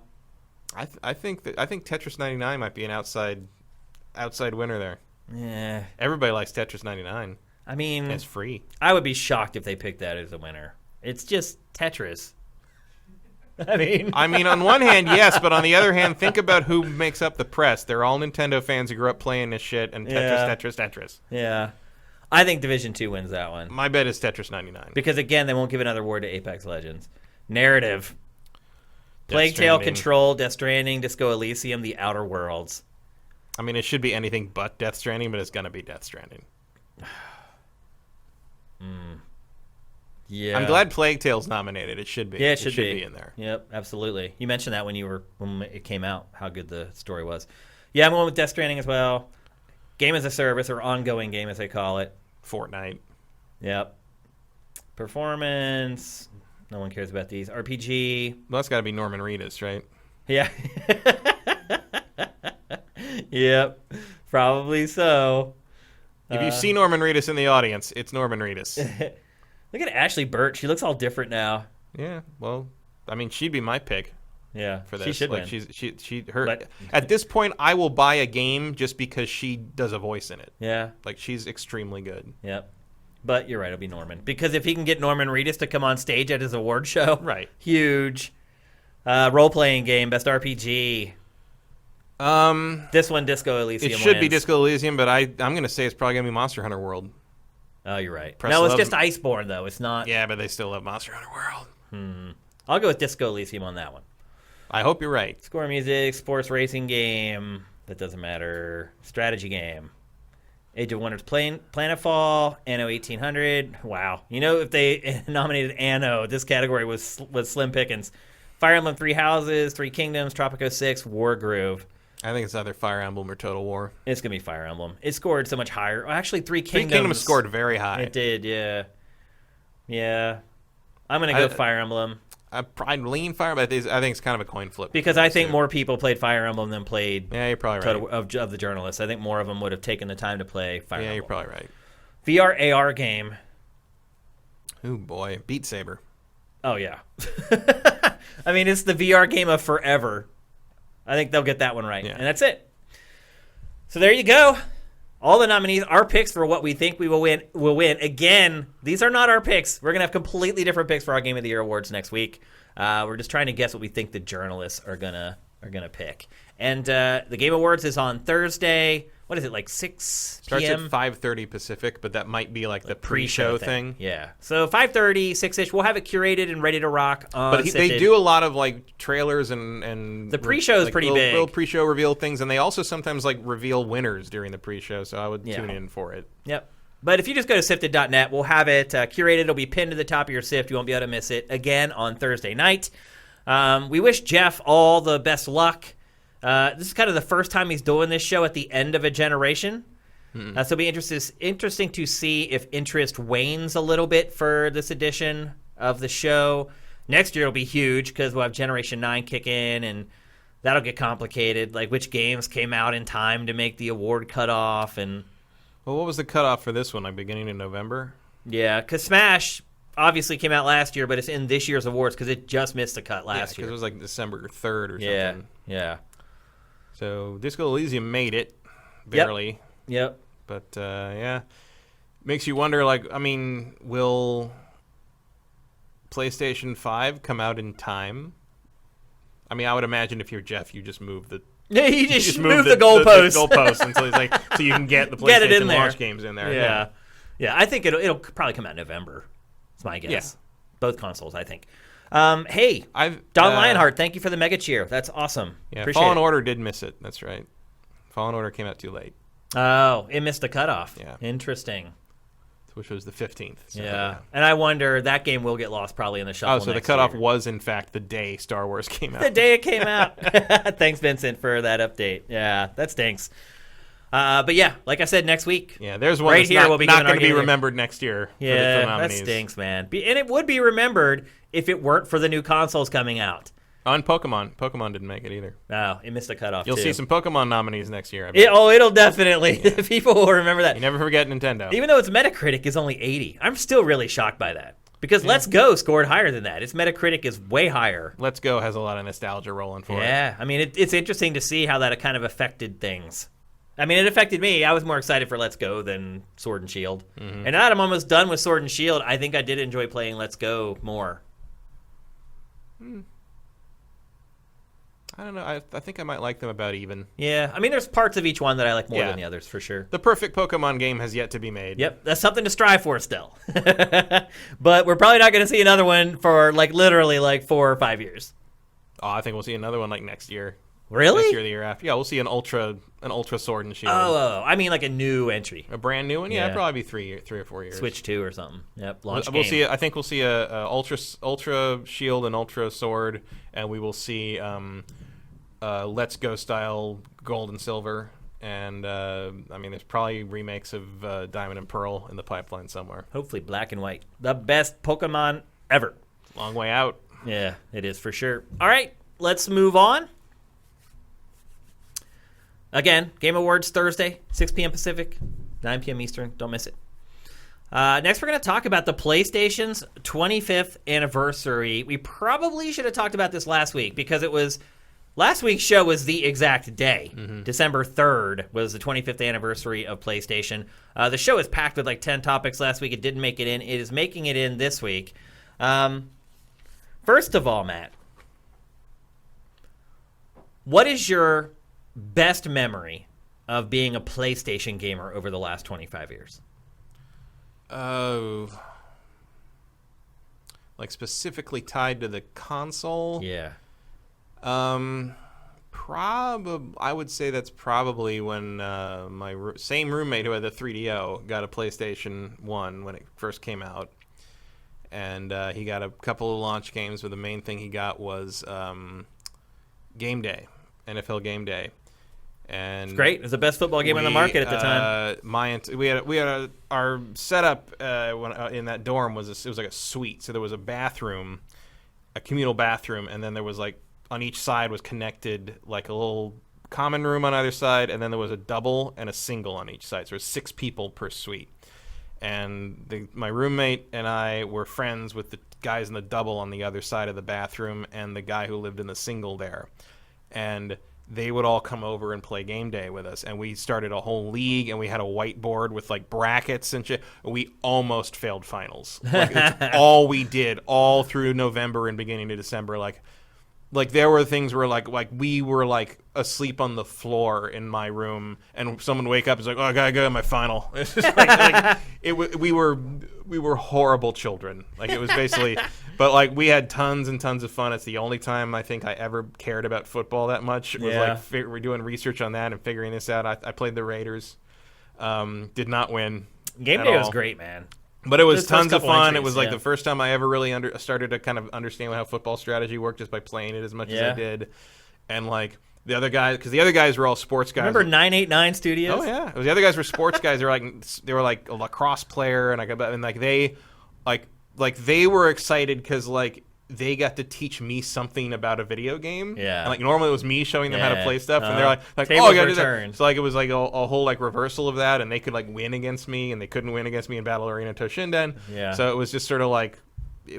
I think Tetris 99 might be an outside winner there. Yeah. Everybody likes Tetris 99. I mean, it's free. I would be shocked if they picked that as a winner. It's just Tetris. I mean, on one hand, yes, but on the other hand, think about who makes up the press. They're all Nintendo fans who grew up playing this shit, and Tetris. Yeah. I think Division 2 wins that one. My bet is Tetris 99. Because, again, they won't give another award to Apex Legends. Narrative. Plague Tale, Control, Death Stranding, Disco Elysium, The Outer Worlds. I mean, it should be anything but Death Stranding, but it's going to be Death Stranding. Yeah. I'm glad Plague Tale's nominated. It should be. Yeah, it should be in there. Yep, absolutely. You mentioned that when it came out, how good the story was. Yeah, I'm going with Death Stranding as well. Game as a service, or ongoing game as they call it. Fortnite. Yep. Performance. No one cares about these. RPG. Well, that's got to be Norman Reedus, right? Yeah. Yep. Probably so. If you see Norman Reedus in the audience, it's Norman Reedus. Look at Ashley Burt. She looks all different now. Yeah, well, I mean, she'd be my pick. Yeah, for this. she should like, win. At this point, I will buy a game just because she does a voice in it. Yeah. Like, she's extremely good. Yep. But you're right, it'll be Norman. Because if he can get Norman Reedus to come on stage at his award show, right? Huge. Role-playing game, best RPG. This one, Disco Elysium. It should be wins. Disco Elysium, but I'm going to say it's probably going to be Monster Hunter World. Oh, you're right. Press no, it's love. just Iceborne, though. It's not. Yeah, but they still love Monster Hunter World. I'll go with Disco Elysium on that one. I hope you're right. Score music, sports racing game. That doesn't matter. Strategy game. Age of Wonders Planetfall. Anno 1800. Wow. You know, if they nominated Anno, this category was slim pickings. Fire Emblem Three Houses, Three Kingdoms, Tropico 6, Wargroove. I think it's either Fire Emblem or Total War. It's going to be Fire Emblem. It scored so much higher. Well, actually, Three Kingdoms. Three Kingdoms scored very high. It did, yeah. Yeah. I'm going to go Fire Emblem. I'd lean Fire, but I think it's kind of a coin flip. Because I think more people played Fire Emblem than played Yeah, you're probably right. of the journalists. I think more of them would have taken the time to play Fire Emblem. Yeah, you're probably right. VR AR game. Oh, boy. Beat Saber. Oh, yeah. I mean, it's the VR game of forever. I think they'll get that one right. Yeah. And that's it. So there you go. All the nominees, our picks for what we think we will win. Again, these are not our picks. We're going to have completely different picks for our Game of the Year awards next week. We're just trying to guess what we think the journalists are gonna pick. And the Game Awards is on Thursday. What is it, like 6 Starts p.m.? at 5:30 Pacific, but that might be like the pre-show thing. Yeah. So 5:30, 6-ish. We'll have it curated and ready to rock. But they do a lot of like trailers and the pre-show is like pretty big. big. Little pre-show reveal things, and they also sometimes like reveal winners during the pre-show. So I would tune in for it. Yep. But if you just go to sifted.net, we'll have it curated. It'll be pinned to the top of your Sift. You won't be able to miss it again on Thursday night. We wish Jeff all the best luck. This is kind of the first time he's doing this show at the end of a generation. So it'll be interesting to see if interest wanes a little bit for this edition of the show. Next year will be huge because we'll have Generation 9 kick in, and that'll get complicated. Like which games came out in time to make the award cutoff. And Well, what was the cutoff for this one? Like beginning of November? yeah, because Smash obviously came out last year, but it's in this year's awards because it just missed the cut last year. because it was like December 3rd or Yeah, something. yeah. So Disco Elysium made it, barely. Yep. But, yeah. Makes you wonder, like, I mean, will PlayStation 5 come out in time? I mean, I would imagine if you're Jeff, you just move the... Yeah, you just move the goalpost. The goalpost until it's like, so you can get the PlayStation Get it in there. launch games in there. Yeah. Yeah, I think it'll probably come out in November. That's my guess. Yeah. Both consoles, I think. Hey, Don Lionheart, thank you for the mega cheer. That's awesome. Yeah, Appreciate Fallen it. Order did miss it. That's right. Fallen Order came out too late, Oh, it missed the cutoff. Yeah. Interesting. which was the 15th. So, Yeah. And I wonder, that game will get lost probably in the shuffle Oh, so the next cutoff year. was, in fact, the day Star Wars came out. The day it came out. Thanks, Vincent, for that update. Yeah, that stinks. But yeah, like I said, next week. Yeah, there's one right that's here, not, we'll be not giving going our to be game of the- remembered next year. Yeah, for the that nominees. stinks, man. And it would be remembered if it weren't for the new consoles coming out. On Pokemon. Pokemon didn't make it either. Oh, it missed the cutoff, You'll too. see some Pokemon nominees next year. I bet. It'll definitely. People will remember that. You never forget Nintendo. Even though its Metacritic is only 80. I'm still really shocked by that. Because Let's Go scored higher than that. Its Metacritic is way higher. Let's Go has a lot of nostalgia rolling for it. Yeah. I mean, it's interesting to see how that kind of affected things. I mean, it affected me. I was more excited for Let's Go than Sword and Shield. Mm-hmm. And now that I'm almost done with Sword and Shield, I think I did enjoy playing Let's Go more. I don't know. I think I might like them about even. Yeah. I mean, there's parts of each one that I like more Yeah. than the others, for sure. The perfect Pokemon game has yet to be made. Yep, that's something to strive for still. But we're probably not going to see another one for literally 4 or 5 years. Oh, I think we'll see another one like next year. Really? Next year, or the year after. Yeah, we'll see an Ultra Sword and Shield. Oh, I mean like a new entry. A brand new one? Yeah, Yeah. it'll probably be 3 or 4 years. Switch 2 or something. Yep, launch We'll game. see. I think we'll see a Ultra Shield and Ultra Sword, and we will see Let's Go style Gold and Silver, and I mean, there's probably remakes of Diamond and Pearl in the pipeline somewhere. Hopefully Black and White. The best Pokemon ever. Long way out. Yeah, it is for sure. All right. let's move on. Again, Game Awards Thursday, 6 p.m. Pacific, 9 p.m. Eastern. Don't miss it. Next, we're going to talk about the PlayStation's 25th anniversary. We probably should have talked about this last week because it was last week's show was the exact day. December 3rd was the 25th anniversary of PlayStation. The show is packed with like 10 topics last week. It didn't make it in. It is making it in this week. First of all, Matt, what is your best memory of being a PlayStation gamer over the last 25 years? Oh, like specifically tied to the console? Yeah. I would say that's probably when my same roommate who had the 3DO got a PlayStation 1 when it first came out. And he got a couple of launch games, but the main thing he got was Game Day, NFL Game Day. And it's great. It was the best football game on the market at the time. Our setup in that dorm was it was like a suite. So there was a bathroom, a communal bathroom, and then there was like on each side was connected like a little common room on either side, and then there was a double and a single on each side. So there was 6 people per suite. And my roommate and I were friends with the guys in the double on the other side of the bathroom and the guy who lived in the single there. And they would all come over and play Game Day with us. And we started a whole league, and we had a whiteboard with, like, brackets and shit. We almost failed finals. Like, it's all we did all through November and beginning of December. Like there were things where, like we were, like, asleep on the floor in my room, and someone would wake up and was like, oh, I gotta go to my final. It's just we were horrible children. Like, it was basically... But, like, we had tons and tons of fun. It's the only time I think I ever cared about football that much. It was we're doing research on that and figuring this out. I played the Raiders. Did not win. Game Day was great, man. But it was tons of fun. Entries, it was like the first time I ever really started to kind of understand how football strategy worked just by playing it as much as I did. And, like, the other guys, because the other guys were all sports guys. Remember 989 Studios? Oh, yeah. The other guys were sports guys. They were like a lacrosse player, and they were excited because, like, they got to teach me something about a video game. Yeah. And, like, normally it was me showing them how to play stuff, and they're like oh, I gotta do that. So, like, it was like a whole, like, reversal of that, and they could, like, win against me, and they couldn't win against me in Battle Arena Toshinden. Yeah. So it was just sort of like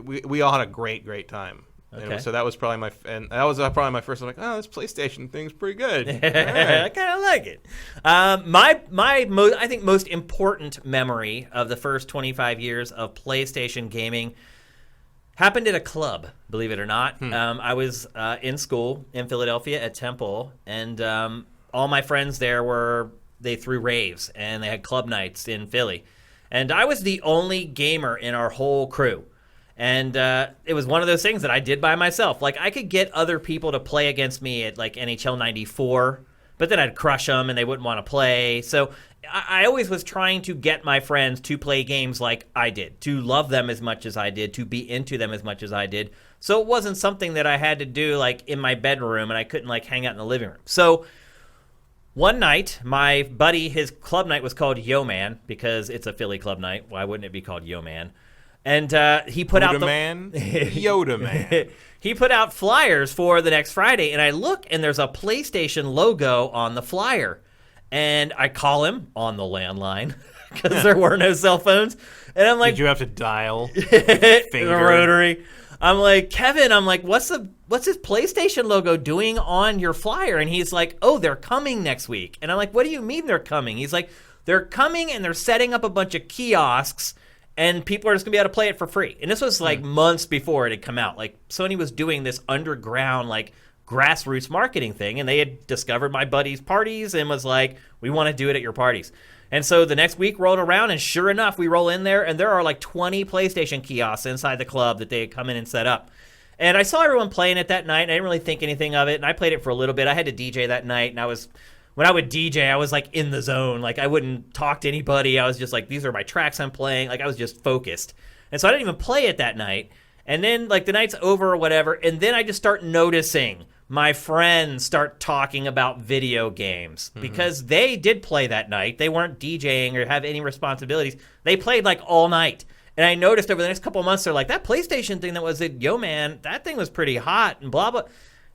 we all had a great time. Okay. So that was probably my first. I'm like, oh, this PlayStation thing's pretty good. Right. I kind of like it. I think most important memory of the first 25 years of PlayStation gaming happened at a club, believe it or not. I was in school in Philadelphia at Temple, and all my friends there they threw raves, and they had club nights in Philly. And I was the only gamer in our whole crew. And it was one of those things that I did by myself. Like, I could get other people to play against me at, like, NHL 94, but then I'd crush them and they wouldn't want to play. So I always was trying to get my friends to play games like I did, to love them as much as I did, to be into them as much as I did. So it wasn't something that I had to do, like, in my bedroom, and I couldn't, like, hang out in the living room. So one night, my buddy, his club night was called Yo Man, because it's a Philly club night. Why wouldn't it be called Yo Man? And he put out Yoda Man. He put out flyers for the next Friday, and I look, and there's a PlayStation logo on the flyer. And I call him on the landline because there were no cell phones. And I'm like, did you have to dial? The rotary. I'm like, Kevin, what's this PlayStation logo doing on your flyer? And he's like, oh, they're coming next week. And I'm like, what do you mean they're coming? He's like, they're coming, and they're setting up a bunch of kiosks, and people are just going to be able to play it for free. And this was like months before it had come out. Like, Sony was doing this underground, like, grassroots marketing thing, and they had discovered my buddy's parties and was like, we want to do it at your parties. And so the next week rolled around, and sure enough, we roll in there, and there are like 20 PlayStation kiosks inside the club that they had come in and set up. And I saw everyone playing it that night, and I didn't really think anything of it, and I played it for a little bit. I had to DJ that night, and when I would DJ, I was like in the zone. Like, I wouldn't talk to anybody. I was just like, these are my tracks I'm playing. Like, I was just focused. And so I didn't even play it that night. And then, like, the night's over or whatever, and then I just start noticing my friends start talking about video games because they did play that night. They weren't DJing or have any responsibilities. They played, like, all night. And I noticed over the next couple of months, they're like, that PlayStation thing that was at Yo Man, that thing was pretty hot and blah, blah.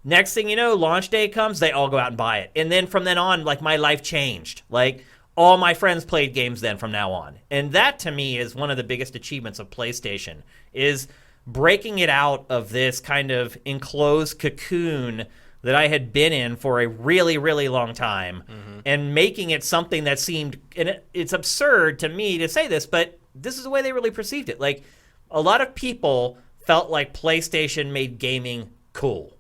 Next thing you know, launch day comes, they all go out and buy it. And then from then on, like, my life changed. Like, all my friends played games then from now on. And that, to me, is one of the biggest achievements of PlayStation, is breaking it out of this kind of enclosed cocoon that I had been in for a really, really long time, and making it something that seemed, and it's absurd to me to say this, but this is the way they really perceived it. Like, a lot of people felt like PlayStation made gaming cool.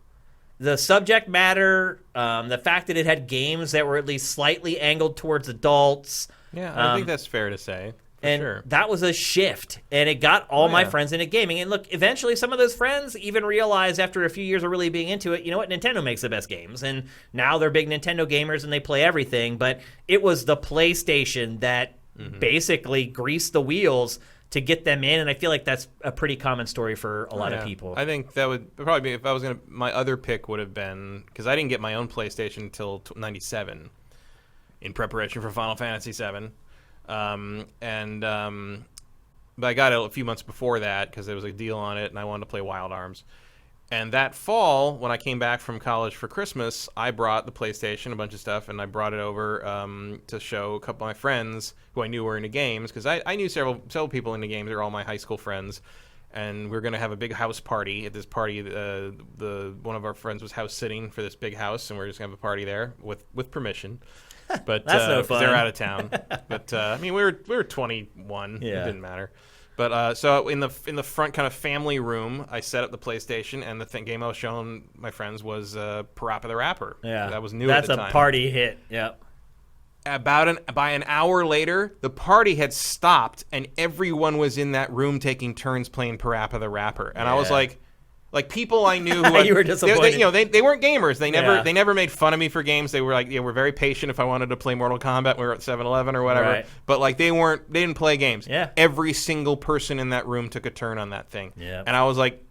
The subject matter, the fact that it had games that were at least slightly angled towards adults. Yeah, I think that's fair to say. And sure. That was a shift, and it got all my friends into gaming. And look, eventually some of those friends even realized after a few years of really being into it, you know what, Nintendo makes the best games. And now they're big Nintendo gamers and they play everything. But it was the PlayStation that basically greased the wheels to get them in, and I feel like that's a pretty common story for a lot of people. I think that would probably be, if I was going to, my other pick would have been, because I didn't get my own PlayStation until 97 in preparation for Final Fantasy VII. But I got it a few months before that because there was a deal on it, and I wanted to play Wild Arms. And that fall, when I came back from college for Christmas, I brought the PlayStation, a bunch of stuff, and I brought it over to show a couple of my friends who I knew were into games, because I knew several people into games. They're all my high school friends. And we were going to have a big house party. At this party, one of our friends was house sitting for this big house, and we were just going to have a party there with permission. But that's no fun. They're out of town. But I mean, we were 21. Yeah. It didn't matter. But so in the front kind of family room, I set up the PlayStation, and the game I was showing my friends was Parappa the Rapper. Yeah, that was new at the time. That's a party hit. Yep. By an hour later, the party had stopped, and everyone was in that room taking turns playing Parappa the Rapper. And I was like people I knew who you were disappointed. They weren't gamers. They never made fun of me for games. They were like, were very patient if I wanted to play Mortal Kombat when we were at 7-Eleven or whatever. Right. But like they didn't play games. Yeah. Every single person in that room took a turn on that thing. Yeah. And I was like,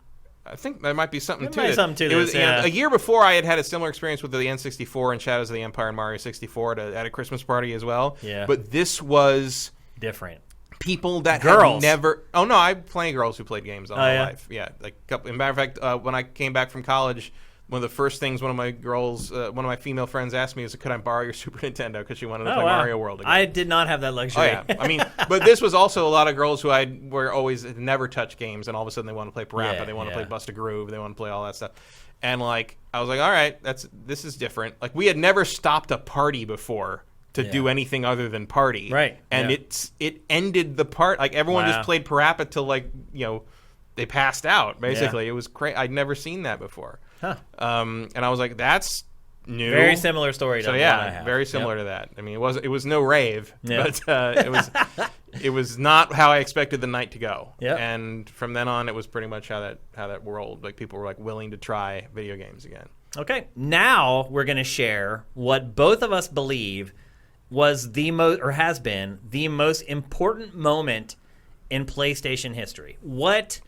I think there might be something to it. Something to this, yeah. A year before, I had a similar experience with the N64 and Shadows of the Empire and Mario 64 at a Christmas party as well. Yeah. But this was different. People that girls. had never. Oh no, I have plenty of girls who played games all my life. Yeah, like as a matter of fact, when I came back from college, one of the first things one of my female friends asked me is, "Could I borrow your Super Nintendo?" Because she wanted to play Mario World again. I did not have that luxury. Oh yeah, I mean, but this was also a lot of girls who were always never touched games, and all of a sudden they want to play Parappa, they want to play Bust a Groove, they want to play all that stuff, and like I was like, all right, this is different. Like we had never stopped a party before to do anything other than party, right? And it ended the part. Like everyone just played Parappa till like they passed out. Basically, it was crazy. I'd never seen that before. Huh. And I was like, that's new. Very similar story. So very similar to that. I mean, it was no rave, but it was not how I expected the night to go. Yep. And from then on, it was pretty much how that world, like people were like willing to try video games again. Okay, now we're going to share what both of us believe was has been the most important moment in PlayStation history. What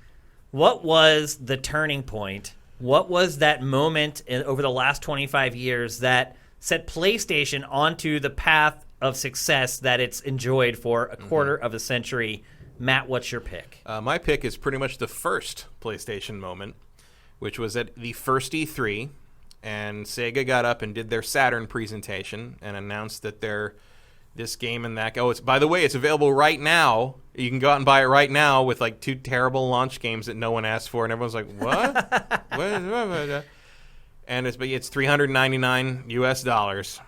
was the turning point? What was that moment over the last 25 years that set PlayStation onto the path of success that it's enjoyed for a quarter of a century? Matt, what's your pick? My pick is pretty much the first PlayStation moment, which was at the first E3. And Sega got up and did their Saturn presentation and announced that this game and that. Oh, by the way, it's available right now. You can go out and buy it right now with like 2 terrible launch games that no one asked for, and everyone's like, "What?" And it's $399 US.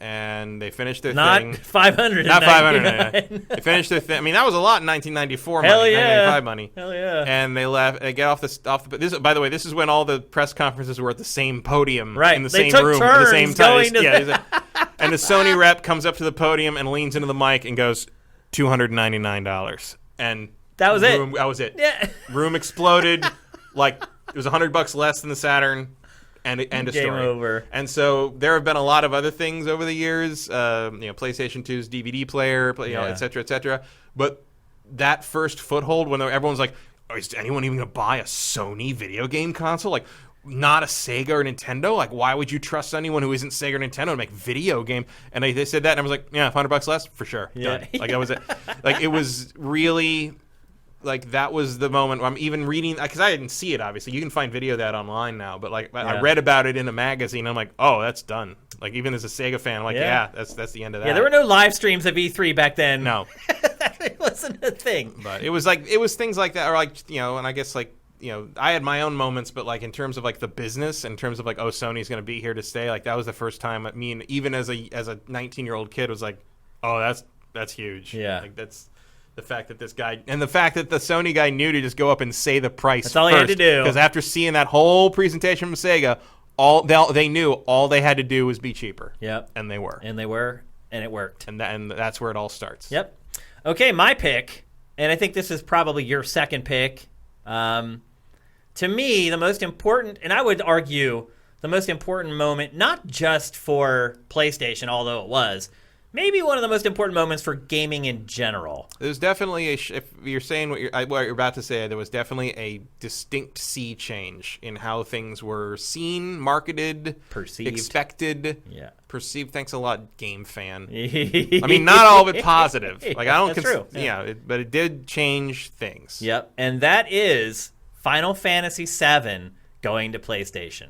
And they finished their thing. Not 500. Not 500. They finished their thing. I mean, that was a lot in 1994 money, 1995 money. Hell yeah. And they left. They get off the. This, by the way, this is when all the press conferences were at the same podium, in the same room, at the same time. And the Sony rep comes up to the podium and leans into the mic and goes, $299. And that was it. That was it. Yeah. Room exploded. Like it was $100 less than the Saturn. And a Game story. over. And so there have been a lot of other things over the years, PlayStation 2's DVD player, et cetera, et cetera. But that first foothold when everyone's like, oh, is anyone even going to buy a Sony video game console? Like, not a Sega or Nintendo? Like, why would you trust anyone who isn't Sega or Nintendo to make video game? And they said that, and I was like, yeah, $100 less? For sure. Yeah. Done. Like, that was it. Like, it was really like that was the moment where I'm even reading, because I didn't see it, obviously. You can find video of that online now, but like Yeah. I read about it in a magazine. I'm like, oh, that's done. Like, even as a Sega fan, I'm like, Yeah. that's the end of that. Yeah, there were no live streams of E3 back then. No. It wasn't a thing. But it was things like that, or like, and I guess like, I had my own moments, but like in terms of like the business, in terms of like, oh, Sony's going to be here to stay, like that was the first time, I mean, even as a 19-year-old kid was like, oh, that's huge. Yeah. Like that's the fact that this guy, and the fact that the Sony guy knew to just go up and say the price. That's all he had to do. Because after seeing that whole presentation from Sega, they knew all they had to do was be cheaper. Yep. And they were. And it worked. And that's where it all starts. Yep. Okay, my pick, and I think this is probably your second pick. To me, the most important, and I would argue the most important moment, not just for PlayStation, although it was, maybe one of the most important moments for gaming in general. There's definitely if you're saying what you're about to say, there was definitely a distinct sea change in how things were seen, marketed, Perceived. expected, perceived. Thanks a lot, game fan. I mean, not all of it positive. Like I don't. That's true. But it did change things. Yep, and that is Final Fantasy VII going to PlayStation.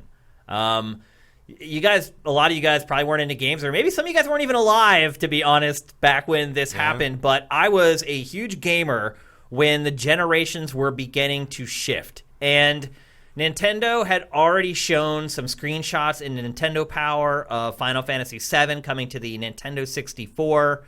You guys, a lot of you guys probably weren't into games, or maybe some of you guys weren't even alive, to be honest, back when this happened. But I was a huge gamer when the generations were beginning to shift. And Nintendo had already shown some screenshots in Nintendo Power of Final Fantasy VII coming to the Nintendo 64.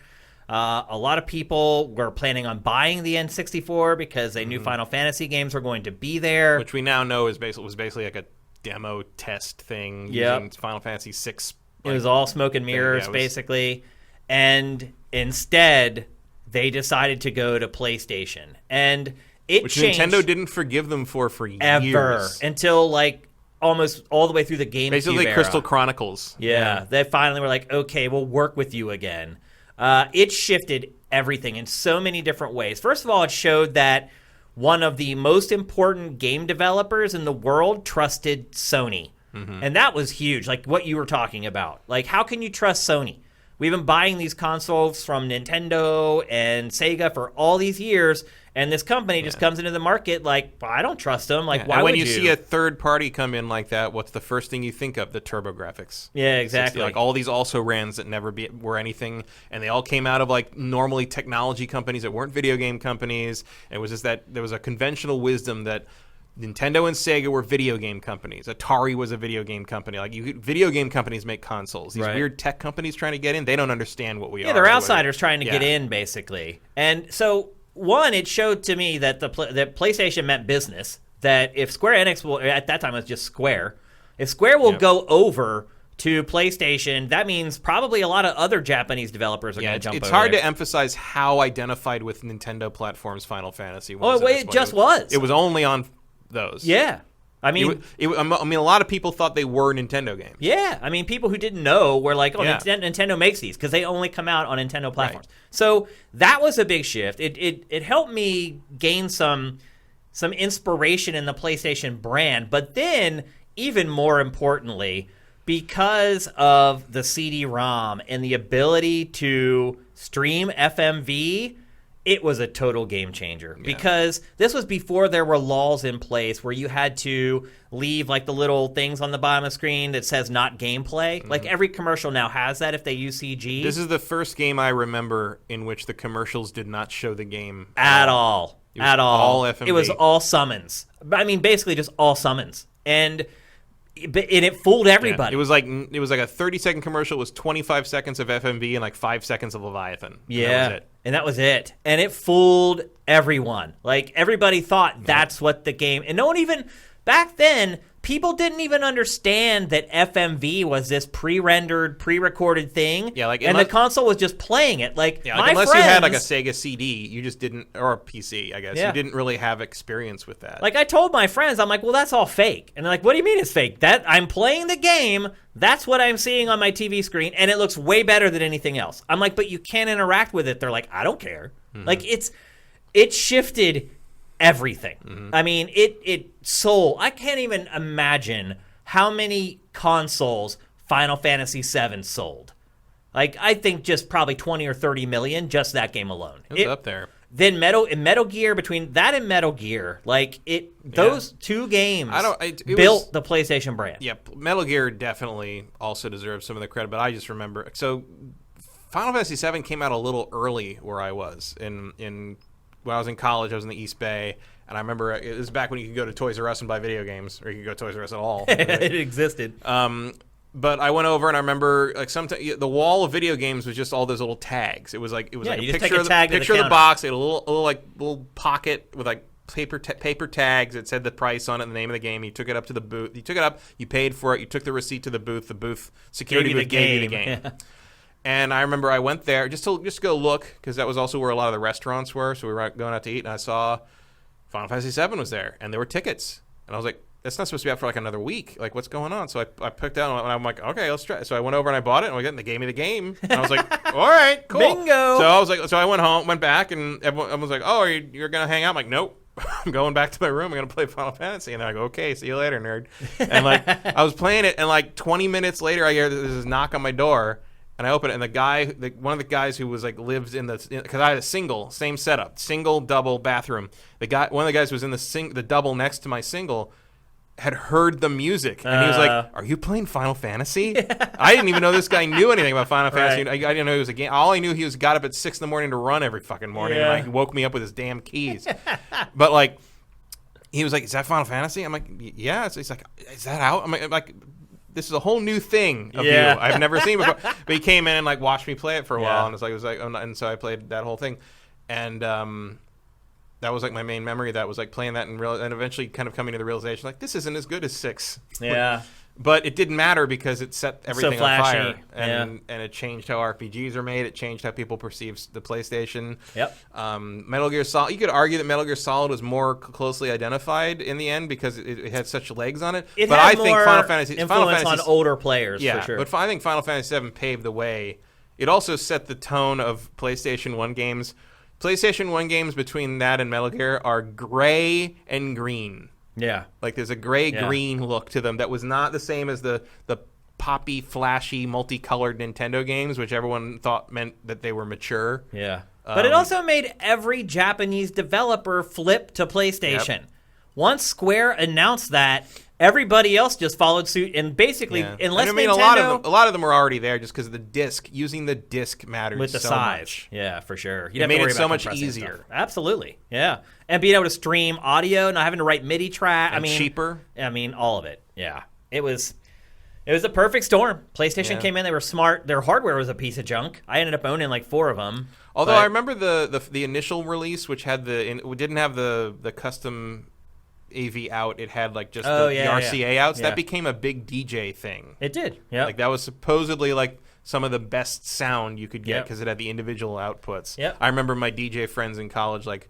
A lot of people were planning on buying the N64 because they knew Final Fantasy games were going to be there. Which we now know was basically like a demo test thing using Final Fantasy VI. It was all smoke and mirrors, basically. And instead, they decided to go to PlayStation. And Which changed Nintendo didn't forgive them for years. Until, like, almost all the way through the GameCube Basically, era. Crystal Chronicles. Yeah, they finally were like, okay, we'll work with you again. It shifted everything in so many different ways. First of all, it showed that one of the most important game developers in the world trusted Sony. And that was huge, like what you were talking about. Like, how can you trust Sony? We've been buying these consoles from Nintendo and Sega for all these years, and this company just comes into the market like, well, I don't trust them. Like, why and would when you see a third party come in like that, what's the first thing you think of? The TurboGrafx. Yeah, exactly. 60, like all these also-rans that never were anything, and they all came out of like normally technology companies that weren't video game companies. It was just that there was a conventional wisdom that Nintendo and Sega were video game companies. Atari was a video game company. Like video game companies make consoles. These weird tech companies trying to get in, they don't understand what we are. Yeah, they're outsiders trying to get in, basically. And so, one, it showed to me that that PlayStation meant business. That if Square Enix will, at that time it was just Square, if Square will go over to PlayStation, that means probably a lot of other Japanese developers are going to jump over. It's hard to emphasize how identified with Nintendo platforms Final Fantasy was. Well, it just was. It was only on those. Yeah. I mean, a lot of people thought they were Nintendo games. Yeah. I mean, people who didn't know were like, oh, Nintendo makes these because they only come out on Nintendo platforms. Right. So that was a big shift. It helped me gain some inspiration in the PlayStation brand. But then, even more importantly, because of the CD-ROM and the ability to stream FMV, it was a total game changer because this was before there were laws in place where you had to leave like the little things on the bottom of the screen that says not gameplay. Like every commercial now has that if they use CG. This is the first game I remember in which the commercials did not show the game at all. All FMV. It was all summons. I mean, basically just all summons. And it fooled everybody. It was like a 30-second commercial. It was 25 seconds of FMV and like 5 seconds of Leviathan. And that was it. And it fooled everyone. Like, everybody thought that's what the game... And no one even... Back then, people didn't even understand that FMV was this pre-rendered, pre-recorded thing. Yeah, like... And the console was just playing it. Like, my unless friends, you had, like, a Sega CD, you just didn't... Or a PC, I guess. You didn't really have experience with that. Like, I told my friends, I'm like, well, that's all fake. And they're like, what do you mean it's fake? That I'm playing the game... That's what I'm seeing on my TV screen, and it looks way better than anything else. I'm like, but you can't interact with it. They're like, I don't care. Like, it shifted everything. I mean, it sold. I can't even imagine how many consoles Final Fantasy VII sold. Like, I think just probably 20 or 30 million, just that game alone. It was up there. then Metal Gear, between that and Metal Gear, like those two games built the PlayStation brand. Yeah, Metal Gear definitely also deserves some of the credit, but I just remember Final Fantasy VII came out a little early where I was when I was in college. I was in the East Bay, and I remember it was back when you could go to Toys R Us and buy video games, or you could go to Toys R Us at all. It existed. But I went over and I remember like sometimes the wall of video games was just all those little tags. It was like a picture of the box. They had a little pocket with like paper tags. It said the price on it, and the name of the game. You took it up to the booth. You took it up. You paid for it. You took the receipt to the booth. The booth security booth gave you the game. Yeah. And I remember I went there just to go look, because that was also where a lot of the restaurants were. So we were going out to eat, and I saw Final Fantasy VII was there, and there were tickets. And I was like, that's not supposed to be out for like another week. Like, what's going on? So I picked out, and I'm like, okay, let's try. So I went over and I bought it, and they gave me the game. And I was like, all right, cool. Bingo. So I went home, went back, and everyone was like, oh, you're going to hang out? I'm like, nope. I'm going back to my room. I'm going to play Final Fantasy. And I go, okay, see you later, nerd. And like, I was playing it, and like 20 minutes later, I hear there's this knock on my door. And I open it, and one of the guys who was like lives because I had a same setup, single double bathroom. One of the guys who was in the double next to my single had heard the music, and he was like, "Are you playing Final Fantasy?" I didn't even know this guy knew anything about Final Fantasy. I didn't know he was a game. All I knew, he got up at 6 a.m. to run every fucking morning, and like woke me up with his damn keys. But like, he was like, "Is that Final Fantasy?" I'm like, "Yeah." So he's like, "Is that out?" I'm like, this is a whole new thing of you I've never seen before. But he came in and like watched me play it for a while, and and so I played that whole thing, and that was like my main memory. That was like playing that and eventually kind of coming to the realization like this isn't as good as 6. Yeah. But it didn't matter because it set everything on fire, and it changed how RPGs are made. It changed how people perceive the PlayStation. Yep. Metal Gear Solid. You could argue that Metal Gear Solid was more closely identified in the end because it had such legs on it. But I think Final Fantasy influence on older players. Yeah, for sure. But I think Final Fantasy VII paved the way. It also set the tone of PlayStation 1 games. PlayStation 1 games between that and Metal Gear are gray and green. Yeah. Like there's a gray-green look to them that was not the same as the poppy, flashy, multicolored Nintendo games, which everyone thought meant that they were mature. Yeah. But it also made every Japanese developer flip to PlayStation. Yep. Once Square announced that, everybody else just followed suit, and basically, unless Nintendo... a lot of them were already there just because of the disc. Using the disc matters with the so size. Much. Yeah, for sure. It made it so much easier. Stuff. Absolutely, yeah. And being able to stream audio, not having to write MIDI track. Cheaper. I mean, all of it. Yeah, it was a perfect storm. PlayStation came in; they were smart. Their hardware was a piece of junk. I ended up owning like 4 of them. Although I remember the initial release, which had didn't have the custom AV out, it had like just the RCA outs. That became a big DJ thing. It did. Yeah. Like that was supposedly like some of the best sound you could get because it had the individual outputs. Yep. I remember my DJ friends in college like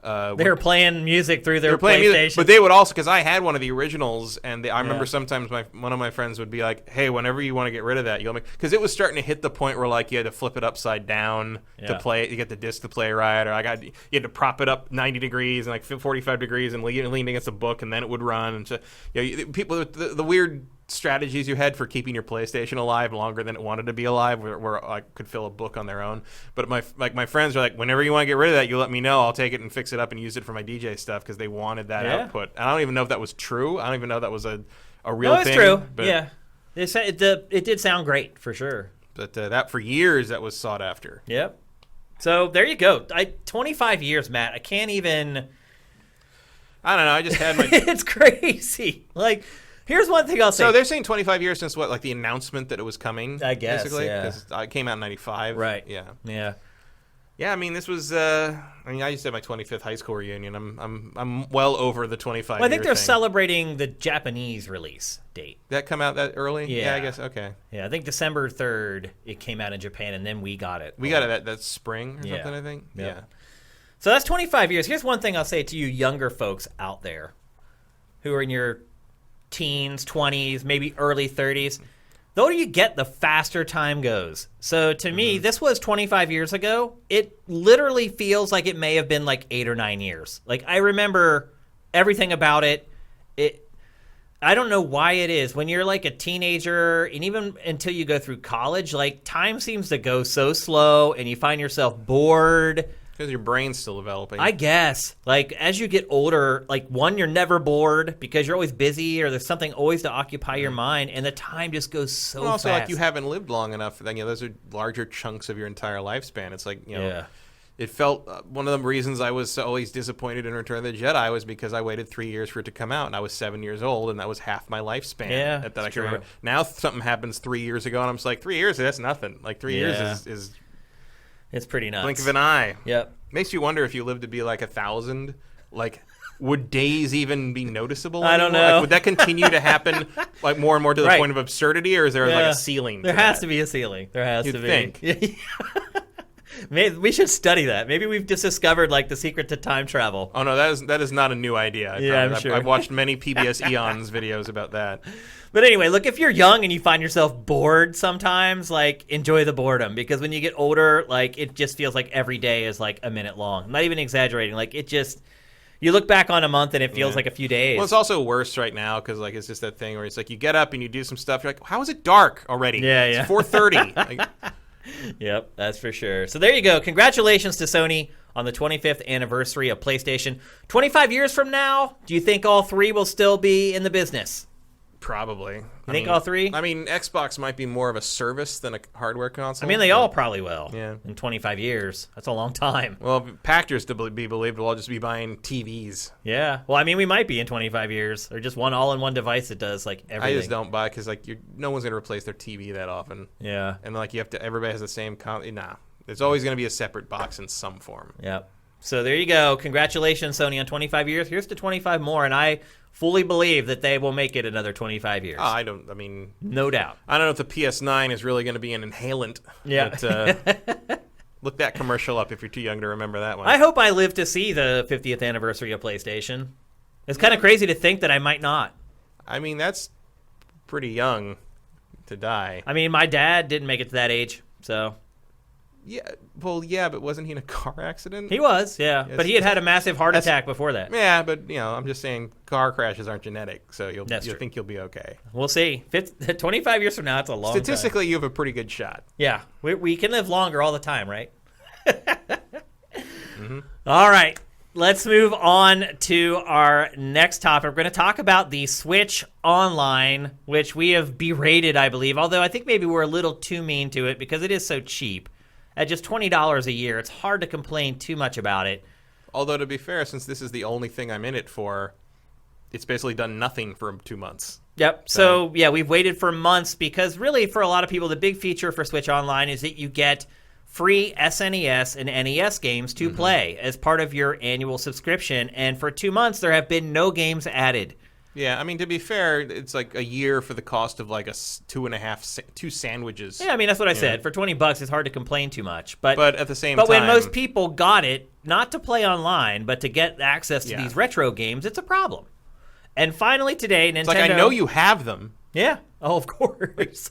they were playing music through their PlayStation. Music, but they would also, because I had one of the originals, and I remember sometimes one of my friends would be like, "Hey, whenever you want to get rid of that, you'll make," because it was starting to hit the point where like you had to flip it upside down to play it, you get the disc to play right, or you had to prop it up 90 degrees and like 45 degrees and lean against a book, and then it would run. And so, people, the weird strategies you had for keeping your PlayStation alive longer than it wanted to be alive, where I could fill a book on their own. But my friends are like, whenever you want to get rid of that, you let me know. I'll take it and fix it up and use it for my DJ stuff, because they wanted that output. And I don't even know if that was true. I don't even know if that was a real thing. It's true. But, yeah, it did sound great for sure. But that for years that was sought after. Yep. So there you go. 25 years, Matt. I can't even. I don't know. I just had my. It's crazy. Like. Here's one thing I'll say. So they're saying 25 years since what, like the announcement that it was coming? I guess, basically? yeah. Because it came out in 95. Right. Yeah. Yeah. Yeah, I mean, this was, I just had my 25th high school reunion. I'm well over the 25 Well, I think they're celebrating the Japanese release date. That come out that early? Yeah. I guess, okay. Yeah, I think December 3rd it came out in Japan, and then we got it. We got it that spring or something, I think? Yep. Yeah. So that's 25 years. Here's one thing I'll say to you younger folks out there who are in your teens, 20s, maybe early 30s. The older you get, the faster time goes. So to me, this was 25 years ago. It literally feels like it may have been like 8 or 9 years. Like, I remember everything about it. I don't know why it is. When you're like a teenager, and even until you go through college, like time seems to go so slow, and you find yourself bored. Because your brain's still developing. I guess. Like, as you get older, like, one, you're never bored because you're always busy or there's something always to occupy your mind, and the time just goes so fast. Also, like, you haven't lived long enough. Then, those are larger chunks of your entire lifespan. It's like, It felt one of the reasons I was always disappointed in Return of the Jedi was because I waited 3 years for it to come out, and I was 7 years old, and that was half my lifespan. Yeah, that I can remember. Now something happens 3 years ago, and I'm just like, 3 years? That's nothing. Like, 3 years is it's pretty nuts. Blink of an eye. Yep. Makes you wonder if you lived to be like 1,000, like, would days even be noticeable I anymore? don't know. Like, would that continue to happen like more and more to the Right. point of absurdity, or is there like a ceiling? There has to be a ceiling. There has You'd to be. think. Maybe we should study that. Maybe we've just discovered like the secret to time travel. Oh no, that is not a new idea. I'm sure. I've watched many PBS Eons videos about that. But anyway, look, if you're young and you find yourself bored sometimes, like, enjoy the boredom, because when you get older, like, it just feels like every day is like a minute long. I'm not even exaggerating. Like, it just, you look back on a month and it feels like a few days. Well, it's also worse right now because, like, it's just that thing where it's like you get up and you do some stuff. You're like, how is it dark already? Yeah. It's 4:30. Like, Yep, that's for sure. So there you go. Congratulations to Sony on the 25th anniversary of PlayStation. 25 years from now, do you think all three will still be in the business? probably. You think all three? I mean, Xbox might be more of a service than a hardware console. I mean, they all probably will. Yeah. In 25 years. That's a long time. Well, Packers, to be believed, will all just be buying TVs. Yeah. Well, I mean, we might be in 25 years. Or just one all-in-one device that does, like, everything. I just don't buy because, like, no one's going to replace their TV that often. Yeah. And, like, everybody has the same... Nah. There's always going to be a separate box in some form. Yep. So there you go. Congratulations, Sony, on 25 years. Here's to 25 more, and I fully believe that they will make it another 25 years. No doubt. I don't know if the PS9 is really going to be an inhalant. Yeah. But, look that commercial up if you're too young to remember that one. I hope I live to see the 50th anniversary of PlayStation. It's kind of crazy to think that I might not. I mean, that's pretty young to die. I mean, my dad didn't make it to that age, so... Yeah, but wasn't he in a car accident? He was, yeah. But he had a massive heart attack before that. Yeah, but, I'm just saying car crashes aren't genetic, so you'll think you'll be okay. We'll see. 25 years from now, it's a long Statistically, time. You have a pretty good shot. Yeah. We can live longer all the time, right? Mm-hmm. All right. Let's move on to our next topic. We're going to talk about the Switch Online, which we have berated, I believe, although I think maybe we're a little too mean to it because it is so cheap. At just $20 a year, it's hard to complain too much about it. Although, to be fair, since this is the only thing I'm in it for, it's basically done nothing for 2 months. Yep. So, yeah, we've waited for months because really for a lot of people, the big feature for Switch Online is that you get free SNES and NES games to play as part of your annual subscription. And for 2 months, there have been no games added. Yeah, I mean, to be fair, it's like a year for the cost of like two sandwiches. Yeah, I mean, that's what I said. For $20, it's hard to complain too much. But at the same time... But when most people got it, not to play online, but to get access to these retro games, it's a problem. And finally today, Nintendo... It's like, I know you have them. Yeah. Oh, of course.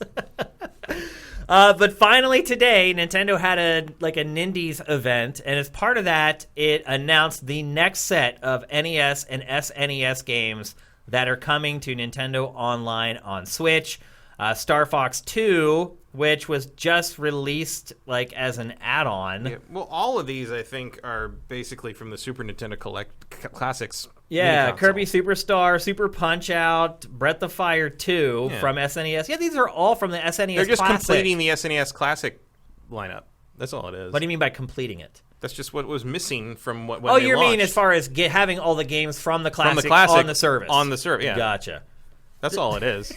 But finally today, Nintendo had a Nindies event, and as part of that, it announced the next set of NES and SNES games that are coming to Nintendo Online on Switch. Star Fox 2, which was just released as an add-on. Yeah, well, all of these, I think, are basically from the Super Nintendo Classics. Yeah, Kirby Superstar, Super Punch-Out, Breath of Fire 2 from SNES. Yeah, these are all from the SNES They're just Classic. completing the SNES Classic lineup. That's all it is. What do you mean by completing it? That's just what was missing from when they you mean as far as having all the games from the Classic on the service? On the service, yeah. Gotcha. That's all it is.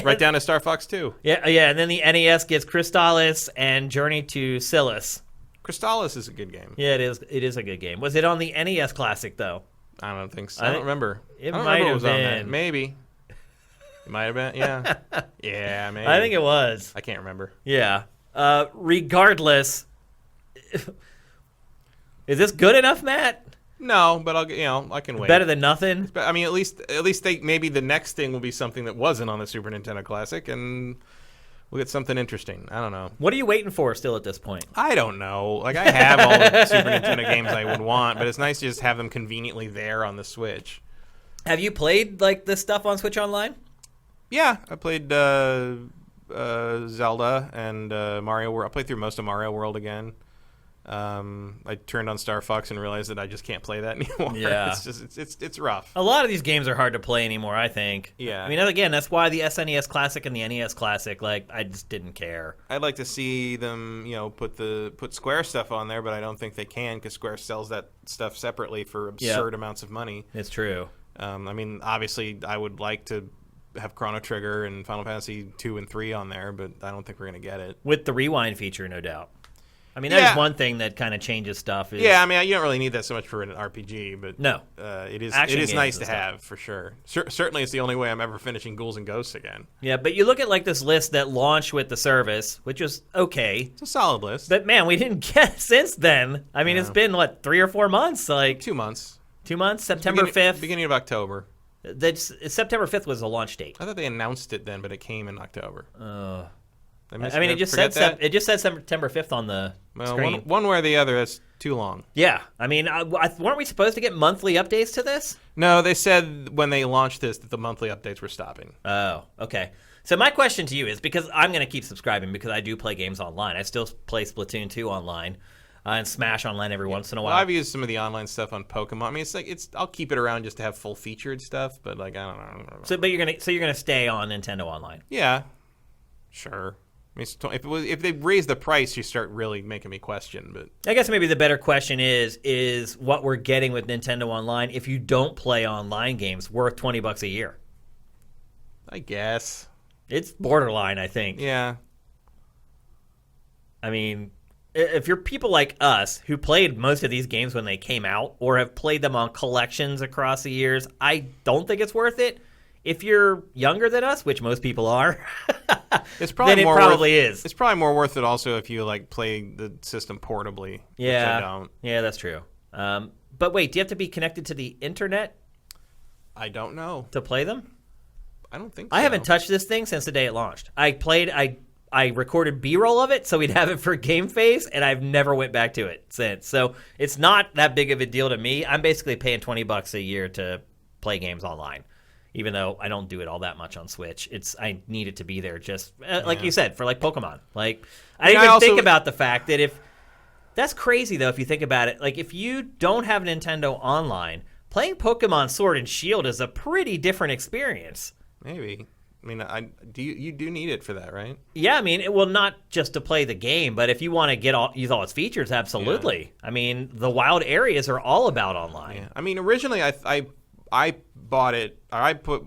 Right down to Star Fox 2. Yeah, and then the NES gets Crystalis and Journey to Silas. Crystalis is a good game. Yeah, it is. It is a good game. Was it on the NES Classic, though? I don't think so. I don't remember. It might have been. On that. Maybe. It might have been, yeah. Yeah, maybe. I think it was. I can't remember. Yeah. Regardless... Is this good enough, Matt? No, but I can wait. Better than nothing. But, I mean, at least maybe the next thing will be something that wasn't on the Super Nintendo Classic, and we'll get something interesting. I don't know. What are you waiting for still at this point? I don't know. I have all the Super Nintendo games I would want, but it's nice to just have them conveniently there on the Switch. Have you played this stuff on Switch Online? Yeah, I played Zelda and Mario World. I played through most of Mario World again. I turned on Star Fox and realized that I just can't play that anymore. Yeah. It's rough. A lot of these games are hard to play anymore, I think. Yeah. I mean, again, that's why the SNES Classic and the NES Classic, like, I just didn't care. I'd like to see them, put Square stuff on there, but I don't think they can because Square sells that stuff separately for absurd amounts of money. It's true. I mean, obviously, I would like to have Chrono Trigger and Final Fantasy 2 and 3 on there, but I don't think we're going to get it. With the rewind feature, no doubt. I mean, that is one thing that kind of changes stuff. Yeah, I mean, you don't really need that so much for an RPG, but no, it is nice to have, for sure. Certainly, it's the only way I'm ever finishing Ghouls and Ghosts again. Yeah, but you look at like this list that launched with the service, which was okay. It's a solid list. But, man, we didn't get since then. I mean, it's been, 3 or 4 months? 2 months. 2 months? September 5th? Beginning of October. September 5th was the launch date. I thought they announced it then, but it came in October. I mean, it just said September 5th on the screen. One way or the other, that's too long. Yeah. I mean, weren't we supposed to get monthly updates to this? No, they said when they launched this that the monthly updates were stopping. Oh, okay. So my question to you is, because I'm going to keep subscribing because I do play games online. I still play Splatoon 2 online and Smash online every once in a while. Well, I've used some of the online stuff on Pokemon. I mean, I'll keep it around just to have full featured stuff, but I don't know. So you're gonna stay on Nintendo Online? Yeah, sure. I mean, if they raise the price, you start really making me question. But I guess maybe the better question is what we're getting with Nintendo Online. If you don't play online games, worth $20 a year. I guess it's borderline. I think. Yeah. I mean, if you're people like us who played most of these games when they came out or have played them on collections across the years, I don't think it's worth it. If you're younger than us, which most people are, it's probably then more it probably worth, is. It's probably more worth it also if you play the system portably. Yeah, which I don't. Yeah, that's true. But wait, do you have to be connected to the internet? I don't know. To play them? I don't think so. I haven't touched this thing since the day it launched. I recorded B-roll of it so we'd have it for GameFace, and I've never went back to it since. So it's not that big of a deal to me. I'm basically paying $20 a year to play games online. Even though I don't do it all that much on Switch, I need it to be there just, like you said, for Pokemon. I didn't even think about the fact that that's crazy, though, if you think about it. If you don't have Nintendo Online, playing Pokemon Sword and Shield is a pretty different experience. Maybe. I mean, you do need it for that, right? Yeah, I mean, not just to play the game, but if you want to use all its features, absolutely. Yeah. I mean, the wild areas are all about online. Yeah. I mean, originally I bought it.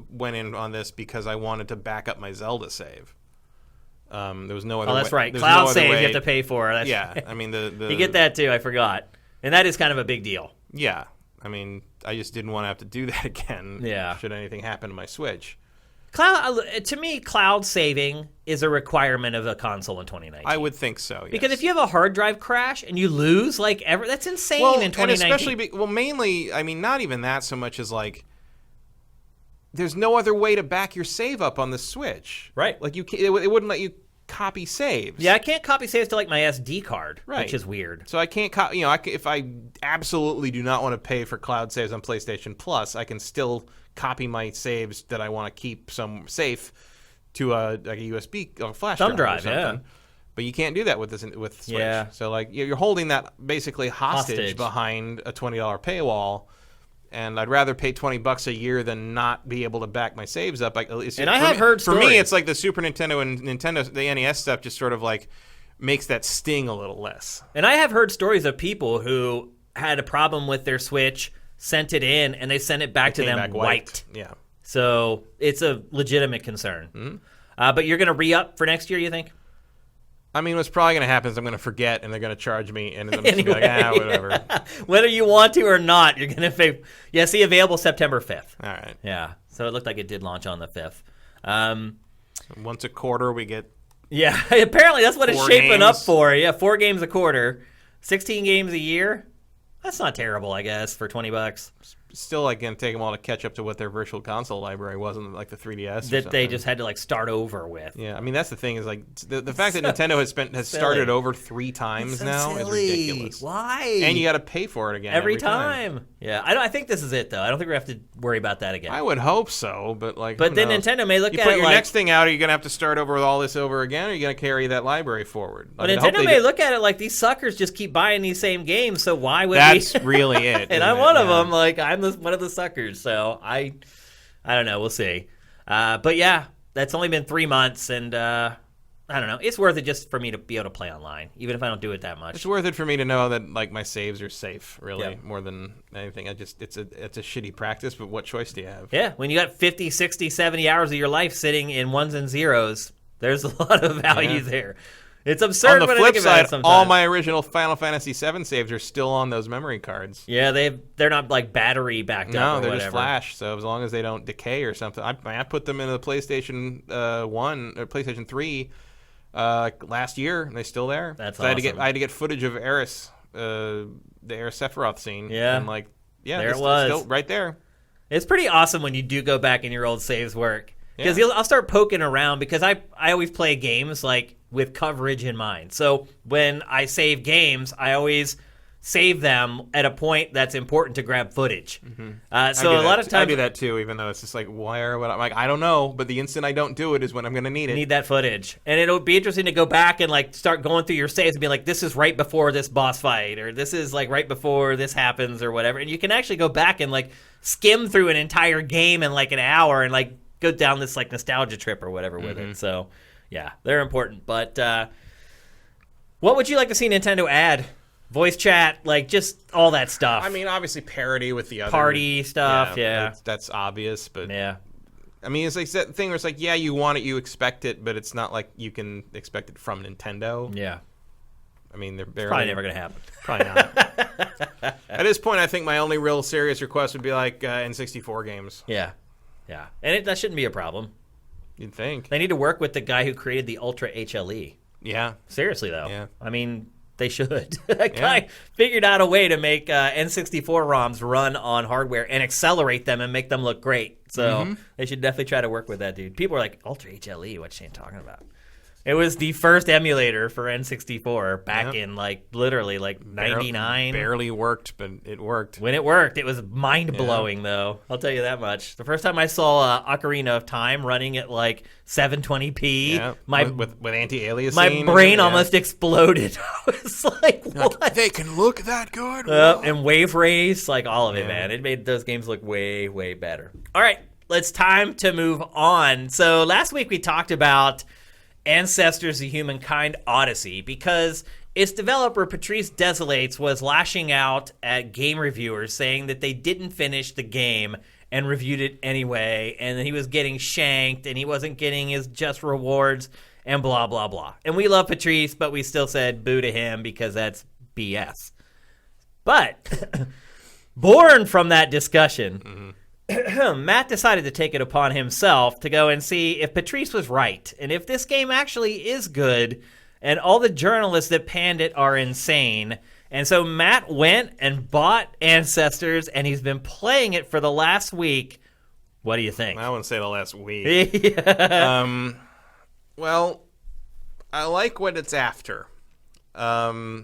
Went in on this because I wanted to back up my Zelda save. There was no other. Oh, that's way. right. There's Cloud no save way. you have to pay for. I mean the you get that too. I forgot, and that is kind of a big deal. Yeah, I mean I just didn't want to have to do that again. Yeah. Should anything happen to my Switch. To me, cloud saving is a requirement of a console in 2019. I would think so, yes. Because if you have a hard drive crash and you lose, that's insane in 2019. And especially, mainly, I mean, not even that so much as there's no other way to back your save up on the Switch. Right. It wouldn't let you copy saves. Yeah, I can't copy saves to my SD card, right. Which is weird. So I can't if I absolutely do not want to pay for cloud saves on PlayStation Plus, I can still copy my saves that I want to keep some safe to a USB flash thumb drive, or something. Yeah. But you can't do that with Switch. Yeah. So you're holding that basically hostage behind a $20 paywall. And I'd rather pay $20 a year than not be able to back my saves up. I have heard stories. For me, it's the Super Nintendo and the NES stuff just sort of makes that sting a little less. And I have heard stories of people who had a problem with their Switch, sent it in, and they sent it back to them wiped. Yeah. So it's a legitimate concern. Mm-hmm. But you're going to re-up for next year, you think? I mean, what's probably going to happen is I'm going to forget, and they're going to charge me, and I'm just going to be whatever. Whether you want to or not, you're going to pay. Yeah, see, available September 5th. All right. Yeah, so it looked like it did launch on the 5th. Once a quarter, we get. Yeah, apparently that's what it's shaping games. up for. Yeah, 4 games a quarter, 16 games a year. That's not terrible, I guess, for $20. Still, going to take them all to catch up to what their virtual console library was in the 3DS. That they just had to start over with. Yeah, I mean that's the thing is the fact that Nintendo has started over 3 times now is ridiculous. Why? And you got to pay for it again every time. Yeah. I think this is it, though. I don't think we have to worry about that again. I would hope so, but like. But then knows? Nintendo may look you at put it your like next thing out. Are you gonna have to start over with all this over again? Or are you gonna carry that library forward? But Nintendo may look at it like these suckers just keep buying these same games. So why would That's really it. And I'm one of them. Like I'm one of the suckers. So I don't know. We'll see. But yeah, that's only been 3 months, and I don't know. It's worth it just for me to be able to play online, even if I don't do it that much. It's worth it for me to know that like my saves are safe, really, Yep. more than anything. It's a shitty practice, but what choice do you have? Yeah, when you got 50, 60, 70 hours of your life sitting in ones and zeros, there's a lot of value there. It's absurd. On the when flip I think about it side, sometimes. all my original Final Fantasy VII saves are still on those memory cards. Yeah, they're not like battery backed No, up or they're whatever. just flash. So as long as they don't decay or something, I put them in the PlayStation 1 or PlayStation 3 last year, and they're still there. That's so awesome. I had to get footage of Eris, the Eris Sephiroth scene. Yeah. And like, yeah, There it's it was. still right there. It's pretty awesome when you do go back and your old saves work. Because Yeah. I'll start poking around because I always play games like with coverage in mind. So when I save games, I always save them at a point that's important to grab footage. So a lot of times I do that too, even though it's just like, I'm like, I don't know, but the instant I don't do it is when I'm going to need it. need that footage. And it'll be interesting to go back and like start going through your saves and be like, this is right before this boss fight, or this is like right before this happens or whatever. And you can actually go back and like skim through an entire game in like an hour and like go down this like nostalgia trip or whatever with it. So yeah, they're important. But what would you like to see Nintendo add? Voice chat, like just all that stuff. I mean, obviously parody with the other Party stuff, yeah. That's obvious, but Yeah. I mean, it's like that thing where it's like, yeah, you want it, you expect it, but it's not like you can expect it from Nintendo. Yeah. I mean, they're Probably never going to happen. Probably not. At this point, I think my only real serious request would be like N64 games. Yeah. Yeah. And that shouldn't be a problem. You'd think. They need to work with the guy who created the Ultra HLE. Yeah. Seriously, though. Yeah. I mean, they should. That guy figured out a way to make N64 ROMs run on hardware and accelerate them and make them look great. So they should definitely try to work with that dude. People are like, Ultra HLE, what's Shane talking about? It was the first emulator for N64 back in like literally like 99. Barely worked, but it worked. When it worked, it was mind-blowing, though. I'll tell you that much. The first time I saw Ocarina of Time running at, like, 720p, with anti-aliasing. my brain almost exploded. I was like, what? They can look that good? And Wave Race, like, all of it, man. It made those games look way, way better. All right, it's time to move on. So last week we talked about Ancestors of Humankind Odyssey because its developer Patrice Desolates was lashing out at game reviewers saying that they didn't finish the game and reviewed it anyway, and he was getting shanked and he wasn't getting his just rewards and blah, blah, blah. And we love Patrice, but we still said boo to him because that's BS. But born from that discussion, Matt decided to take it upon himself to go and see if Patrice was right and if this game actually is good and all the journalists that panned it are insane. And so Matt went and bought Ancestors and he's been playing it for the last week. What do you think? I wouldn't say the last week. Well, I like what it's after. Like,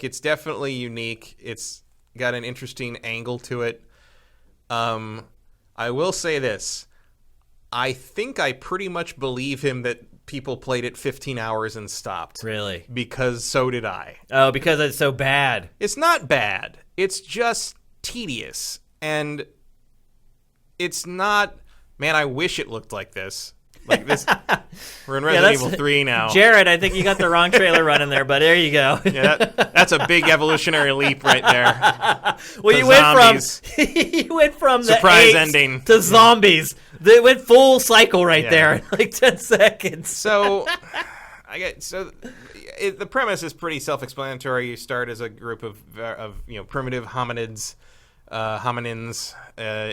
it's definitely unique. It's got an interesting angle to it. I will say this. I think I pretty much believe him that people played it 15 hours and stopped. Really? Because so did I. Oh, because it's so bad. It's not bad. It's just tedious. And it's not... Man, I wish it looked like this. Like this. We're in Resident Evil 3 now. Jared, I think you got the wrong trailer running there, but there you go. Yeah, that's a big evolutionary leap right there. Well, you went from the surprise apes ending to zombies. They went full cycle right there in like 10 seconds. So, the premise is pretty self-explanatory. You start as a group of primitive hominins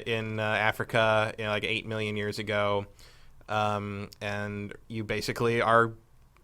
in Africa, like 8 million years ago. And you basically are,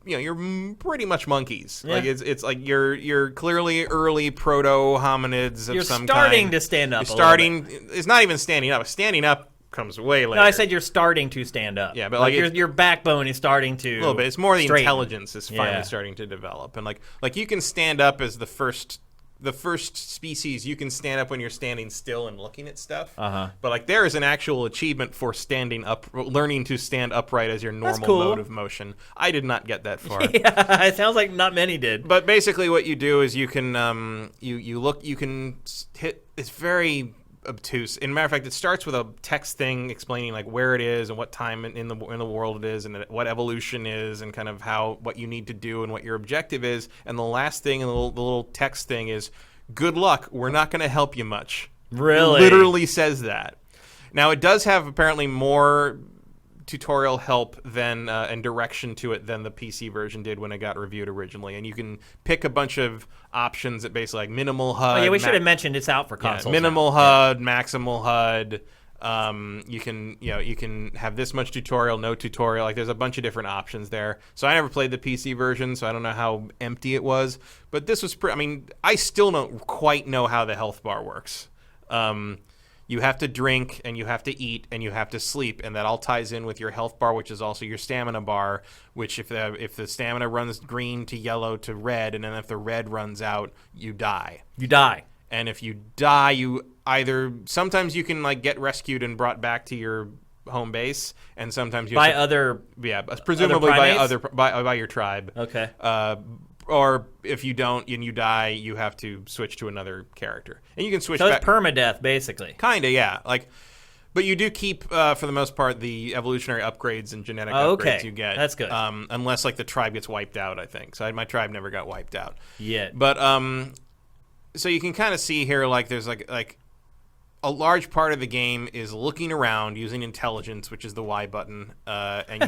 you're pretty much monkeys. Yeah. Like it's like you're clearly early proto hominids of some kind. You're starting to stand up. It's not even standing up. Standing up comes way later. No, I said you're starting to stand up. Yeah, but like your backbone is starting to a little bit. It's more the straighten. intelligence is finally starting to develop, and like you can stand up as the first the first species, you can stand up when you're standing still and looking at stuff. Uh-huh. But like there is an actual achievement for standing up, learning to stand upright as your normal cool. mode of motion. I did not get that far. Yeah, it sounds like not many did. But basically, what you do is you can you can hit. It's very obtuse. In matter of fact, it starts with a text thing explaining like where it is and what time in the world it is and what evolution is and kind of what you need to do and what your objective is. And the last thing in the little text thing is, "Good luck. We're not going to help you much." Really? It literally says that. Now it does have apparently more tutorial help than and direction to it than the PC version did when it got reviewed originally, and you can pick a bunch of options that basically like minimal HUD. Oh yeah, we should have mentioned it's out for consoles. Minimal HUD, maximal HUD. You can have this much tutorial, no tutorial. Like there's a bunch of different options there. So I never played the PC version, so I don't know how empty it was. But this was I mean, I still don't quite know how the health bar works. You have to drink, and you have to eat, and you have to sleep, and that all ties in with your health bar, which is also your stamina bar, which if the stamina runs green to yellow to red, and then if the red runs out, you die. You die. And if you die, you sometimes you can like get rescued and brought back to your home base, and sometimes you presumably by your tribe. Okay. Or if you don't and you die, you have to switch to another character, and you can switch. So back. it's permadeath, basically. Kinda, yeah. But you do keep, for the most part, the evolutionary upgrades and genetic upgrades you get. That's good. Unless like the tribe gets wiped out, I think. So my tribe never got wiped out yet. But so you can kind of see here, like there's like a large part of the game is looking around using intelligence, which is the Y button, and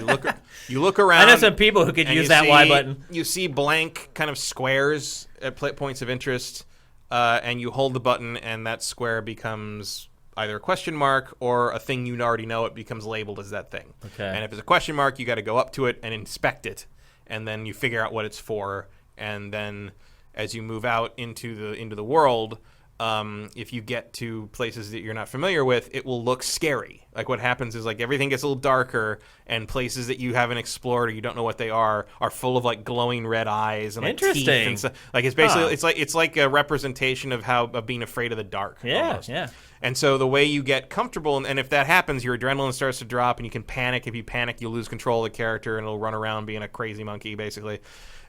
you look around. I know some people who could use that Y button. You see blank kind of squares at points of interest, and you hold the button, and that square becomes either a question mark or a thing you already know. It becomes labeled as that thing. Okay. And if it's a question mark, you got to go up to it and inspect it, and then you figure out what it's for, and then as you move out into the world. If you get to places that you're not familiar with, it will look scary. Like what happens is like everything gets a little darker, and places that you haven't explored or you don't know what they are full of like glowing red eyes and like teeth and stuff. Like it's basically it's like a representation of being afraid of the dark. Yeah, almost. yeah. And so the way you get comfortable, and if that happens, your adrenaline starts to drop, and you can panic. If you panic, you lose control of the character, and it'll run around being a crazy monkey, basically.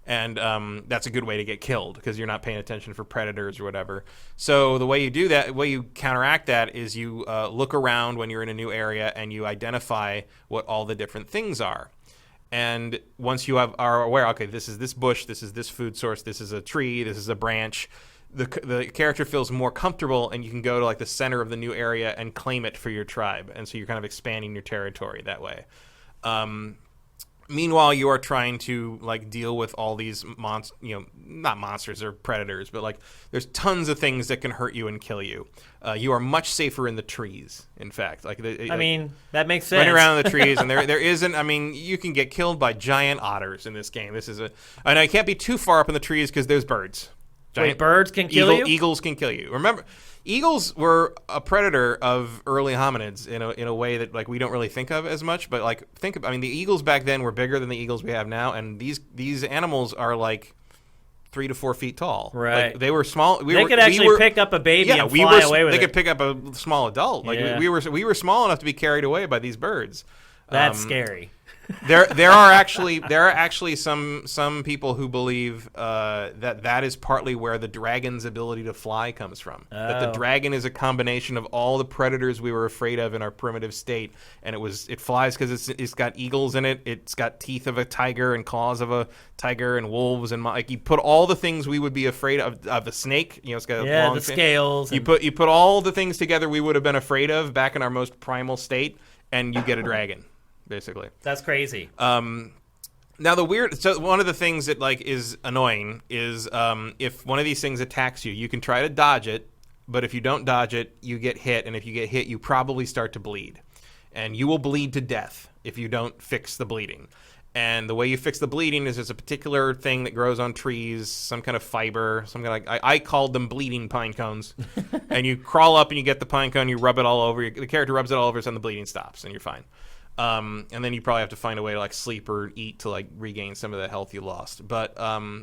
And that's a good way to get killed because you're not paying attention for predators or whatever. So the way you do that, the way you counteract that is you look around when you're in a new area and you identify what all the different things are. And once you are aware, okay, this is this bush, this is this food source, this is a tree, this is a branch, the character feels more comfortable, and you can go to like the center of the new area and claim it for your tribe. And so you're kind of expanding your territory that way. Meanwhile, you are trying to like deal with all these not monsters or predators, but like there's tons of things that can hurt you and kill you. You are much safer in the trees, in fact. That makes sense. Running around in the trees, and there isn't. I mean, you can get killed by giant otters in this game. And I can't be too far up in the trees because there's birds. Wait, birds can kill you? Eagles can kill you. Remember, eagles were a predator of early hominids in a way that like we don't really think of as much. But like the eagles back then were bigger than the eagles we have now, and these animals are like 3 to 4 feet tall. Right. Like, they were small. They could actually pick up a baby and fly away with it. They could pick up a small adult. Like we were small enough to be carried away by these birds. That's scary. There are actually some people who believe that is partly where the dragon's ability to fly comes from. Oh. That the dragon is a combination of all the predators we were afraid of in our primitive state, and it flies because it's got eagles in it. It's got teeth of a tiger and claws of a tiger and wolves and like you put all the things we would be afraid of a snake. It's got a long scales. You put all the things together we would have been afraid of back in our most primal state, and you get a dragon. Basically, that's crazy. Now one of the things that like is annoying is if one of these things attacks you, you can try to dodge it, but if you don't dodge it, you get hit, and if you get hit, you probably start to bleed, and you will bleed to death if you don't fix the bleeding. And the way you fix the bleeding is there's a particular thing that grows on trees, some kind of fiber, some kind of I called them bleeding pine cones, and you crawl up and you get the pine cone, you rub it all over. The character rubs it all over, and the bleeding stops, and you're fine. And then you probably have to find a way to like sleep or eat to like regain some of the health you lost. But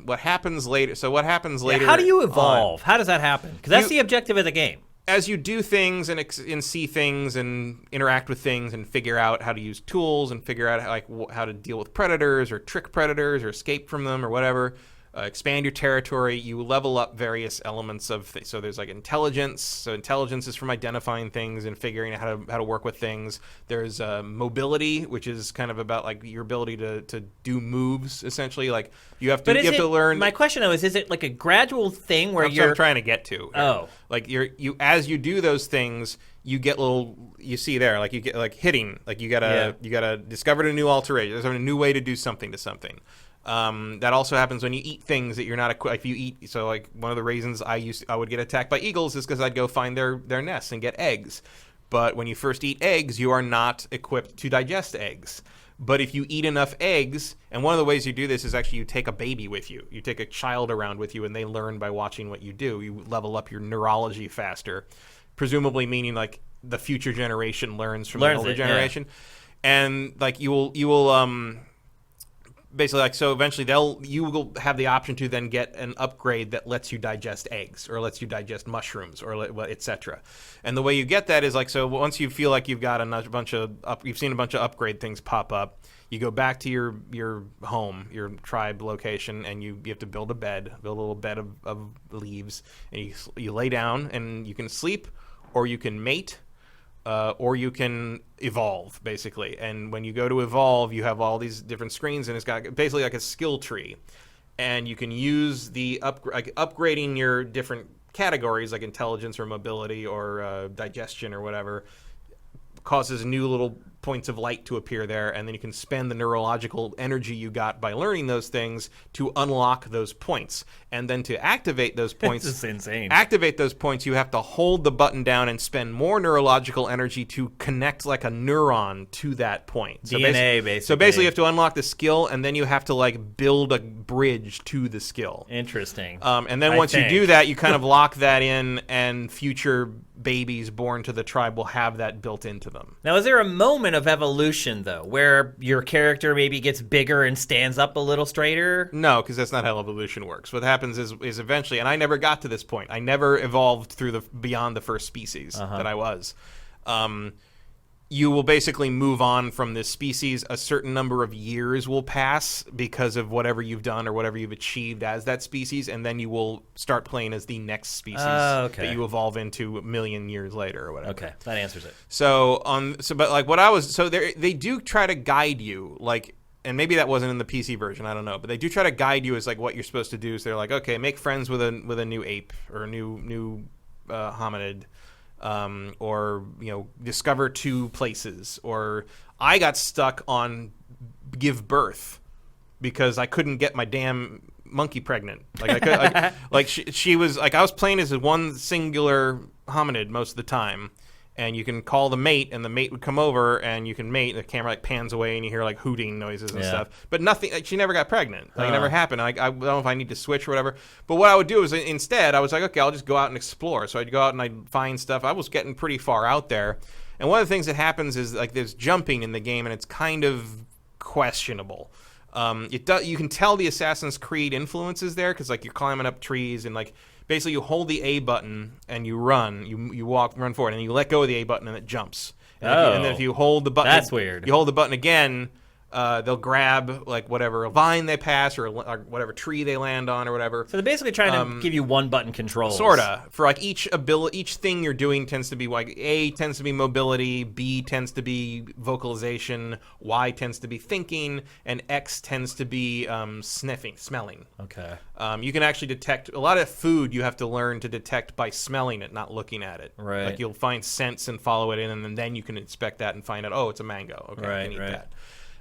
what happens later? So what happens later? How do you evolve? How does that happen? Because that's the objective of the game. As you do things and see things and interact with things and figure out how to use tools and figure out how to deal with predators or trick predators or escape from them or whatever, expand your territory, you level up various elements of so there's like intelligence. So intelligence is from identifying things and figuring out how to work with things. There's mobility, which is kind of about like your ability to do moves, essentially. Like you have to to learn. My question though is it like a gradual thing where that's what I'm trying to get to here. Oh, like you as you do those things, you get you see there, like you get like hitting, like you gotta discover a new alteration. There's a new way to do something to something. That also happens when you eat things that you're not equipped. If you eat, so like one of the reasons I would get attacked by eagles is because I'd go find their nests and get eggs. But when you first eat eggs, you are not equipped to digest eggs. But if you eat enough eggs, and one of the ways you do this is actually you take a baby with you. You take a child around with you, and they learn by watching what you do. You level up your neurology faster, presumably meaning like the future generation learns from the older generation, and like you will basically, like, so eventually you will have the option to then get an upgrade that lets you digest eggs or lets you digest mushrooms or etc. And the way you get that is like, so once you feel like you've got you've seen a bunch of upgrade things pop up, you go back to your home, your tribe location, and you have to build a little bed of leaves, and you lay down and you can sleep or you can mate. Or you can evolve, basically. And when you go to evolve, you have all these different screens, and it's got basically like a skill tree. And you can use the upgrading your different categories, like intelligence or mobility or digestion or whatever, causes new little points of light to appear there, and then you can spend the neurological energy you got by learning those things to unlock those points. And then to activate those points, this is insane. Activate those points, you have to hold the button down and spend more neurological energy to connect like a neuron to that point. So basically. So basically you have to unlock the skill, and then you have to like build a bridge to the skill. Interesting. And then once you do that, you kind of lock that in, and future babies born to the tribe will have that built into them. Now, is there a moment of evolution, though, where your character maybe gets bigger and stands up a little straighter? No, because that's not how evolution works. What happens is eventually, and I never got to this point. I never evolved beyond the first species that I was. You will basically move on from this species. A certain number of years will pass because of whatever you've done or whatever you've achieved as that species, and then you will start playing as the next species that you evolve into a million years later or whatever. Okay, that answers it. But like what I was, so they do try to guide you, like, and maybe that wasn't in the PC version, I don't know, but they do try to guide you as like what you're supposed to do. So they're like, okay, make friends with a new ape or a new hominid. Or discover two places. Or I got stuck on give birth because I couldn't get my damn monkey pregnant. Like I could, she was like, I was playing as one singular hominid most of the time, and you can call the mate, and the mate would come over, and you can mate. And the camera like pans away, and you hear like hooting noises and stuff. But nothing. Like, she never got pregnant. Like it never happened. I don't know if I need to switch or whatever. But what I would do is instead, I was like, okay, I'll just go out and explore. So I'd go out and I'd find stuff. I was getting pretty far out there. And one of the things that happens is like there's jumping in the game, and it's kind of questionable. You can tell the Assassin's Creed influences there because like you're climbing up trees and like. Basically, you hold the A button and you run. You run forward, and you let go of the A button and it jumps. And then if you hold the button, that's weird. You hold the button again, they'll grab like whatever vine they pass or whatever tree they land on or whatever. So they're basically trying to give you one button controls. Sorta. For like each thing you're doing tends to be like A tends to be mobility, B tends to be vocalization, Y tends to be thinking, and X tends to be smelling. Okay. You can actually detect a lot of food. You have to learn to detect by smelling it, not looking at it. Right. Like you'll find scents and follow it in, and then you can inspect that and find out, oh, it's a mango. Okay, I can eat that.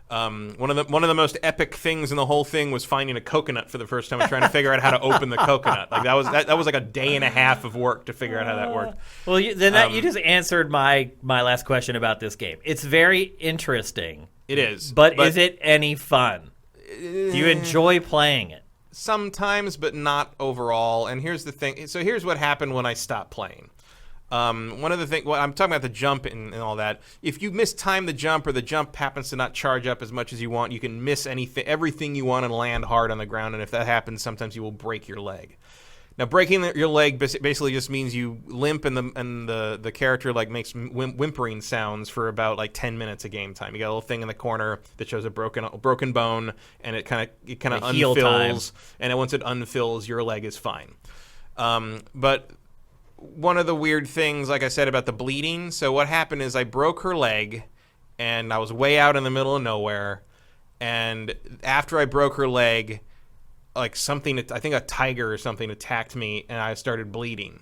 One of the most epic things in the whole thing was finding a coconut for the first time and trying to figure out how to open the coconut. Like that was like a day and a half of work to figure out how that worked. Well, you just answered my last question about this game. It's very interesting. It is, but is it any fun? Do you enjoy playing it? Sometimes, but not overall. And here's the thing. So here's what happened when I stopped playing. One of the things, I'm talking about the jump and all that. If you mistime the jump or the jump happens to not charge up as much as you want, you can miss everything you want and land hard on the ground. And if that happens, sometimes you will break your leg. Now, breaking your leg basically just means you limp and the character like makes whimpering sounds for about like 10 minutes of game time. You got a little thing in the corner that shows a broken bone, and it kind of unfills, and once it unfills, your leg is fine. But one of the weird things, like I said, about the bleeding, so what happened is I broke her leg, and I was way out in the middle of nowhere, and after I broke her leg, like something, I think a tiger or something attacked me, and I started bleeding.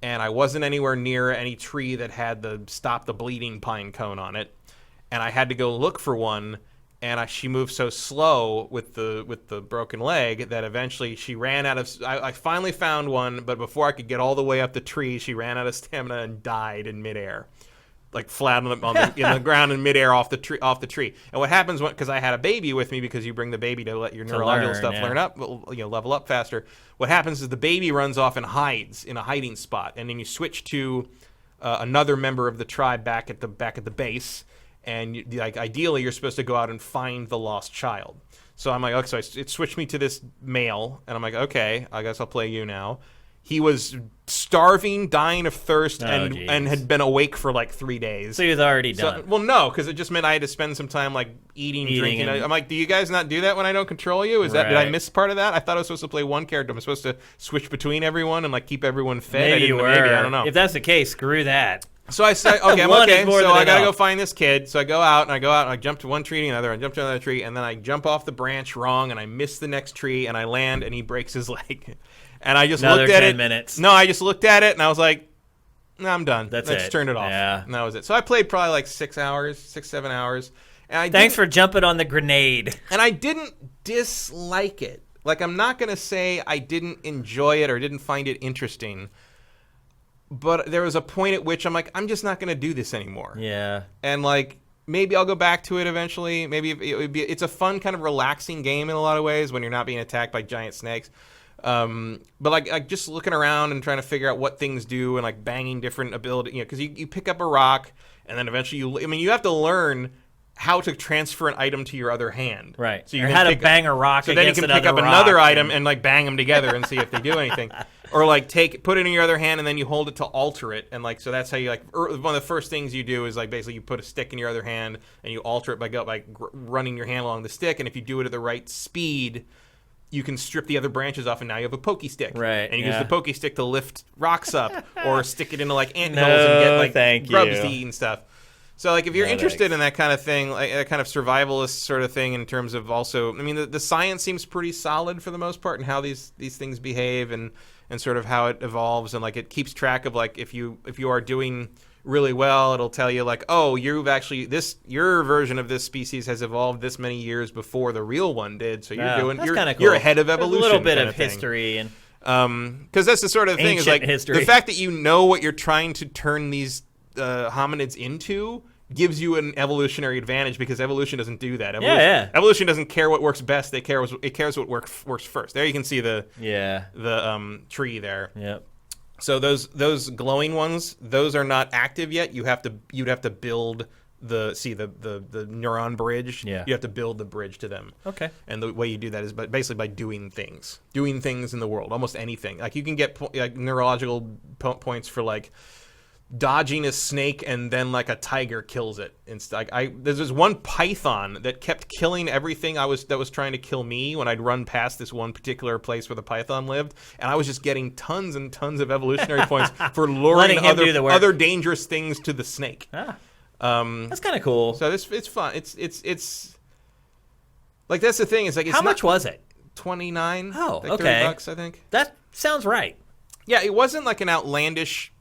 And I wasn't anywhere near any tree that had the stop the bleeding pine cone on it, and I had to go look for one. And she moved so slow with the broken leg that eventually she ran out of. I finally found one, but before I could get all the way up the tree, she ran out of stamina and died in midair, like flat in the ground in midair off the tree. And what happens because I had a baby with me, because you bring the baby to let your neurological stuff learn up, level up faster. What happens is the baby runs off and hides in a hiding spot, and then you switch to another member of the tribe back at the base. And ideally, you're supposed to go out and find the lost child. So I'm like, okay, so it switched me to this male, and I'm like, okay, I guess I'll play you now. He was starving, dying of thirst, and had been awake for like 3 days. So he was already done. Well, no, because it just meant I had to spend some time like eating, drinking. I'm like, do you guys not do that when I don't control you? Did I miss part of that? I thought I was supposed to play one character. I'm supposed to switch between everyone and like keep everyone fed. Maybe you were. Maybe, I don't know. If that's the case, screw that. So I said, okay, so I gotta go find this kid. So I go out and I jump to one tree to another, I jump to another tree, and then I jump off the branch wrong, and I miss the next tree, and I land, and he breaks his leg. And I just looked at it. 10 minutes. No, I just looked at it, and I was like, no, I'm done. Let's turn it off. Yeah. And that was it. So I played probably like 7 hours. And Thanks for jumping on the grenade. And I didn't dislike it. Like, I'm not going to say I didn't enjoy it or didn't find it interesting. But there was a point at which I'm like, I'm just not going to do this anymore. Yeah. And like, maybe I'll go back to it eventually. Maybe it's a fun kind of relaxing game in a lot of ways when you're not being attacked by giant snakes. But like just looking around and trying to figure out what things do and like banging different ability, because you pick up a rock and then eventually you have to learn how to transfer an item to your other hand. Right. So or how to bang a rock so against then you can pick up another item and like bang them together and see if they do anything. Or like put it in your other hand and then you hold it to alter it, and like so that's how you like one of the first things you do is like basically you put a stick in your other hand and you alter it by running your hand along the stick, and if you do it at the right speed, you can strip the other branches off, and now you have a pokey stick. Right. And you use the pokey stick to lift rocks up or stick it into like ant hills and get like grubs to eat and stuff. So like if you're interested in that kind of thing, like that kind of survivalist sort of thing in terms of also, I mean the science seems pretty solid for the most part and how these things behave and sort of how it evolves, and like it keeps track of like if you are doing really well, it'll tell you like, oh, you've actually your version of this species has evolved this many years before the real one did, so you're ahead of evolution. There's a little bit of history and because that's the sort of thing is like history. The fact that you know what you're trying to turn these hominids into gives you an evolutionary advantage, because evolution doesn't do that. Evolution doesn't care what works best. It cares what works first. There you can see the tree there. Yep. So those glowing ones, those are not active yet. You'd have to build the neuron bridge. Yeah. You have to build the bridge to them. Okay. And the way you do that is basically by doing things in the world, almost anything. Like you can get neurological points for like dodging a snake and then like a tiger kills it. There's this one python that kept killing everything that was trying to kill me when I'd run past this one particular place where the python lived, and I was just getting tons and tons of evolutionary points for luring other dangerous things to the snake. That's kind of cool. So it's fun. It's like that's the thing. It's like how much was it? $29. Oh, like okay. $30, I think. That sounds right. Yeah, it wasn't like an outlandish.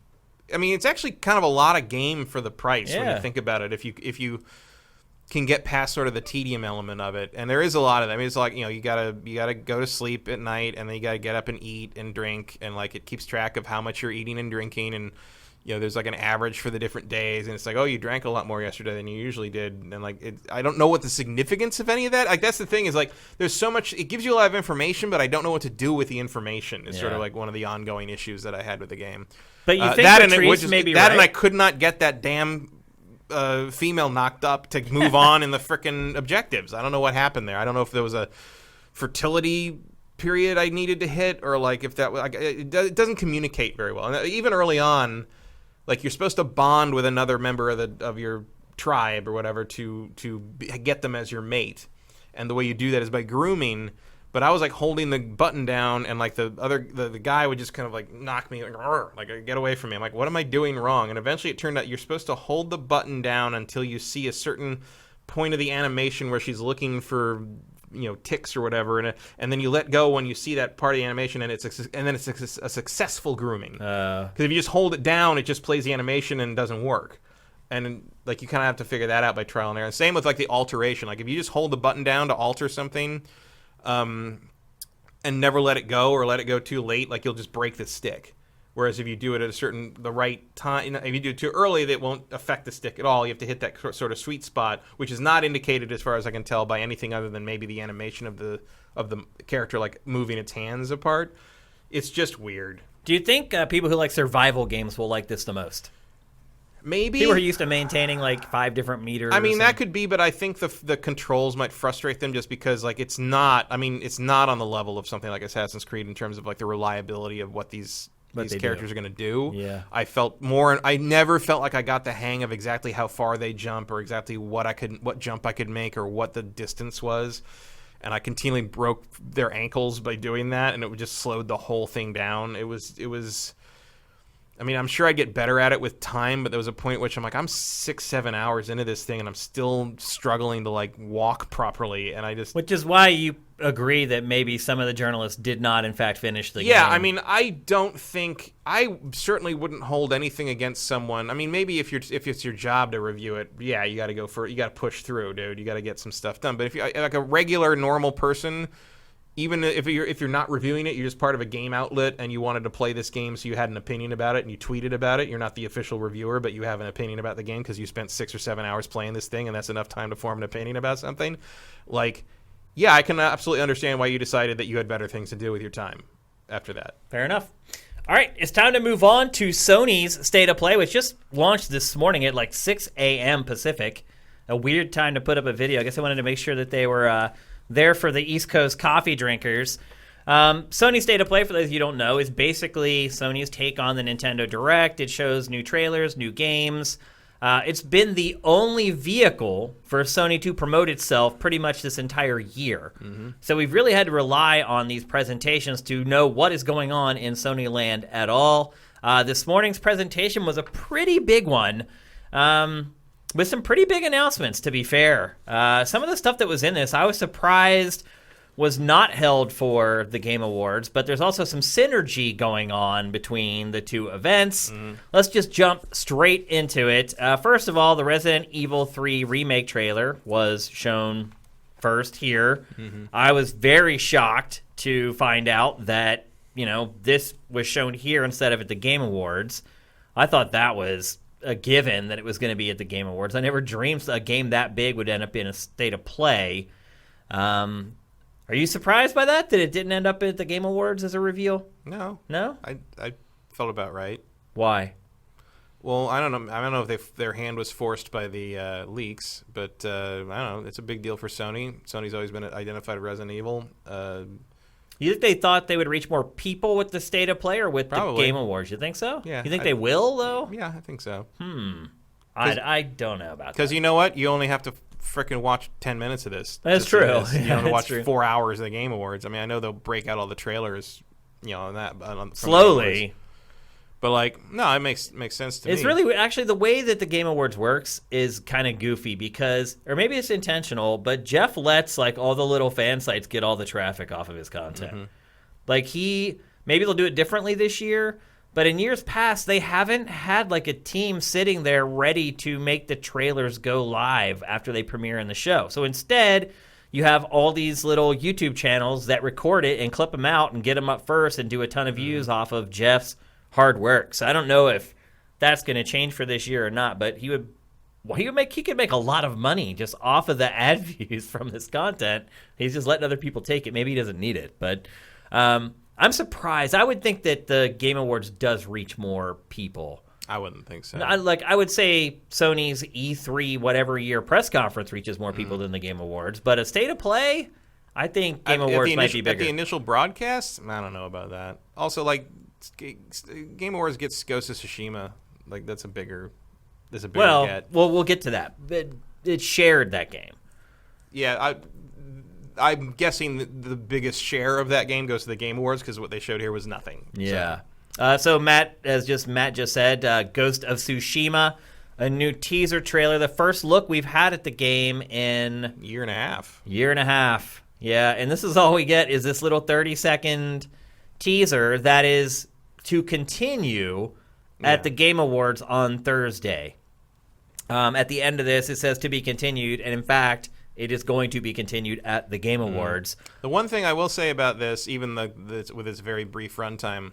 I mean, it's actually kind of a lot of game for the price when you think about it. If you can get past sort of the tedium element of it, and there is a lot of that. I mean, it's like you gotta go to sleep at night, and then you gotta get up and eat and drink, and like it keeps track of how much you're eating and drinking, and there's like an average for the different days, and it's like, oh, you drank a lot more yesterday than you usually did, and like I don't know what the significance of any of that. Like that's the thing is like there's so much. It gives you a lot of information, but I don't know what to do with the information. It's sort of like one of the ongoing issues that I had with the game. But you think Patrice may be right? And I could not get that damn female knocked up to move on in the frickin' objectives. I don't know what happened there. I don't know if there was a fertility period I needed to hit, or like if that was like, it doesn't communicate very well. And even early on, like you're supposed to bond with another member of your tribe or whatever to get them as your mate, and the way you do that is by grooming. But I was like holding the button down, and like the guy would just kind of like knock me like get away from me. I'm like, what am I doing wrong? And eventually it turned out you're supposed to hold the button down until you see a certain point of the animation where she's looking for ticks or whatever, and then you let go when you see that part of the animation, and then it's a successful grooming. Because if you just hold it down, it just plays the animation and doesn't work. And like you kind of have to figure that out by trial and error. And same with like the alteration. Like if you just hold the button down to alter something, and never let it go or let it go too late, like you'll just break the stick. Whereas if you do it at the right time, if you do it too early, that won't affect the stick at all. You have to hit that sort of sweet spot, which is not indicated, as far as I can tell, by anything other than maybe the animation of the character like moving its hands apart. It's just weird. Do you think people who like survival games will like this the most? Maybe. People are used to maintaining like 5 different meters. I mean, that could be, but I think the controls might frustrate them just because like it's not on the level of something like Assassin's Creed in terms of like the reliability of what these characters are going to do. Yeah. I never felt like I got the hang of exactly how far they jump or exactly what jump I could make or what the distance was. And I continually broke their ankles by doing that, and it just slowed the whole thing down. It was I mean, I'm sure I'd get better at it with time, but there was a point at which I'm like, I'm 6-7 hours into this thing, and I'm still struggling to like walk properly, and I just... Which is why you agree that maybe some of the journalists did not, in fact, finish the game. Yeah, I mean, I certainly wouldn't hold anything against someone. I mean, maybe if it's your job to review it, yeah, you got to you got to push through, dude. You got to get some stuff done. But if you're like a regular, normal person... Even if you're not reviewing it, you're just part of a game outlet and you wanted to play this game, so you had an opinion about it and you tweeted about it. You're not the official reviewer, but you have an opinion about the game because you spent 6 or 7 hours playing this thing, and that's enough time to form an opinion about something. Like, yeah, I can absolutely understand why you decided that you had better things to do with your time after that. Fair enough. All right, it's time to move on to Sony's State of Play, which just launched this morning at like 6 a.m. Pacific. A weird time to put up a video. I guess I wanted to make sure that they were... there for the East Coast coffee drinkers. Sony State of Play, for those of you who don't know, is basically Sony's take on the Nintendo Direct. It shows new trailers, new games. It's been the only vehicle for Sony to promote itself pretty much this entire year. Mm-hmm. So we've really had to rely on these presentations to know what is going on in Sony land at all. This morning's presentation was a pretty big one. With some pretty big announcements, to be fair. Some of the stuff that was in this, I was surprised was not held for the Game Awards, but there's also some synergy going on between the two events. Let's just jump straight into it. First of all, the Resident Evil 3 remake trailer was shown first here. Mm-hmm. I was very shocked to find out that, this was shown here instead of at the Game Awards. I thought that was... a given that it was going to be at the Game Awards. I never dreamed a game that big would end up in a State of Play. Are you surprised by that it didn't end up at the Game Awards as a reveal? No. I felt about right. Why? Well, I don't know if their hand was forced by the leaks, but I don't know. It's a big deal for Sony. Sony's always been identified as Resident Evil. You think they thought they would reach more people with the State of Play or with Probably. the Game Awards? You think so? Yeah. You think they will, though? Yeah, I think so. I don't know about that. Because you know what? You only have to frickin' watch 10 minutes of this. That's true. You don't have to watch true. 4 hours of the Game Awards. I mean, I know they'll break out all the trailers, on that. Slowly. But, no, it makes sense to me. It's really, actually, the way that the Game Awards works is kind of goofy because, or maybe it's intentional, but Jeff lets, all the little fan sites get all the traffic off of his content. Mm-hmm. Maybe they'll do it differently this year, but in years past, they haven't had, a team sitting there ready to make the trailers go live after they premiere in the show. So instead, you have all these little YouTube channels that record it and clip them out and get them up first and do a ton of views off of Jeff's hard work. So I don't know if that's going to change for this year or not, but he could make a lot of money just off of the ad views from this content. He's just letting other people take it. Maybe he doesn't need it, but I'm surprised. I would think that the Game Awards does reach more people. I wouldn't think so. I would say Sony's E3 whatever year press conference reaches more people than the Game Awards, but a State of Play, I think Game Awards might be bigger. At the initial broadcast, I don't know about that. Also, like, Game Awards gets Ghost of Tsushima. Like, that's a bigger get. Well, we'll get to that. It shared that game. Yeah, I'm guessing the biggest share of that game goes to the Game Awards because what they showed here was nothing. Yeah. So Matt just said, Ghost of Tsushima, a new teaser trailer, the first look we've had at the game in year and a half. Yeah, and this is all we get is this little 30-second teaser that is to continue at the Game Awards on Thursday. At the end of this, it says to be continued, and in fact, it is going to be continued at the Game Awards. The one thing I will say about this, even with its very brief runtime,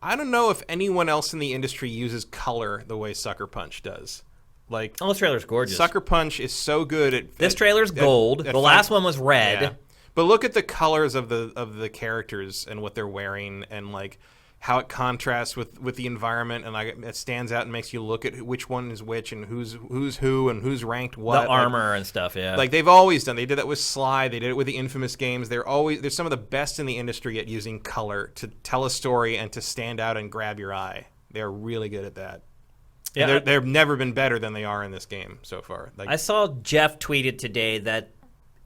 I don't know if anyone else in the industry uses color the way Sucker Punch does. Like, this trailer's gorgeous. Sucker Punch is so good at this trailer's gold. The last one was red. Yeah. But look at the colors of the characters and what they're wearing, and like how it contrasts with the environment, and like it stands out and makes you look at which one is which and who's who and who's ranked what. The armor and stuff, yeah. Like they've always done. They did that with Sly. They did it with the Infamous games. They're some of the best in the industry at using color to tell a story and to stand out and grab your eye. They're really good at that. Yeah, they've never been better than they are in this game so far. Like, I saw Jeff tweeted today that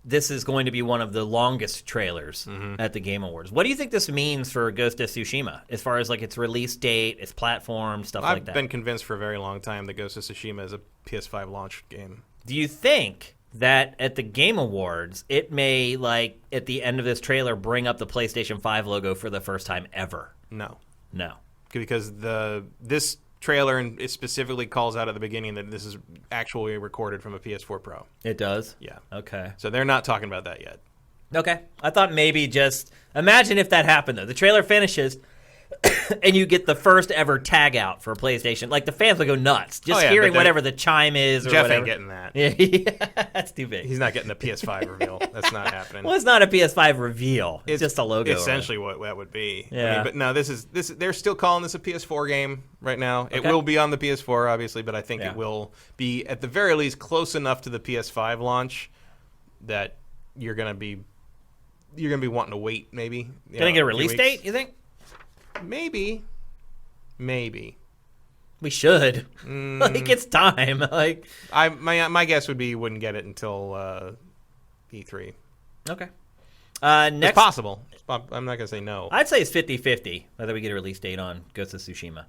this is going to be one of the longest trailers at the Game Awards. What do you think this means for Ghost of Tsushima as far as like its release date, its platform, stuff like that? I've been convinced for a very long time that Ghost of Tsushima is a PS5 launch game. Do you think that at the Game Awards, it may, like, at the end of this trailer, bring up the PlayStation 5 logo for the first time ever? No. Because this trailer, and it specifically calls out at the beginning that this is actually recorded from a PS4 Pro. It does? Yeah. Okay. So they're not talking about that yet. Okay. I thought maybe just imagine if that happened, though. The trailer finishes and you get the first ever tag out for PlayStation. Like, the fans would go nuts just hearing whatever the chime is or Jeff whatever. Ain't getting that. Yeah, that's too big. He's not getting a PS5 reveal. That's not happening. Well, it's not a PS5 reveal. It's just a logo. Essentially what that would be. Yeah. I mean, but no, this they're still calling this a PS4 game right now. Okay. It will be on the PS4, obviously, but I think it will be, at the very least, close enough to the PS5 launch that you're gonna be wanting to wait, maybe. Gonna get a release date, you think? Maybe. We should. Like, it's time. Like, my guess would be you wouldn't get it until E3. Okay. Next, it's possible. I'm not gonna say no. I'd say it's 50-50 whether we get a release date on Ghost of Tsushima.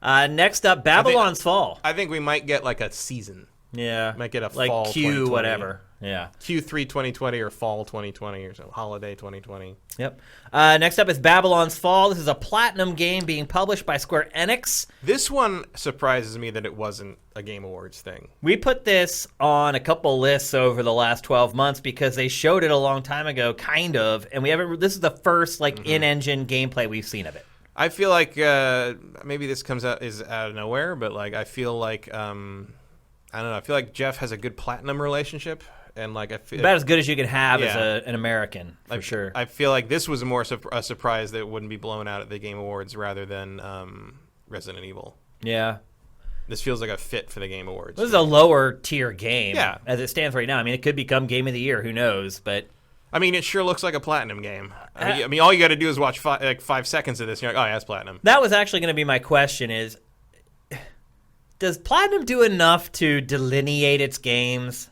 Next up, Babylon's Fall. I think we might get like a season. Yeah. Might get a like fall Q whatever. Yeah. Q3 2020 or fall 2020 or so. Holiday 2020. Yep. Next up is Babylon's Fall. This is a platinum game being published by Square Enix. This one surprises me that it wasn't a Game Awards thing. We put this on a couple lists over the last 12 months because they showed it a long time ago, kind of, and we haven't. This is the first in-engine gameplay we've seen of it. I feel like maybe this is out of nowhere, but like I feel like I don't know. I feel like Jeff has a good platinum relationship, and like I feel about as good as you can have as an American, for sure. I feel like this was more a surprise that it wouldn't be blown out at the Game Awards rather than Resident Evil. Yeah. This feels like a fit for the Game Awards. This is a lower tier game, yeah, as it stands right now. I mean, it could become Game of the Year. Who knows? But I mean, it sure looks like a platinum game. I mean, all you got to do is watch 5 seconds of this, and you're like, oh, yeah, it's platinum. That was actually going to be my question: is does Platinum do enough to delineate its games?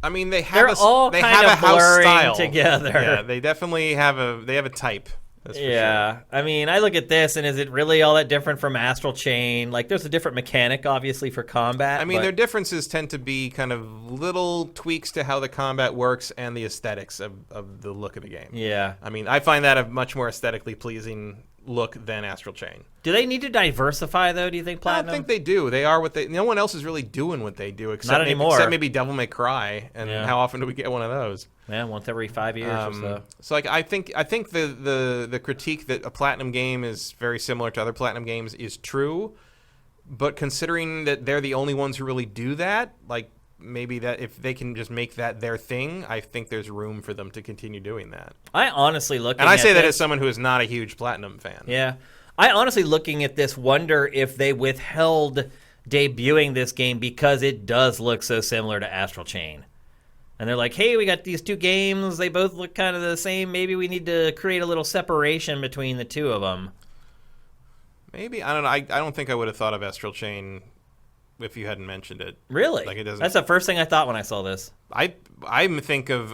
I mean, they They're have all they kind have of a house blurring style together. Yeah, they definitely have a type. That's for sure. I mean, I look at this, and is it really all that different from Astral Chain? Like, there's a different mechanic, obviously, for combat. I mean, their differences tend to be kind of little tweaks to how the combat works and the aesthetics of the look of the game. Yeah. I mean, I find that a much more aesthetically pleasing look than Astral Chain. Do they need to diversify, though, do you think, Platinum? I don't think they do. They are what they... No one else is really doing what they do except Not anymore. Except maybe Devil May Cry, and how often do we get one of those? Yeah, once every 5 years or so. So, like, I think the critique that a Platinum game is very similar to other Platinum games is true, But considering that they're the only ones who really do that, like maybe that if they can just make that their thing, I think there's room for them to continue doing that. I honestly look, and I say that as someone who is not a huge Platinum fan. Yeah, I honestly looking at this wonder if they withheld debuting this game because it does look so similar to Astral Chain. And they're like, hey, we got these two games. They both look kind of the same. Maybe we need to create a little separation between the two of them. Maybe. I don't know. I don't think I would have thought of Astral Chain if you hadn't mentioned it. Really? Like it doesn't. That's the first thing I thought when I saw this. I think of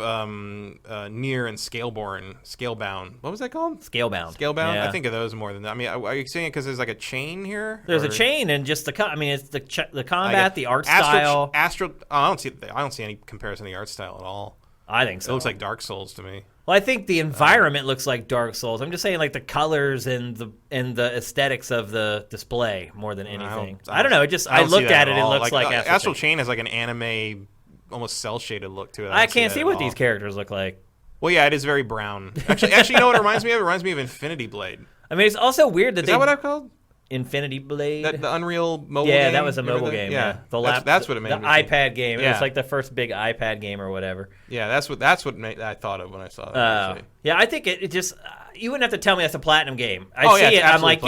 Nier and Scalebound. What was that called? Scalebound. Scalebound? Yeah. I think of those more than that. I mean, are you saying it because there's like a chain here? There's a chain and just it's the combat, the art style. I don't see any comparison to the art style at all. I think so. It looks like Dark Souls to me. Well, I think the environment looks like Dark Souls. I'm just saying, like the colors and the aesthetics of the display more than anything. I don't know. I looked at it. It looks like Astral Chain has like an anime, almost cell shaded look to it. I can't see what these characters look like. Well, yeah, it is very brown. Actually, you know what it reminds me of? It reminds me of Infinity Blade. I mean, it's also weird that is that what I've called? Infinity Blade. The Unreal mobile game? Yeah, that was a mobile game. Yeah. That's what it made the me iPad think. game. Yeah. It was like the first big iPad game or whatever. Yeah, that's what I thought of when I saw that. Yeah, I think it just you wouldn't have to tell me that's a Platinum game. I see it. I'm like,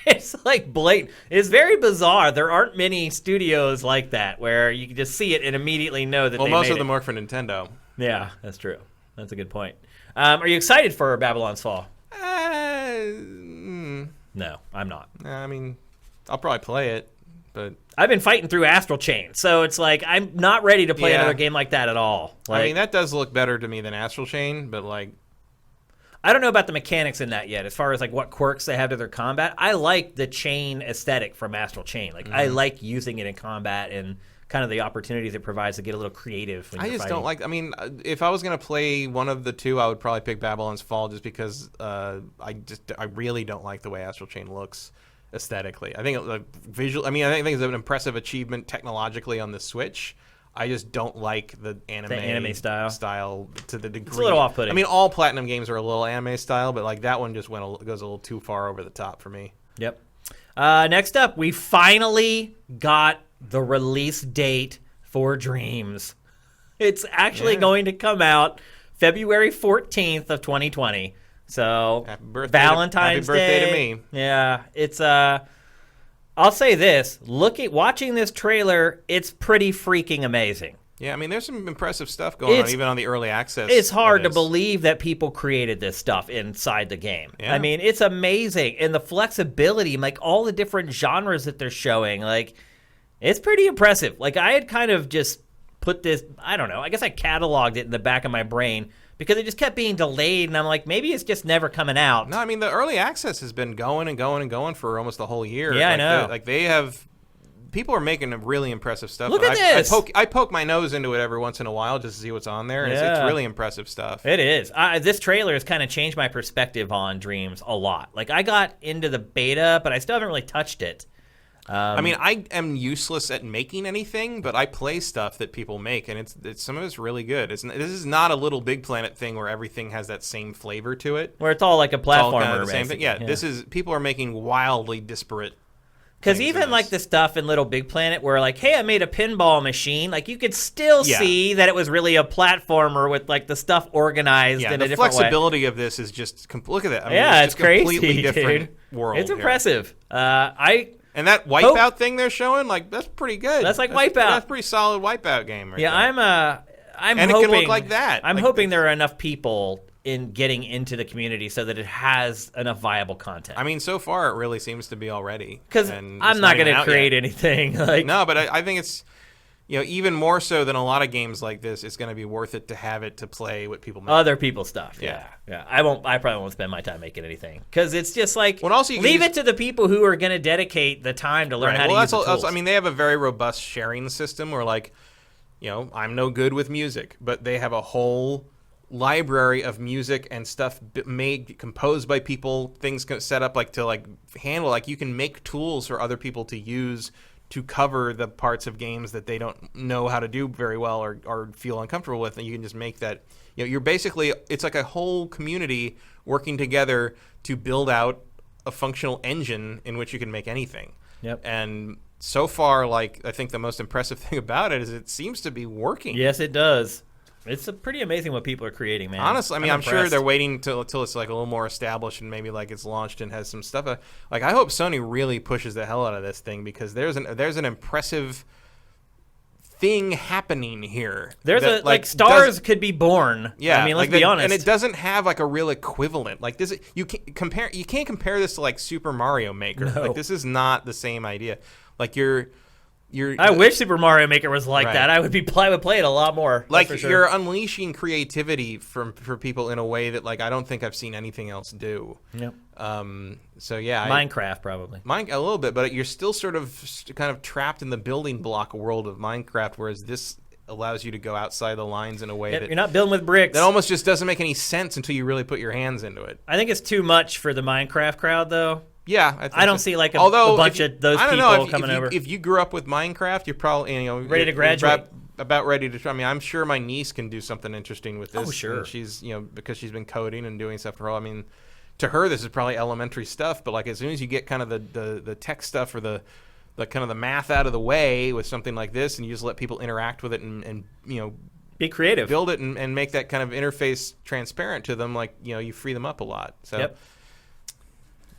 it's like blatant. It's very bizarre. There aren't many studios like that where you can just see it and immediately know that. Well, most of them work for Nintendo. Yeah, that's true. That's a good point. Are you excited for Babylon's Fall? No, I'm not. I mean, I'll probably play it, but I've been fighting through Astral Chain, so it's like I'm not ready to play another game like that at all. I mean, that does look better to me than Astral Chain, but like, I don't know about the mechanics in that yet. As far as like what quirks they have to their combat, I like the chain aesthetic from Astral Chain. Like I like using it in combat and kind of the opportunities it provides to get a little creative. I just don't like. I mean, if I was gonna play one of the two, I would probably pick Babylon's Fall, just because I really don't like the way Astral Chain looks aesthetically. I think like visual. I think it's an impressive achievement technologically on the Switch. I just don't like the anime style to the degree. It's a little off-putting. I mean, all Platinum games are a little anime style, but like that one just goes a little too far over the top for me. Yep. Next up, we finally got the release date for Dreams. It's actually going to come out February 14th of 2020. So happy birthday Valentine's Day. Happy birthday to me. Yeah, it's I'll say this, watching this trailer, it's pretty freaking amazing. Yeah, I mean, there's some impressive stuff going on, even on the early access. It's hard to believe that people created this stuff inside the game. Yeah. I mean, it's amazing. And the flexibility, like all the different genres that they're showing, like, it's pretty impressive. Like, I had kind of just put this, I don't know, I guess I cataloged it in the back of my brain because it just kept being delayed, and I'm like, maybe it's just never coming out. No, I mean, the early access has been going and going and going for almost the whole year. Yeah, I know. They have... People are making really impressive stuff. Look at this. I poke my nose into it every once in a while just to see what's on there. And it's really impressive stuff. It is. This trailer has kind of changed my perspective on Dreams a lot. Like, I got into the beta, but I still haven't really touched it. I mean, I am useless at making anything, but I play stuff that people make, and it's some of it's really good. This is not a Little Big Planet thing where everything has that same flavor to it. Where it's all like a platformer. Kind of the same thing. Yeah, this is people are making wildly disparate. Because even like the stuff in Little Big Planet where like, hey, I made a pinball machine, like you could still see that it was really a platformer with like the stuff organized in a different way. The flexibility of this is just look at that. I mean, it's just crazy, completely different world. It's impressive. And that Wipeout thing they're showing, like that's pretty good. That's Wipeout. That's a pretty solid Wipeout game. There. I'm and hoping, it can look like that. I'm hoping there are enough people in getting into the community so that it has enough viable content. I mean, so far it really seems to be already. Because I'm not going to create anything. No, but I think it's, even more so than a lot of games like this, it's going to be worth it to have it to play what people make. Other people's stuff. Yeah. I probably won't spend my time making anything because it's just like leave it to the people who are going to dedicate the time to learn how to use the tools. I mean, they have a very robust sharing system where I'm no good with music, but they have a whole library of music and stuff composed by people, things set up to handle, you can make tools for other people to use to cover the parts of games that they don't know how to do very well or feel uncomfortable with, and you can just make that. You're basically, it's like a whole community working together to build out a functional engine in which you can make anything. Yep. And so far, like, I think the most impressive thing about it is it seems to be working. Yes, it does. It's pretty amazing what people are creating, man. Honestly, I mean, I'm sure impressed. they're waiting till it's like a little more established and maybe like it's launched and has some stuff. Like, I hope Sony really pushes the hell out of this thing because there's an impressive thing happening here. There's that, like stars could be born. Yeah, I mean, let's like be honest. And it doesn't have like a real equivalent. Like this, you can't compare this to like Super Mario Maker. No. Like this is not the same idea. Like I wish Super Mario Maker was like Right. that. I would play it a lot more. like that's for sure. you're unleashing creativity for people in a way that like I don't think I've seen anything else do. Yep. So yeah, Minecraft probably. a little bit, but you're still sort of kind of trapped in the building block world of Minecraft, whereas this allows you to go outside the lines in a way Yep, that you're not building with bricks. that almost just doesn't make any sense until you really put your hands into it. I think it's too much for the Minecraft crowd, though. Yeah, I, think I don't so. see like a Although, bunch if you- of those I don't people know, coming over. If you grew up with Minecraft, you're probably Ready to you're graduate. about ready to. I mean, I'm sure my niece can do something interesting with this. Oh, sure. And she's because she's been coding and doing stuff for her. I mean, to her this is probably elementary stuff, but like as soon as you get kind of the tech stuff or the kind of the math out of the way with something like this, and you just let people interact with it and Be creative. build it and make that kind of interface transparent to them, like you free them up a lot. So. Yep.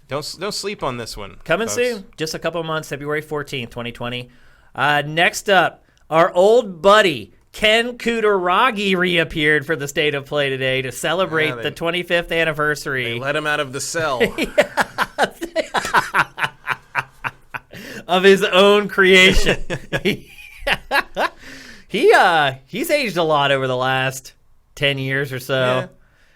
Don't sleep on this one. Coming folks. soon. Just a couple of months, February 14th, 2020. Next up, our old buddy, Ken Kutaragi, reappeared for the State of Play today to celebrate Yeah, the 25th anniversary. They let him out of the cell. Of his own creation. He's aged a lot over the last 10 years or so. Yeah.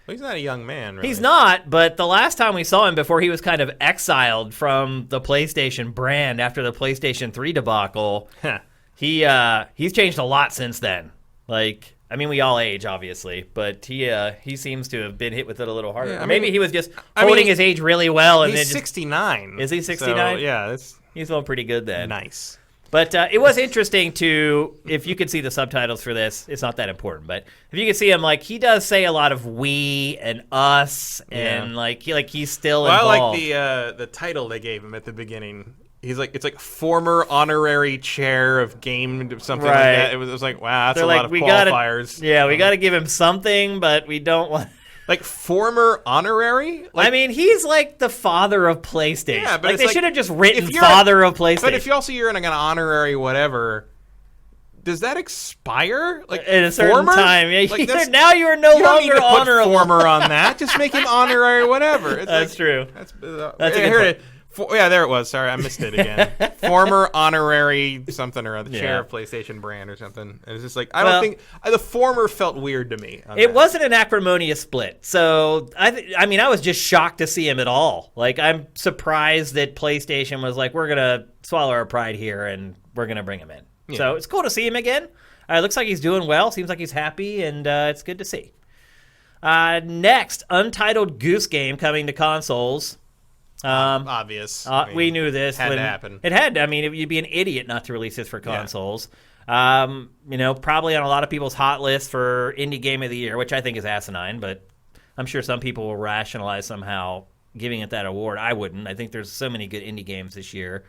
Well, he's not a young man, really. He's not, but the last time we saw him before he was kind of exiled from the PlayStation brand after the PlayStation 3 debacle, Huh. he's changed a lot since then. Like, I mean, we all age, obviously, but he seems to have been hit with it a little harder. Yeah, I Maybe mean- he was just holding his age really well, and He's then just 69. Is he 69? So, yeah, that's he's feeling pretty good then. nice. But it was interesting if you could see the subtitles for this, it's not that important, but if you could see him, like, he does say a lot of we and us, and he's still Well, involved. I like the title they gave him at the beginning. He's like, it's like former honorary chair of game, something Right. like that. It was like, wow, that's They're a like, lot of we qualifiers. we gotta give him something, but we don't want. Like former honorary? Like, I mean, he's like the father of PlayStation. Yeah, but like it's they like, should have just written if you're father of PlayStation. But if you also you're in like an honorary whatever, does that expire? Like at a certain former? time, yeah, Like, that's- now you are no you don't need longer to put honorable. former on that. Just make him honorary whatever. It's That's like, true. That's That's a good here point. it is. Yeah, there it was. Sorry, I missed it again. Former honorary something or other, Yeah. chair of PlayStation brand or something. It was just like I Well- don't think the former felt weird to me. On It that. wasn't an acrimonious split, so I mean, I was just shocked to see him at all. Like, I'm surprised that PlayStation was like, we're gonna swallow our pride here and we're gonna bring him in. Yeah. So it's cool to see him again. It looks like he's doing well. Seems like he's happy, and it's good to see. Next, Untitled Goose Game coming to consoles. obvious. I mean, We knew this. had to happen. It had to. I mean, you'd be an idiot not to release this for consoles. Probably on a lot of people's hot list for Indie Game of the Year, which I think is asinine, but I'm sure some people will rationalize somehow giving it that award. I wouldn't. I think there's so many good indie games this year.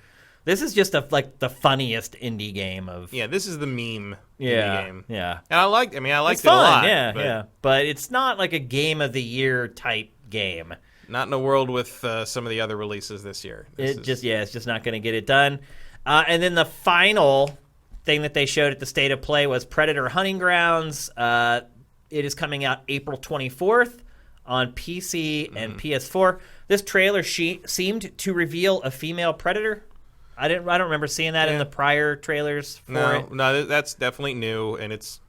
This is just like the funniest indie game of. Yeah, this is the meme Yeah, indie game. yeah. And I liked it It's a fun, lot. yeah, but yeah. But it's not like a Game of the Year type game. Not in a world with some of the other releases this year. It's just not going to get it done. And then the final thing that they showed at the State of Play was Predator Hunting Grounds. It is coming out April 24th on PC and PS4. This trailer seemed to reveal a female Predator. I don't remember seeing that in the prior trailers for it. No, that's definitely new, and it's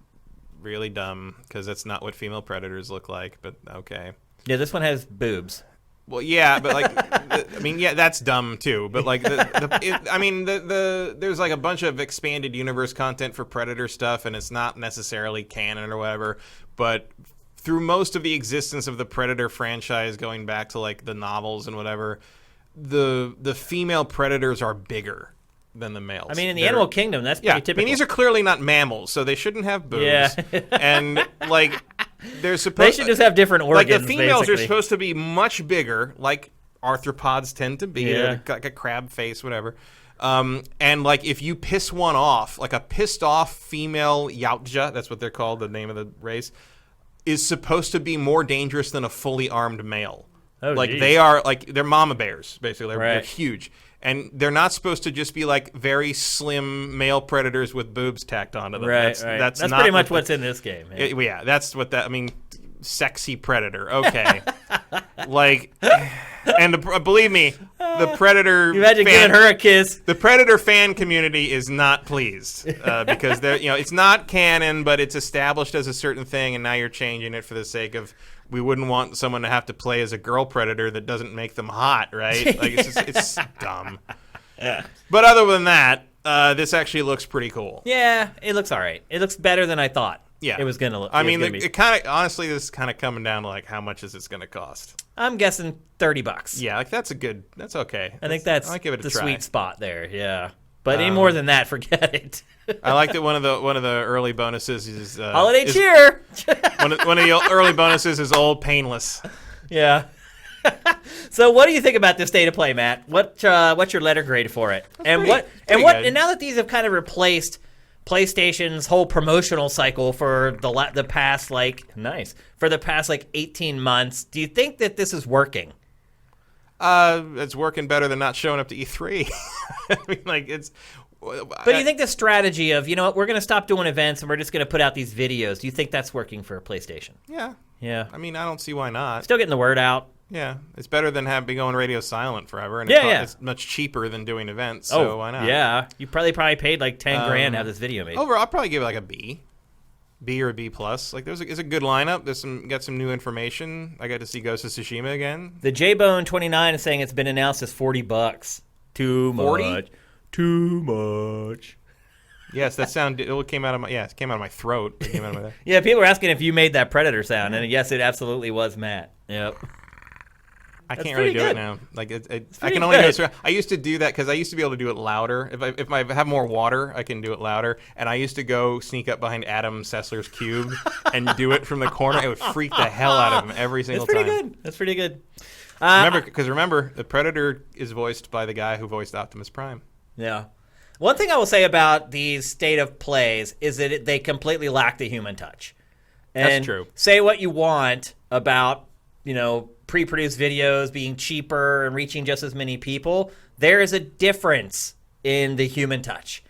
really dumb because that's not what female predators look like. But okay. Yeah, this one has boobs. Well, yeah, but like, that's dumb too. But like, there's like a bunch of expanded universe content for Predator stuff, and it's not necessarily canon or whatever. But through most of the existence of the Predator franchise, going back to like the novels and whatever, the female predators are bigger than the males. I mean, in the animal kingdom, that's pretty typical. I mean, these are clearly not mammals, so they shouldn't have boobs. Yeah. And like, they're They supposed should just have different organs. like the females basically. are supposed to be much bigger, like arthropods tend to be, Yeah. like a crab face, whatever. And like if you piss one off, like a pissed off female Yautja, that's what they're called, the name of the race, is supposed to be more dangerous than a fully armed male. Oh, like geez. they are like they're mama bears basically. They're Right. huge, and they're not supposed to just be like very slim male predators with boobs tacked onto them. Right, That's That's not pretty much what what's in this game. Yeah. yeah, that's what that. I mean, sexy predator. Okay, like, and believe me, the predator. You imagine giving her a kiss. The Predator fan community is not pleased because they're, it's not canon, but it's established as a certain thing, and now you're changing it for the sake of we wouldn't want someone to have to play as a girl Predator that doesn't make them hot, right? Like it's dumb. Yeah. But other than that, this actually looks pretty cool. Yeah, it looks all right. It looks better than I thought. Yeah, it was gonna look. I mean, it kind of honestly, this is kind of coming down to like how much is this going to cost? I'm guessing $30. Yeah, like that's okay. I think that's I might give it a the try. sweet spot there. Yeah, but any more than that, forget it. I like that one of the early bonuses is Holiday cheer. one of the early bonuses is old painless. Yeah. So, what do you think about this state of play, Matt? What's your letter grade for it? Pretty good. And now that these have kind of replaced PlayStation's whole promotional cycle for the past for the past 18 months, do you think that this is working? It's working better than not showing up to E3. I mean, like it's. But do you think the strategy of, we're going to stop doing events and we're just going to put out these videos, do you think that's working for PlayStation? Yeah. Yeah. I mean, I don't see why not. Still getting the word out. Yeah. It's better than having going radio silent forever. And it's much cheaper than doing events, so why not? Yeah. You probably paid like $10,000 to have this video made. Overall, I'll probably give it like a B. B or a B plus. Like it's a good lineup. Got some new information. I got to see Ghost of Tsushima again. The JBone29 is saying it's been announced as $40. Too much. 40? Too much. Yes, that sound. It came out of my throat. It came out of my. Yeah, people were asking if you made that Predator sound, and yes, it absolutely was Matt. Yep. I can't really do good. it now. Like I can only do it. I used to do that because I used to be able to do it louder. If I have more water, I can do it louder. And I used to go sneak up behind Adam Sessler's cube and do it from the corner. It would freak the hell out of him every single time. That's pretty good. Remember, the Predator is voiced by the guy who voiced Optimus Prime. Yeah. One thing I will say about these state of plays is that they completely lack the human touch. And that's true. Say what you want about, pre-produced videos being cheaper and reaching just as many people. There is a difference in the human touch.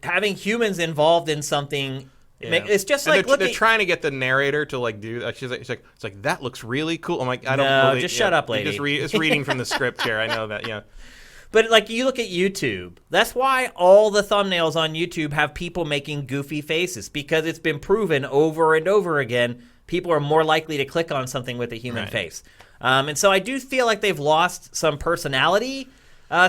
Having humans involved in something, it's just and like they're trying to get the narrator to do that. It's like that looks really cool. I'm like, I don't really, just shut up, lady. It's reading from the script here. I know that. Yeah. But you look at YouTube. That's why all the thumbnails on YouTube have people making goofy faces, because it's been proven over and over again people are more likely to click on something with a human face. And so I do feel like they've lost some personality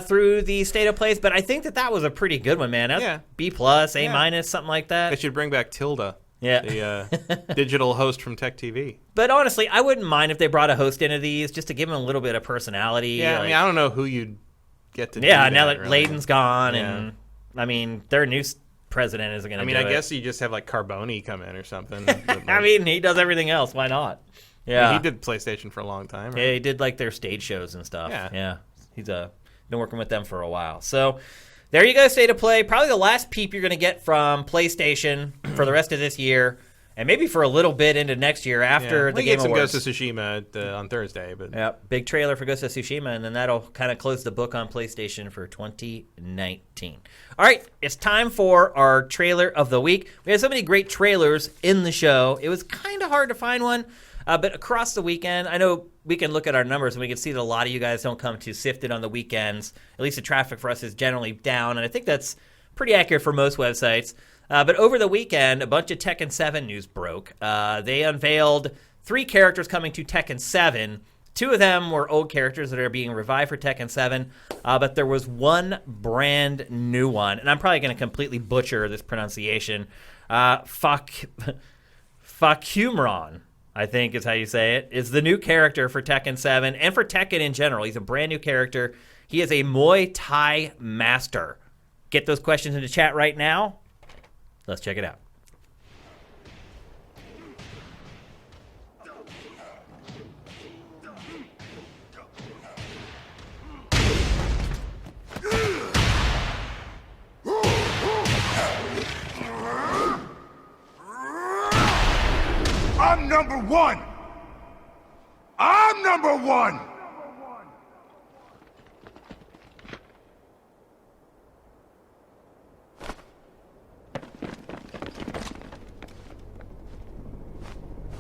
through the state of plays, but I think that was a pretty good one, man. That's B+, A-, something like that. They should bring back Tilda. Yeah. The digital host from Tech TV. But honestly, I wouldn't mind if they brought a host into these just to give them a little bit of personality. Yeah, I don't know who you'd get to do now that, that really. Layden's gone, and their new president isn't going to do it. I guess you just have Carboni come in or something. He does everything else. Why not? Yeah. He did PlayStation for a long time. Right? Yeah, he did their stage shows and stuff. Yeah. He's been working with them for a while. So there you go, State of Play. Probably the last peep you're going to get from PlayStation for the rest of this year, and maybe for a little bit into next year after the Game Awards. We get some Ghost of Tsushima on Thursday. But big trailer for Ghost of Tsushima, and then that'll kind of close the book on PlayStation for 2019. All right, it's time for our trailer of the week. We had so many great trailers in the show. It was kind of hard to find one, but across the weekend, I know we can look at our numbers and we can see that a lot of you guys don't come to Sifted on the weekends. At least the traffic for us is generally down, and I think that's pretty accurate for most websites. But over the weekend, a bunch of Tekken 7 news broke. They unveiled 3 characters coming to Tekken 7. 2 of them were old characters that are being revived for Tekken 7, but there was one brand new one, and I'm probably going to completely butcher this pronunciation. Fakumron, I think is how you say it, is the new character for Tekken 7 and for Tekken in general. He's a brand new character. He is a Muay Thai master. Get those questions into chat right now. Let's check it out. number one! I'm number one!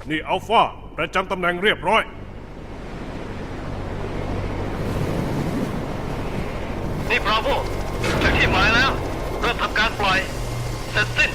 นี่อัลฟาประจำตำแหน่งเรียบร้อย นี่บราโวถึงที่หมายแล้ว เริ่มทำการปล่อย เสร็จสิ้น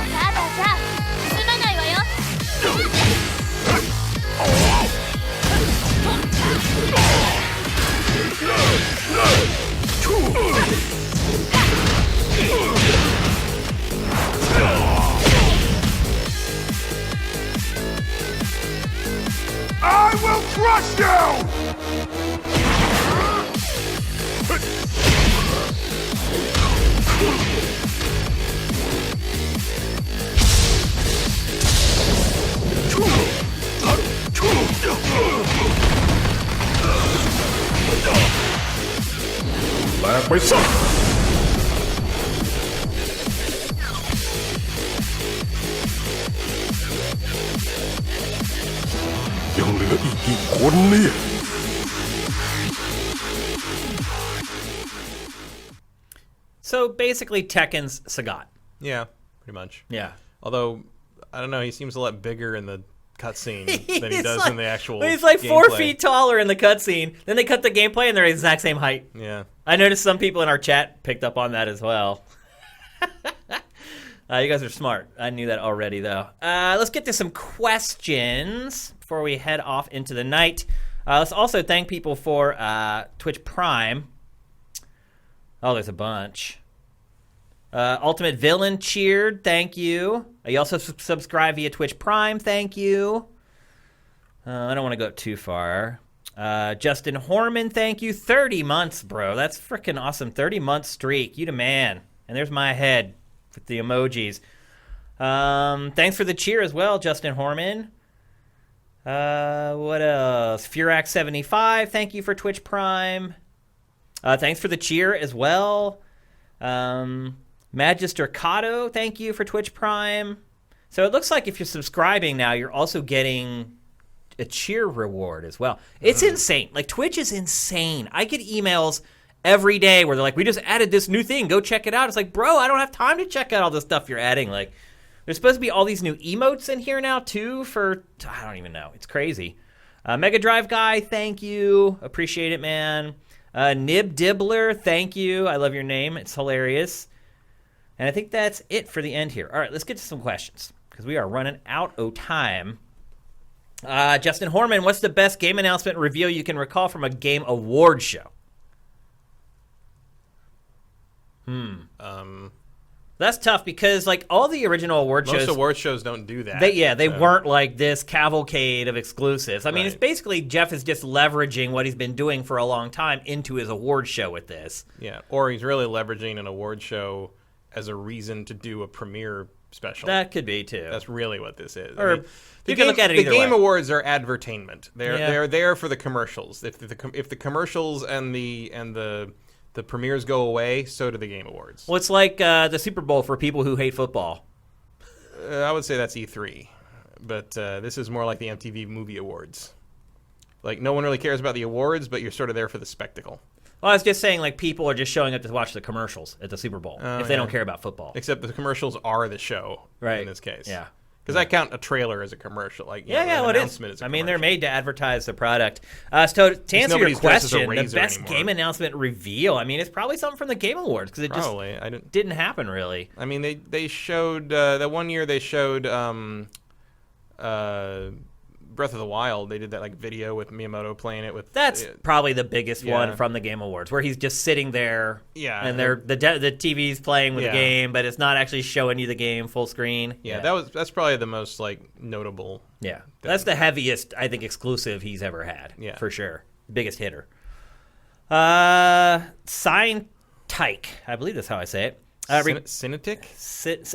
ただじゃ済まないわよ。 I will crush you! Back by some. ยังเหลืออีกกี่คนเนี่ย So basically, Tekken's Sagat. Yeah, pretty much. Yeah. Although, I don't know, he seems a lot bigger in the cutscene than he He's does like- in the actual He's like 4 gameplay. feet taller in the cutscene. Then they cut the gameplay and they're the exact same height. Yeah. I noticed some people in our chat picked up on that as well. You guys are smart. I knew that already, though. Let's get to some questions before we head off into the night. Let's also thank people for Twitch Prime. Oh, there's a bunch. Ultimate Villain cheered. Thank you. You also subscribe via Twitch Prime. Thank you. I don't want to go up too far. Justin Horman, thank you. 30 months, bro. That's freaking awesome. 30-month streak. You the man. And there's my head with the emojis. Thanks for the cheer as well, Justin Horman. What else? Furax75, thank you for Twitch Prime. Thanks for the cheer as well. Magister Kato, thank you for Twitch Prime. So it looks like if you're subscribing now, you're also getting a cheer reward as well. It's insane. Like, Twitch is insane. I get emails every day where they're like, we just added this new thing. Go check it out. It's like, bro, I don't have time to check out all the stuff you're adding. Like, there's supposed to be all these new emotes in here now, too, for, I don't even know. It's crazy. Mega Drive Guy, thank you. Appreciate it, man. Nib Dibbler, thank you. I love your name. It's hilarious. And I think that's it for the end here. All right, let's get to some questions because we are running out of time. Justin Horman, what's the best game announcement reveal you can recall from a game award show? That's tough because, like, all the original award shows... Most award shows don't do that. They weren't like this cavalcade of exclusives. I mean, it's Right. basically Jeff is just leveraging what he's been doing for a long time into his award show with this. Yeah, or he's really leveraging an award show as a reason to do a premiere special. That could be, too. That's really what this is. Or you can look at it the either Game way. Awards are advertainment. They're Yeah. they're there for the commercials. If the commercials and the premieres go away, so do the Game Awards. Well, it's like the Super Bowl for people who hate football. I would say that's E3, but this is more like the MTV Movie Awards. Like, no one really cares about the awards, but you're sort of there for the spectacle. Well, I was just saying, like, people are just showing up to watch the commercials at the Super Bowl if they don't care about football. Except the commercials are the show in this case. Yeah. Because I count a trailer as a commercial. Like, an announcement is a I mean, they're commercial. made to advertise the product. So to answer your nobody's dressed as a question, the razor best anymore. game announcement reveal, I mean, it's probably something from the Game Awards because it just didn't happen, really. I mean, they showed that one year they showed Breath of the Wild. They did that like video with Miyamoto playing it with. That's probably the biggest one from the Game Awards, where he's just sitting there. Yeah, and the TV's playing with the game, but it's not actually showing you the game full screen. Yeah, that's probably the most like notable. Yeah, that's the heaviest I think exclusive he's ever had. Yeah, for sure, biggest hitter. Sign Tyke, I believe that's how I say it. Cinetic?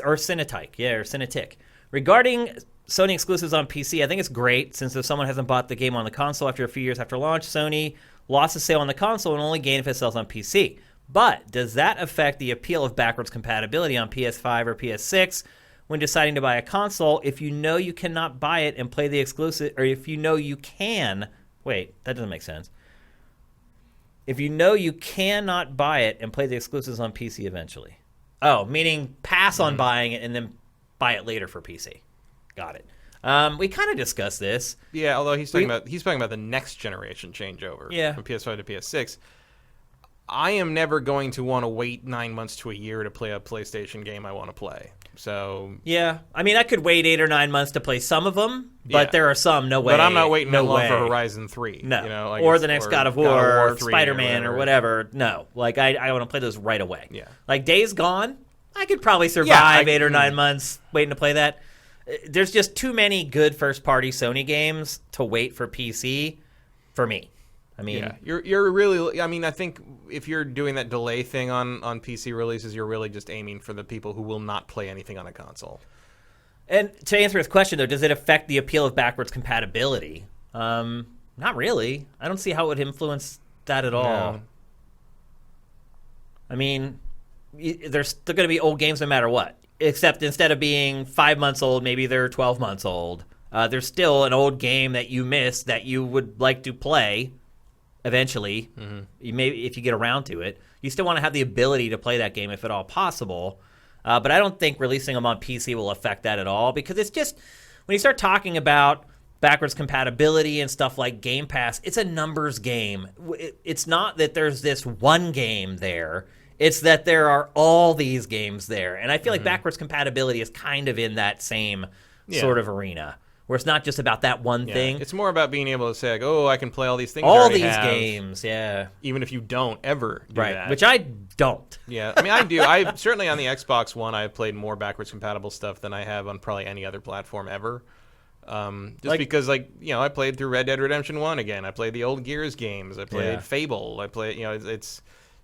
Or Cinetyke, or Cinetic. Regarding Sony exclusives on PC, I think it's great since if someone hasn't bought the game on the console after a few years after launch, Sony lost a sale on the console and only gain if it sells on PC. But does that affect the appeal of backwards compatibility on PS5 or PS6 when deciding to buy a console if you know you cannot buy it and play the exclusive, or if you know you can? Wait, that doesn't make sense. If you know you cannot buy it and play the exclusives on PC eventually. Oh, meaning pass on buying it and then buy it later for PC. Got it. We kind of discussed this. Yeah, although he's talking about the next generation changeover from PS5 to PS6. I am never going to want to wait 9 months to a year to play a PlayStation game I want to play. So yeah, I mean, I could wait 8 or 9 months to play some of them, but there are some no way. But I'm not waiting that long for Horizon 3. No, or the next God of War 3, Spider-Man or whatever. No, like I want to play those right away. Yeah, like Days Gone, I could probably survive 8 or 9 months waiting to play that. There's just too many good first-party Sony games to wait for PC for me. I mean, you're really. I mean, I think if you're doing that delay thing on PC releases, you're really just aiming for the people who will not play anything on a console. And to answer his question, though, does it affect the appeal of backwards compatibility? Not really. I don't see how it would influence that at all. No. I mean, there's still going to be old games no matter what. Except instead of being 5 months old, maybe they're 12 months old. There's still an old game that you missed that you would like to play eventually. Mm-hmm. Maybe if you get around to it. You still want to have the ability to play that game if at all possible. But I don't think releasing them on PC will affect that at all, because it's just, when you start talking about backwards compatibility and stuff like Game Pass, it's a numbers game. It's not that there's this one game there. It's that there are all these games there. And I feel like backwards compatibility is kind of in that same sort of arena, where it's not just about that one thing. It's more about being able to say, like, oh, I can play all these things all these games, even if you don't ever do that. Which I don't. Yeah, I mean, I do. I certainly on the Xbox One, I've played more backwards compatible stuff than I have on probably any other platform ever. Because, like, you know, I played through Red Dead Redemption 1 again. I played the old Gears games. I played Fable. I played, you know,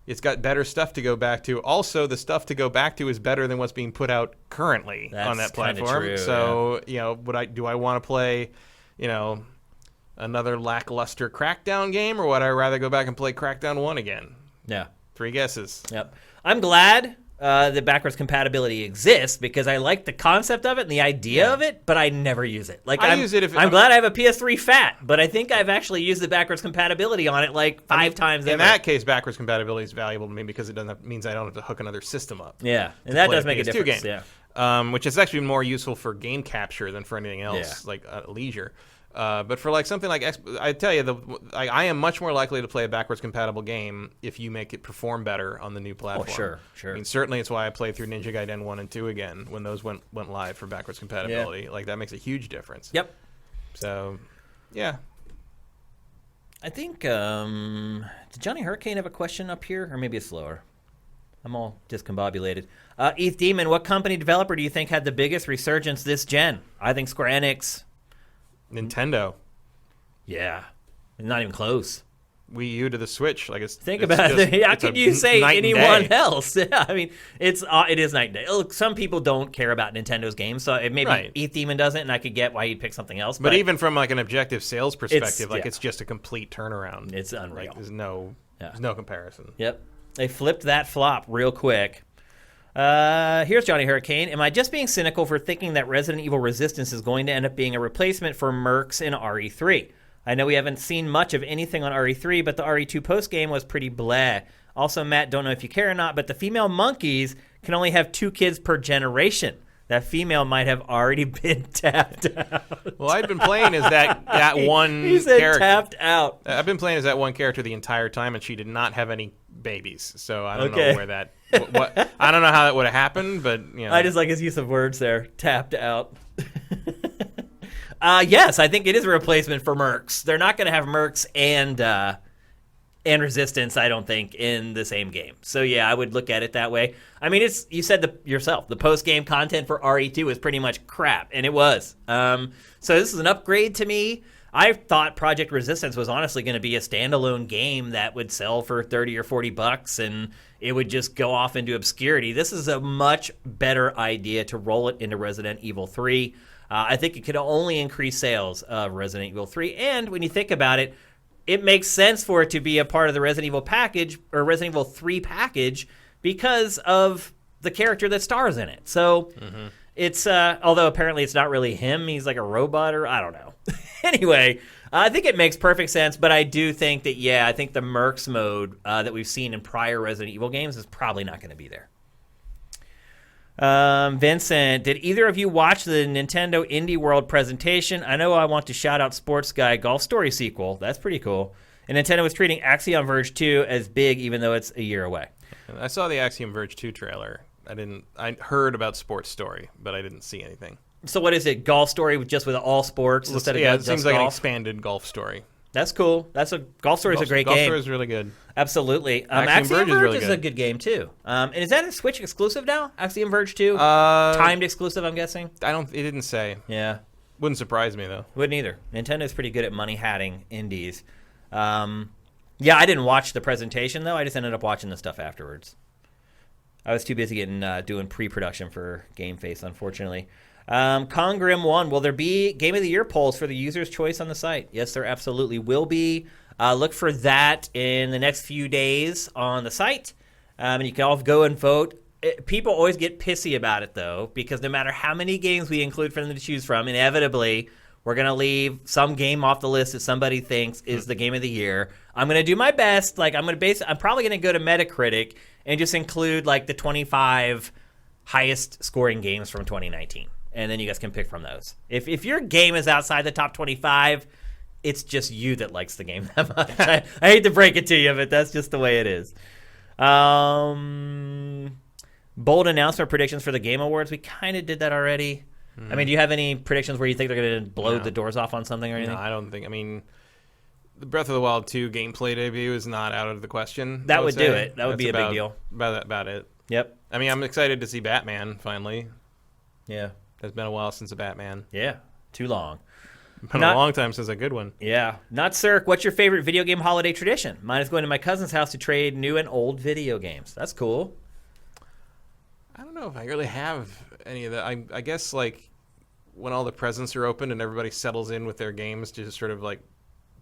it's got better stuff to go back to. Also, the stuff to go back to is better than what's being put out currently on that platform. True, so, you know, do I want to play, you know, another lackluster Crackdown game, or would I rather go back and play Crackdown 1 again? Yeah. 3 guesses. Yep. I'm glad that backwards compatibility exists, because I like the concept of it and the idea of it, but I never use it. Like, I'm glad I have a PS3 Fat, but I think I've actually used the backwards compatibility on it like 5 times ever. In that case, backwards compatibility is valuable to me because it means I don't have to hook another system up. Yeah, and that does make a difference. Game. Yeah. Which is actually more useful for game capture than for anything else, like leisure. But for like something like I tell you, I am much more likely to play a backwards compatible game if you make it perform better on the new platform. Oh, sure. I mean, certainly it's why I played through Ninja Gaiden 1 and 2 again when those went live for backwards compatibility. Like, that makes a huge difference. Yep. So, yeah. I think did Johnny Hurricane have a question up here, or maybe it's slower? I'm all discombobulated. Eth Demon, what company developer do you think had the biggest resurgence this gen? I think Square Enix. Nintendo. Yeah. Not even close. Wii U to the Switch. Like, Think about it. How could you say anyone else? Yeah, I mean, it is night and day. Look, some people don't care about Nintendo's games, so maybe Eth Demon doesn't, and I could get why he'd pick something else. But even from like an objective sales perspective, it's just a complete turnaround. It's unreal. Like, there's no comparison. Yep. They flipped that flop real quick. Here's Johnny Hurricane. Am I just being cynical for thinking that Resident Evil Resistance is going to end up being a replacement for Mercs in RE3? I know we haven't seen much of anything on RE3, but the RE2 post-game was pretty bleh. Also, Matt, don't know if you care or not, but the female monkeys can only have 2 kids per generation. That female might have already been tapped out. Well, I've been playing as that one he said character. Tapped out. I've been playing as that one character the entire time, and she did not have any babies. So I don't know where that. What I don't know how that would have happened, but I just like his use of words there. Tapped out. Yes, I think it is a replacement for Mercs. They're not going to have Mercs and Resistance, I don't think, in the same game. So yeah, I would look at it that way. I mean, you said yourself, the post-game content for RE2 was pretty much crap, and it was. So this is an upgrade to me. I thought Project Resistance was honestly going to be a standalone game that would sell for $30 or $40, and it would just go off into obscurity. This is a much better idea to roll it into Resident Evil 3. I think it could only increase sales of Resident Evil 3, and when you think about it, it makes sense for it to be a part of the Resident Evil package or Resident Evil 3 package because of the character that stars in it. So it's although apparently it's not really him, he's like a robot or I don't know. Anyway, I think it makes perfect sense, but I do think that I think the Mercs mode that we've seen in prior Resident Evil games is probably not going to be there. Vincent, did either of you watch the Nintendo Indie World presentation? I know I want to shout out Sports Guy Golf Story sequel. That's pretty cool. And Nintendo was treating Axiom Verge 2 as big, even though it's a year away. I saw the Axiom Verge 2 trailer. I heard about Sports Story, but I didn't see anything. So what is it? Golf Story just with all sports instead of it seems like golf? an expanded golf story. That's cool. Golf Story is a great game. Golf Story is really good. Absolutely. Axiom Verge is a good game too. And is that a Switch exclusive now? Axiom Verge 2? Timed exclusive, I'm guessing. It didn't say. Yeah. Wouldn't surprise me though. Wouldn't either. Nintendo's pretty good at money hatting indies. Yeah, I didn't watch the presentation though. I just ended up watching the stuff afterwards. I was too busy doing pre-production for GameFace, unfortunately. Congrim 1, will there be Game of the Year polls for the user's choice on the site? Yes, there absolutely will be. Look for that in the next few days on the site. And you can all go and vote. People always get pissy about it, though, because no matter how many games we include for them to choose from, inevitably, we're going to leave some game off the list that somebody thinks is the Game of the Year. I'm going to do my best. I'm probably going to go to Metacritic and just include, the 25 highest scoring games from 2019. And then you guys can pick from those. If your game is outside the top 25, it's just you that likes the game that much. I hate to break it to you, but that's just the way it is. Bold announcement predictions for the Game Awards. We kind of did that already. I mean, do you have any predictions where you think they're going to blow the doors off on something or anything? No, I don't think. I mean, the Breath of the Wild 2 gameplay debut is not out of the question. That would do it. That would be a big deal. About it. Yep. I mean, I'm excited to see Batman finally. Yeah. It's been a while since a Batman. Yeah. Too long. Been a long time since a good one. Yeah. Not Cirque. What's your favorite video game holiday tradition? Mine is going to my cousin's house to trade new and old video games. That's cool. I don't know if I really have any of that. I guess when all the presents are opened and everybody settles in with their games to just sort of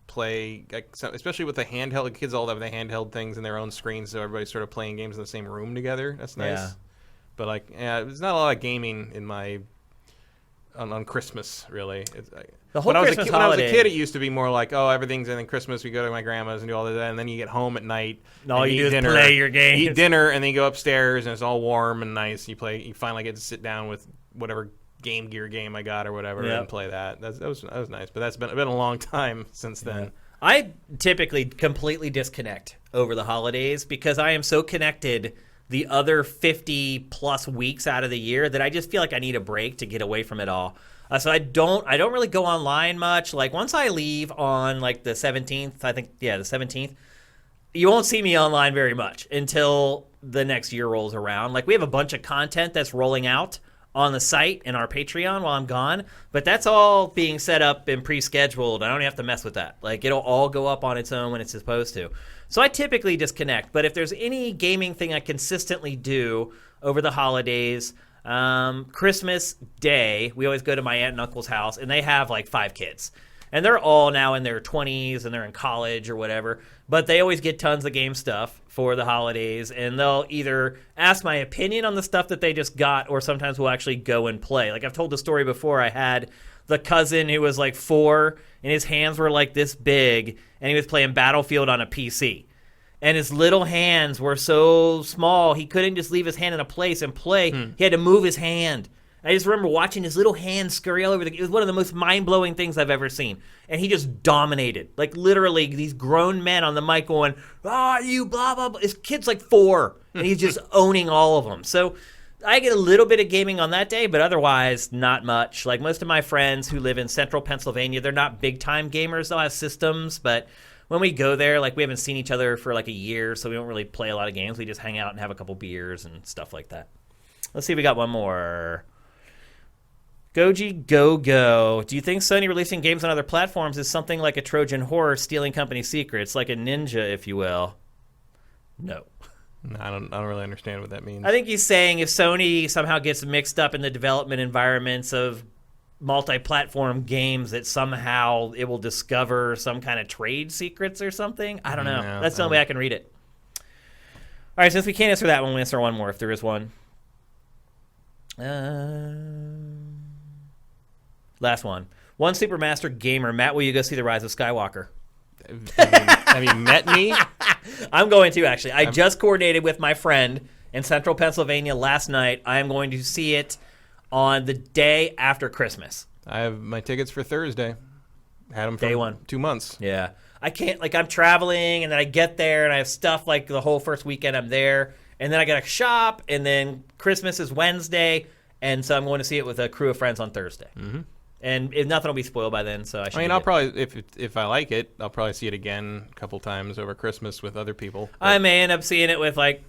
play, especially with the handheld. The kids all have the handheld things in their own screens, so everybody's sort of playing games in the same room together. That's nice. Yeah. But there's not a lot of gaming in my on Christmas really. The whole when Christmas when I was a holiday. kid, it used to be more like, everything's and then Christmas we go to my grandma's and do all of that, and then you get home at night. All and you eat do is dinner, play your games. Eat dinner, and then you go upstairs and it's all warm and nice. You finally get to sit down with whatever Game Gear game I got or whatever and play that. That was nice, but that's been a long time since then. Yeah. I typically completely disconnect over the holidays because I am so connected the other 50 plus weeks out of the year that I just feel like I need a break to get away from it all. So I don't really go online much. Once I leave on the 17th, I think, the 17th, you won't see me online very much until the next year rolls around. We have a bunch of content that's rolling out on the site and our Patreon while I'm gone, but that's all being set up and pre-scheduled. I don't have to mess with that. It'll all go up on its own when it's supposed to. So I typically disconnect, but if there's any gaming thing I consistently do over the holidays, Christmas Day, we always go to my aunt and uncle's house, and they have 5 kids. And they're all now in their 20s and they're in college or whatever. But they always get tons of game stuff for the holidays. And they'll either ask my opinion on the stuff that they just got, or sometimes we'll actually go and play. Like I've told the story before, I had the cousin who was like 4 and his hands were like this big and he was playing Battlefield on a PC. And his little hands were so small, he couldn't just leave his hand in a place and play. He had to move his hand. I just remember watching his little hands scurry all over it was one of the most mind-blowing things I've ever seen. And he just dominated. Like, literally, these grown men on the mic going, you blah, blah, blah. His kid's like 4, and he's just owning all of them. So I get a little bit of gaming on that day, but otherwise, not much. Like, most of my friends who live in central Pennsylvania, they're not big-time gamers. They'll have systems, but when we go there, like, we haven't seen each other for like a year, so we don't really play a lot of games. We just hang out and have a couple beers and stuff like that. Let's see if we got one more. Goji Go. Do you think Sony releasing games on other platforms is something like a Trojan horse stealing company secrets, like a ninja, if you will? No. I don't really understand what that means. I think he's saying if Sony somehow gets mixed up in the development environments of multi-platform games, that somehow it will discover some kind of trade secrets or something. I don't know. No, That's the only way I can read it. All right, since we can't answer that one, we'll answer one more if there is one. Last one. One Supermaster Gamer. Matt, will you go see The Rise of Skywalker? Have you met me? I'm going to, actually. I just coordinated with my friend in central Pennsylvania last night. I am going to see it on the day after Christmas. I have my tickets for Thursday. Had them for Day one. 2 months. Yeah. I can't, like, I'm traveling, and then I get there, and I have stuff, like, the whole first weekend I'm there, and then I got to shop, and then Christmas is Wednesday, and so I'm going to see it with a crew of friends on Thursday. Mm-hmm. And if nothing will be spoiled by then, so I should. I mean, I'll probably, if I like it, I'll probably see it again a couple times over Christmas with other people. I may end up seeing it with, like,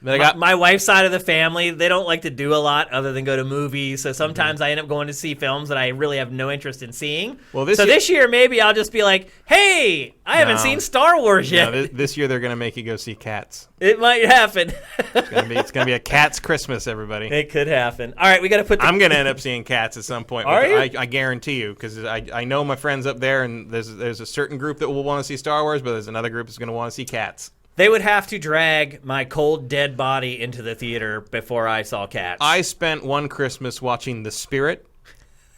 my wife's side of the family. They don't like to do a lot other than go to movies, so sometimes I end up going to see films that I really have no interest in seeing. Well, this year maybe I'll just be like, hey, I haven't seen Star Wars yet. No, this year they're going to make you go see Cats. It might happen. It's gonna be a Cats Christmas, everybody. It could happen. All right, we got to put. I'm gonna end up seeing Cats at some point. Are you? I guarantee you, because I know my friends up there, and there's a certain group that will want to see Star Wars, but there's another group that's gonna want to see Cats. They would have to drag my cold, dead body into the theater before I saw Cats. I spent one Christmas watching The Spirit.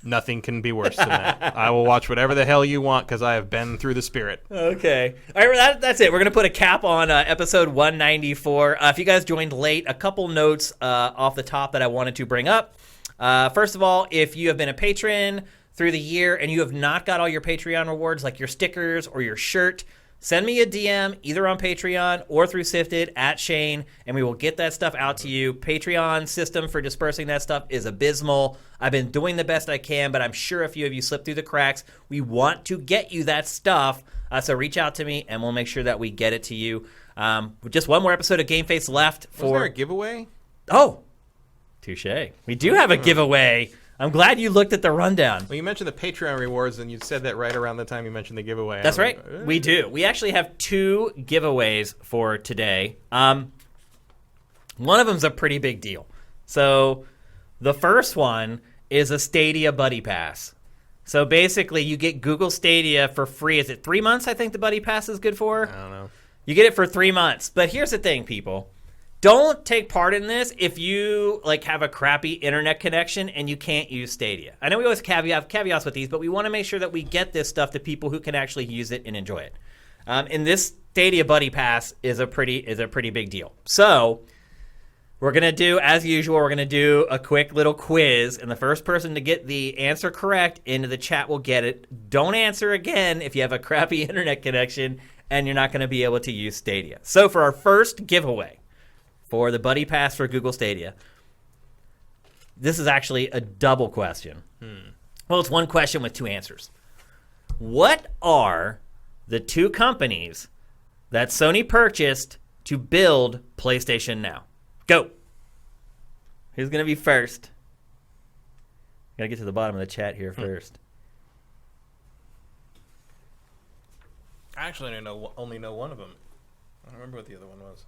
Nothing can be worse than that. I will watch whatever the hell you want because I have been through The Spirit. Okay. All right, that's it. We're going to put a cap on episode 194. If you guys joined late, a couple notes off the top that I wanted to bring up. First of all, if you have been a patron through the year and you have not got all your Patreon rewards, like your stickers or your shirt, send me a DM either on Patreon or through Sifted at Shane, and we will get that stuff out to you. Patreon system for dispersing that stuff is abysmal. I've been doing the best I can, but I'm sure a few of you slipped through the cracks. We want to get you that stuff, so reach out to me, and we'll make sure that we get it to you. Just one more episode of GameFace left. Was there a giveaway? Oh, touche. We do have a giveaway. I'm glad you looked at the rundown. Well, you mentioned the Patreon rewards, and you said that right around the time you mentioned the giveaway. That's right. We do. We actually have 2 giveaways for today. One of them's a pretty big deal. So the first one is a Stadia Buddy Pass. So basically, you get Google Stadia for free. Is it 3 months, I think the Buddy Pass is good for? I don't know. You get it for 3 months. But here's the thing, people. Don't take part in this if you have a crappy internet connection and you can't use Stadia. I know we always have caveats with these, but we want to make sure that we get this stuff to people who can actually use it and enjoy it. And this Stadia Buddy Pass is a pretty big deal. So we're gonna do, as usual, a quick little quiz, and the first person to get the answer correct into the chat will get it. Don't answer again if you have a crappy internet connection and you're not going to be able to use Stadia. So for our first giveaway, for the Buddy Pass for Google Stadia, this is actually a double question. Well, it's one question with 2 answers. What are the 2 companies that Sony purchased to build PlayStation Now? Go. Who's going to be first? Got to get to the bottom of the chat here first. Actually, I only know one of them. I don't remember what the other one was.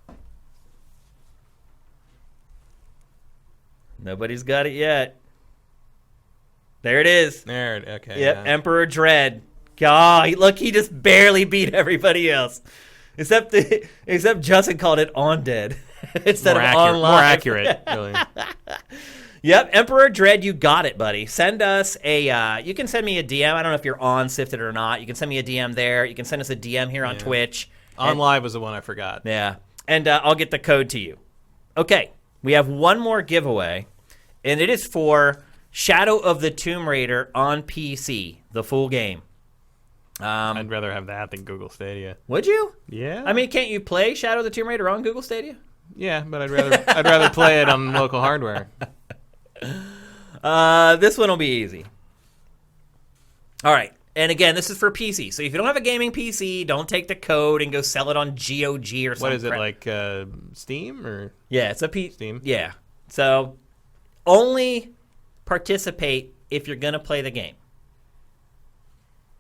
Nobody's got it yet. There it is. Okay. Yep, Yeah. Emperor Dread God, look, he just barely beat everybody else. Except Justin called it on dead instead of on live. More accurate, really. Yep, Emperor Dread, you got it, buddy. Send us you can send me a DM. I don't know if you're on Sifted or not. You can send me a DM there. You can send us a DM here on Twitch. On live was the one I forgot. Yeah, and I'll get the code to you. Okay, we have one more giveaway, and it is for Shadow of the Tomb Raider on PC, the full game. I'd rather have that than Google Stadia. Would you? Yeah. I mean, can't you play Shadow of the Tomb Raider on Google Stadia? Yeah, but I'd rather play it on local hardware. This one will be easy. All right. And again, this is for PC. So if you don't have a gaming PC, don't take the code and go sell it on GOG or something. What is it, like Steam or? Yeah, it's a Steam. Yeah. So only participate if you're going to play the game.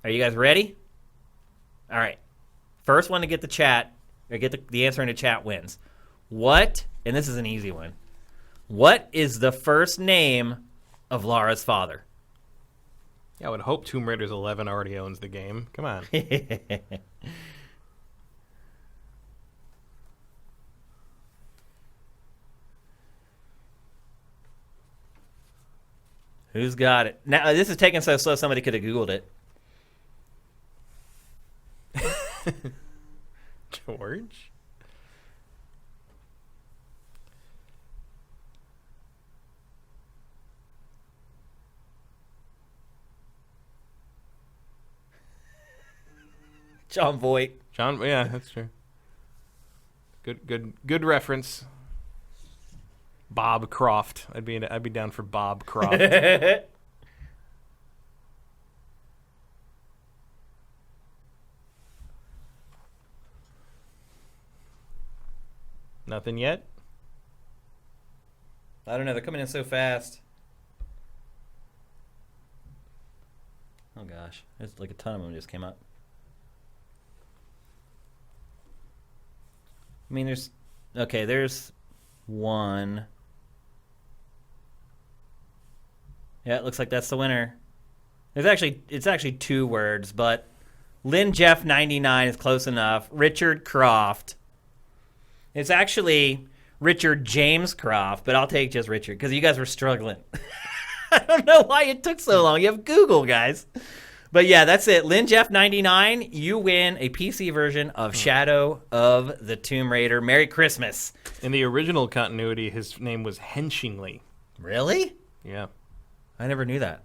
Are you guys ready? All right. First one to get the chat, or get the answer in the chat wins. What, and this is an easy one, what is the first name of Lara's father? Yeah, I would hope Tomb Raiders 11 already owns the game. Come on. Who's got it? Now, this is taking so slow somebody could have Googled it. George? John Voight. Yeah, that's true. Good reference. Bob Croft. I'd be down for Bob Croft. Nothing yet? I don't know. They're coming in so fast. Oh, gosh. There's like a ton of them just came up. I mean, there's one. Yeah, it looks like that's the winner. It's actually 2 words, but Lynn Jeff 99 is close enough. Richard Croft. It's actually Richard James Croft, but I'll take just Richard because you guys were struggling. I don't know why it took so long. You have Google, guys. But yeah, that's it. Lynn Jeff 99, you win a PC version of Shadow of the Tomb Raider. Merry Christmas. In the original continuity, his name was Henshingley. Really? Yeah. I never knew that.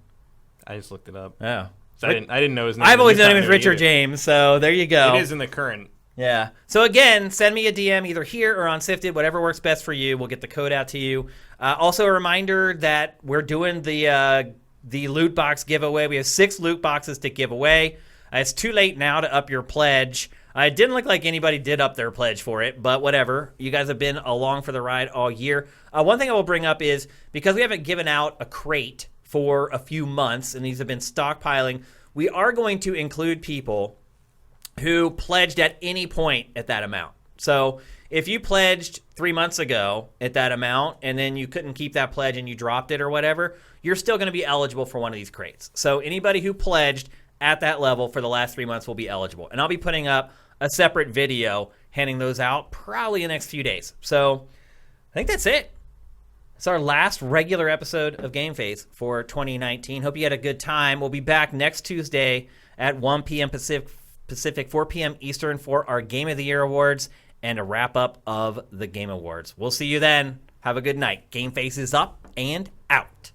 I just looked it up. Oh. So I didn't know his name. I've always known him as continuity Richard either. James, so there you go. It is in the current. Yeah. So again, send me a DM either here or on Sifted, whatever works best for you. We'll get the code out to you. Also, a reminder that we're doing the loot box giveaway. We have 6 loot boxes to give away. It's too late now to up your pledge. It didn't look like anybody did up their pledge for it, but whatever. You guys have been along for the ride all year. One thing I will bring up is because we haven't given out a crate for a few months, and these have been stockpiling, we are going to include people who pledged at any point at that amount. So if you pledged 3 months ago at that amount and then you couldn't keep that pledge and you dropped it or whatever, you're still going to be eligible for one of these crates. So anybody who pledged at that level for the last 3 months will be eligible. And I'll be putting up a separate video handing those out probably in the next few days. So I think that's it. It's our last regular episode of GameFace for 2019. Hope you had a good time. We'll be back next Tuesday at 1 p.m. Pacific, 4 p.m. Eastern for our Game of the Year awards and a wrap-up of the Game Awards. We'll see you then. Have a good night. GameFace is up and out.